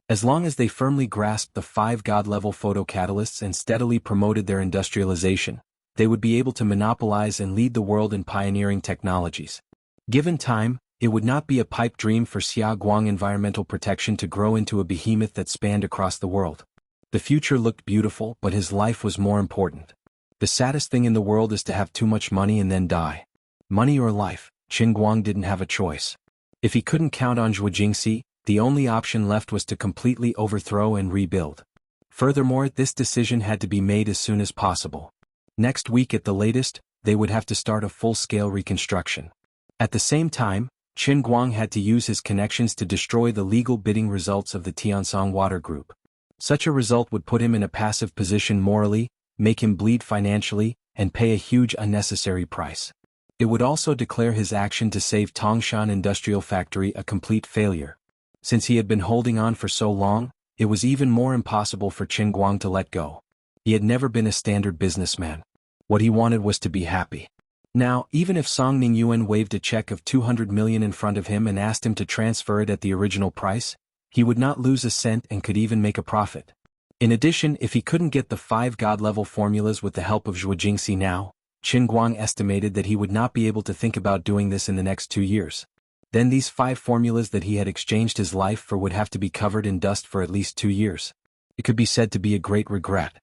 As long as they firmly grasped the 5 God-level photocatalysts and steadily promoted their industrialization, they would be able to monopolize and lead the world in pioneering technologies. Given time, it would not be a pipe dream for Xiaoguang Environmental Protection to grow into a behemoth that spanned across the world. The future looked beautiful, but his life was more important. The saddest thing in the world is to have too much money and then die. Money or life, Qin Guang didn't have a choice. If he couldn't count on Zhuo Jingxi, the only option left was to completely overthrow and rebuild. Furthermore, this decision had to be made as soon as possible. Next week at the latest, they would have to start a full-scale reconstruction. At the same time, Qin Guang had to use his connections to destroy the legal bidding results of the Tiansong Water Group. Such a result would put him in a passive position morally, make him bleed financially, and pay a huge unnecessary price. It would also declare his action to save Tangshan Industrial Factory a complete failure. Since he had been holding on for so long, it was even more impossible for Qin Guang to let go. He had never been a standard businessman. What he wanted was to be happy. Now, even if Song Ningyuan waved a check of 200 million in front of him and asked him to transfer it at the original price, he would not lose a cent and could even make a profit. In addition, if he couldn't get the 5 God-level formulas with the help of Zhuo Jingxi now, Qin Guang estimated that he would not be able to think about doing this in the next 2 years. Then these 5 formulas that he had exchanged his life for would have to be covered in dust for at least 2 years. It could be said to be a great regret.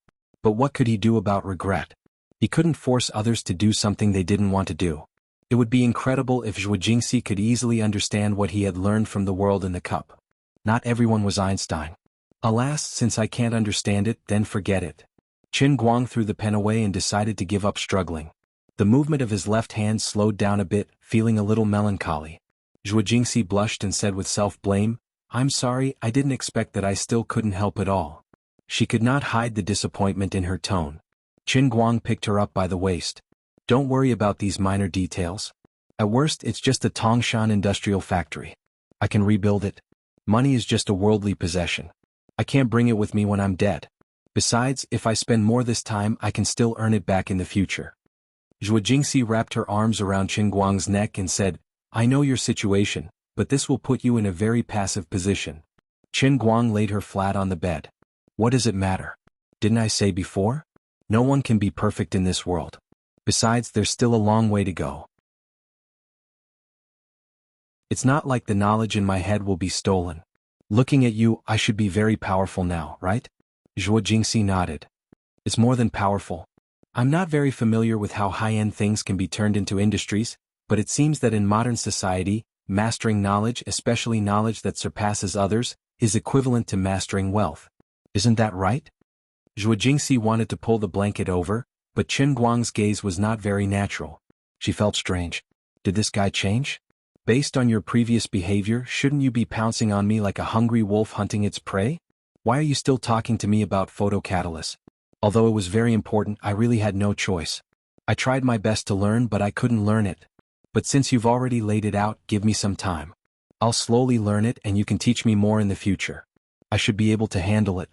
But what could he do about regret? He couldn't force others to do something they didn't want to do. It would be incredible if Zhuo Jingxi could easily understand what he had learned from the world in the cup. Not everyone was Einstein. Alas, since I can't understand it, then forget it. Qin Guang threw the pen away and decided to give up struggling. The movement of his left hand slowed down a bit, feeling a little melancholy. Zhuo Jingxi blushed and said with self-blame, "I'm sorry, I didn't expect that. I still couldn't help at all." She could not hide the disappointment in her tone. Qin Guang picked her up by the waist. "Don't worry about these minor details. At worst, it's just a Tongshan industrial factory. I can rebuild it. Money is just a worldly possession. I can't bring it with me when I'm dead. Besides, if I spend more this time, I can still earn it back in the future." Zhuo Jingxi wrapped her arms around Qin Guang's neck and said, "I know your situation, but this will put you in a very passive position." Qin Guang laid her flat on the bed. "What does it matter? Didn't I say before? No one can be perfect in this world. Besides, there's still a long way to go. It's not like the knowledge in my head will be stolen. Looking at you, I should be very powerful now, right?" Zhuo Jingxi nodded. "It's more than powerful. I'm not very familiar with how high-end things can be turned into industries, but it seems that in modern society, mastering knowledge, especially knowledge that surpasses others, is equivalent to mastering wealth. Isn't that right?" Zhuo Jingxi wanted to pull the blanket over, but Qin Guang's gaze was not very natural. She felt strange. Did this guy change? Based on your previous behavior, shouldn't you be pouncing on me like a hungry wolf hunting its prey? Why are you still talking to me about photocatalysts? Although it was very important, I really had no choice. I tried my best to learn, but I couldn't learn it. But since you've already laid it out, give me some time. I'll slowly learn it and you can teach me more in the future. I should be able to handle it.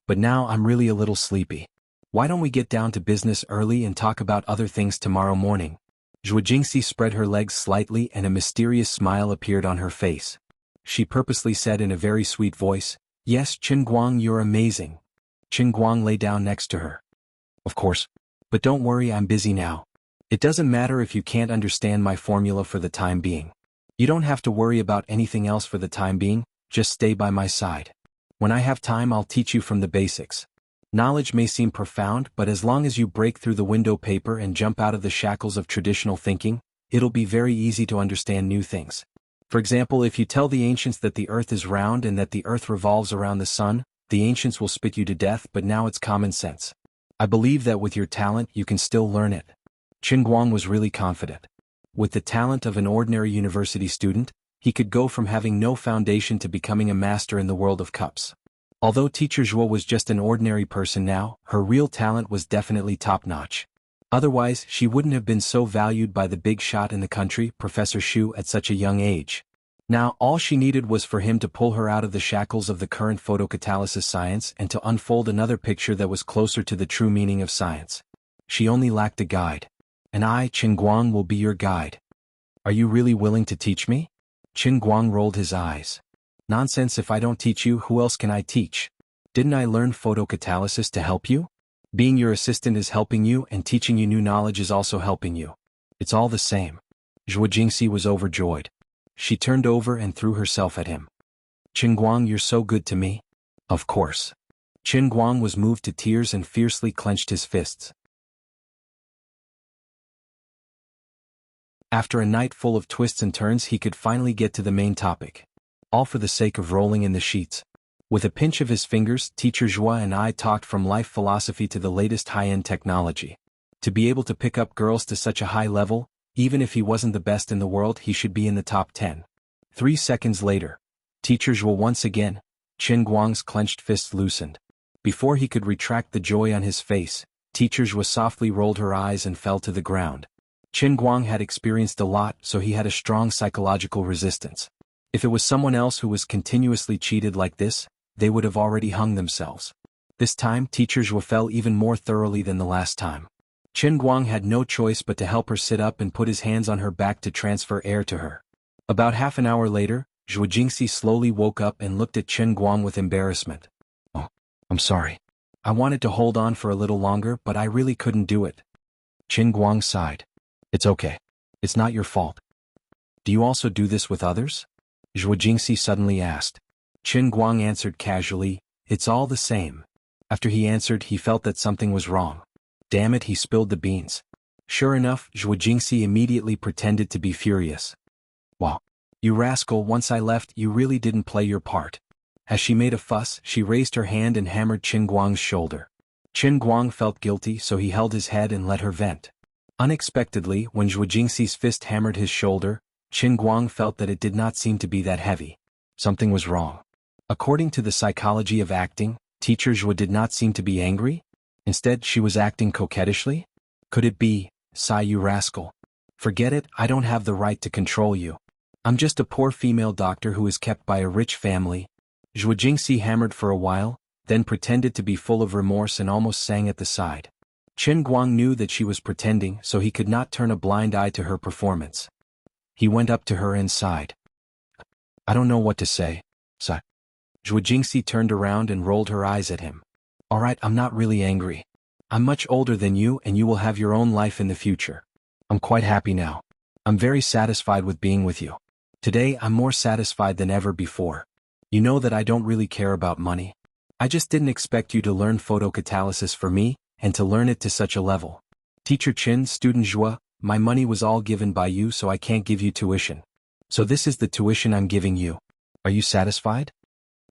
But now I'm really a little sleepy. Why don't we get down to business early and talk about other things tomorrow morning?" Zhuo Jingxi spread her legs slightly and a mysterious smile appeared on her face. She purposely said in a very sweet voice, "Yes, Qin Guang, you're amazing." Qin Guang lay down next to her. "Of course. But don't worry, I'm busy now. It doesn't matter if you can't understand my formula for the time being. You don't have to worry about anything else for the time being, just stay by my side. When I have time, I'll teach you from the basics. Knowledge may seem profound, but as long as you break through the window paper and jump out of the shackles of traditional thinking, it'll be very easy to understand new things. For example, if you tell the ancients that the earth is round and that the earth revolves around the sun, the ancients will spit you to death, but now it's common sense. I believe that with your talent, you can still learn it." Qin Guang was really confident. With the talent of an ordinary university student, he could go from having no foundation to becoming a master in the world of cups. Although Teacher Zhuo was just an ordinary person now, her real talent was definitely top-notch. Otherwise, she wouldn't have been so valued by the big shot in the country, Professor Xu, at such a young age. Now, all she needed was for him to pull her out of the shackles of the current photocatalysis science and to unfold another picture that was closer to the true meaning of science. She only lacked a guide. "And I, Qin Guang, will be your guide. Are you really willing to teach me?" Qin Guang rolled his eyes. "Nonsense, if I don't teach you, who else can I teach? Didn't I learn photocatalysis to help you? Being your assistant is helping you and teaching you new knowledge is also helping you. It's all the same." Zhuo Jingxi was overjoyed. She turned over and threw herself at him. "Qin Guang, you're so good to me." "Of course." Qin Guang was moved to tears and fiercely clenched his fists. After a night full of twists and turns, he could finally get to the main topic. All for the sake of rolling in the sheets. With a pinch of his fingers, Teacher Zhuo and I talked from life philosophy to the latest high-end technology. To be able to pick up girls to such a high level, even if he wasn't the best in the world, he should be in the top 10. 3 seconds later, Teacher Zhuo once again, Qin Guang's clenched fists loosened. Before he could retract the joy on his face, Teacher Zhuo softly rolled her eyes and fell to the ground. Qin Guang had experienced a lot, so he had a strong psychological resistance. If it was someone else who was continuously cheated like this, they would have already hung themselves. This time, Teacher Zhuo fell even more thoroughly than the last time. Qin Guang had no choice but to help her sit up and put his hands on her back to transfer air to her. About half an hour later, Zhuo Jingxi slowly woke up and looked at Qin Guang with embarrassment. "Oh, I'm sorry. I wanted to hold on for a little longer, but I really couldn't do it." Qin Guang sighed. "It's okay. It's not your fault." "Do you also do this with others?" Zhuo Jingxi suddenly asked. Qin Guang answered casually, "It's all the same." After he answered, he felt that something was wrong. Damn it, he spilled the beans. Sure enough, Zhuo Jingxi immediately pretended to be furious. "Wow. You rascal, once I left, you really didn't play your part." As she made a fuss, she raised her hand and hammered Qin Guang's shoulder. Qin Guang felt guilty, so he held his head and let her vent. Unexpectedly, when Zhuo Jingxi's fist hammered his shoulder, Qin Guang felt that it did not seem to be that heavy. Something was wrong. According to the psychology of acting, teacher Zhua did not seem to be angry. Instead, she was acting coquettishly. Could it be, "Sigh, you rascal. Forget it, I don't have the right to control you. I'm just a poor female doctor who is kept by a rich family." Zhua Jingxi hammered for a while, then pretended to be full of remorse and almost sang at the side. Qin Guang knew that she was pretending, so he could not turn a blind eye to her performance. He went up to her and sighed. "I don't know what to say, sigh." Zhua Jingxi turned around and rolled her eyes at him. "All right, I'm not really angry. I'm much older than you and you will have your own life in the future. I'm quite happy now. I'm very satisfied with being with you. Today I'm more satisfied than ever before. You know that I don't really care about money. I just didn't expect you to learn photocatalysis for me, and to learn it to such a level. Teacher Qin, student Zhua, my money was all given by you, so I can't give you tuition. So this is the tuition I'm giving you. Are you satisfied?"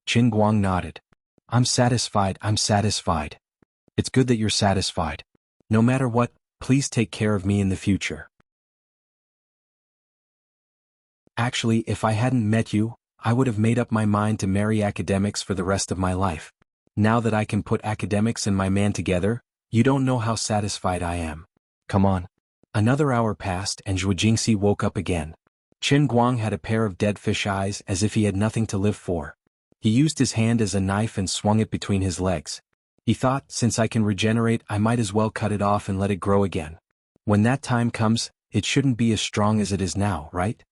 Qin Guang nodded. I'm satisfied. It's good that you're satisfied. No matter what, please take care of me in the future." Actually, if I hadn't met you, I would have made up my mind to marry academics for the rest of my life. Now that I can put academics and my man together, you don't know how satisfied I am. Come on. Another hour passed and Zhua Jingxi woke up again. Qin Guang had a pair of dead fish eyes as if he had nothing to live for. He used his hand as a knife and swung it between his legs. He thought, since I can regenerate, I might as well cut it off and let it grow again. When that time comes, it shouldn't be as strong as it is now, right?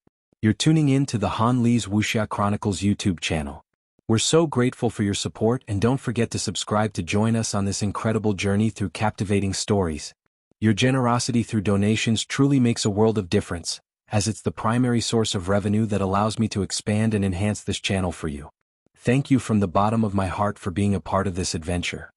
You're tuning in to the Han Li's Wuxia Chronicles YouTube channel. We're so grateful for your support, and don't forget to subscribe to join us on this incredible journey through captivating stories. Your generosity through donations truly makes a world of difference, as it's the primary source of revenue that allows me to expand and enhance this channel for you. Thank you from the bottom of my heart for being a part of this adventure.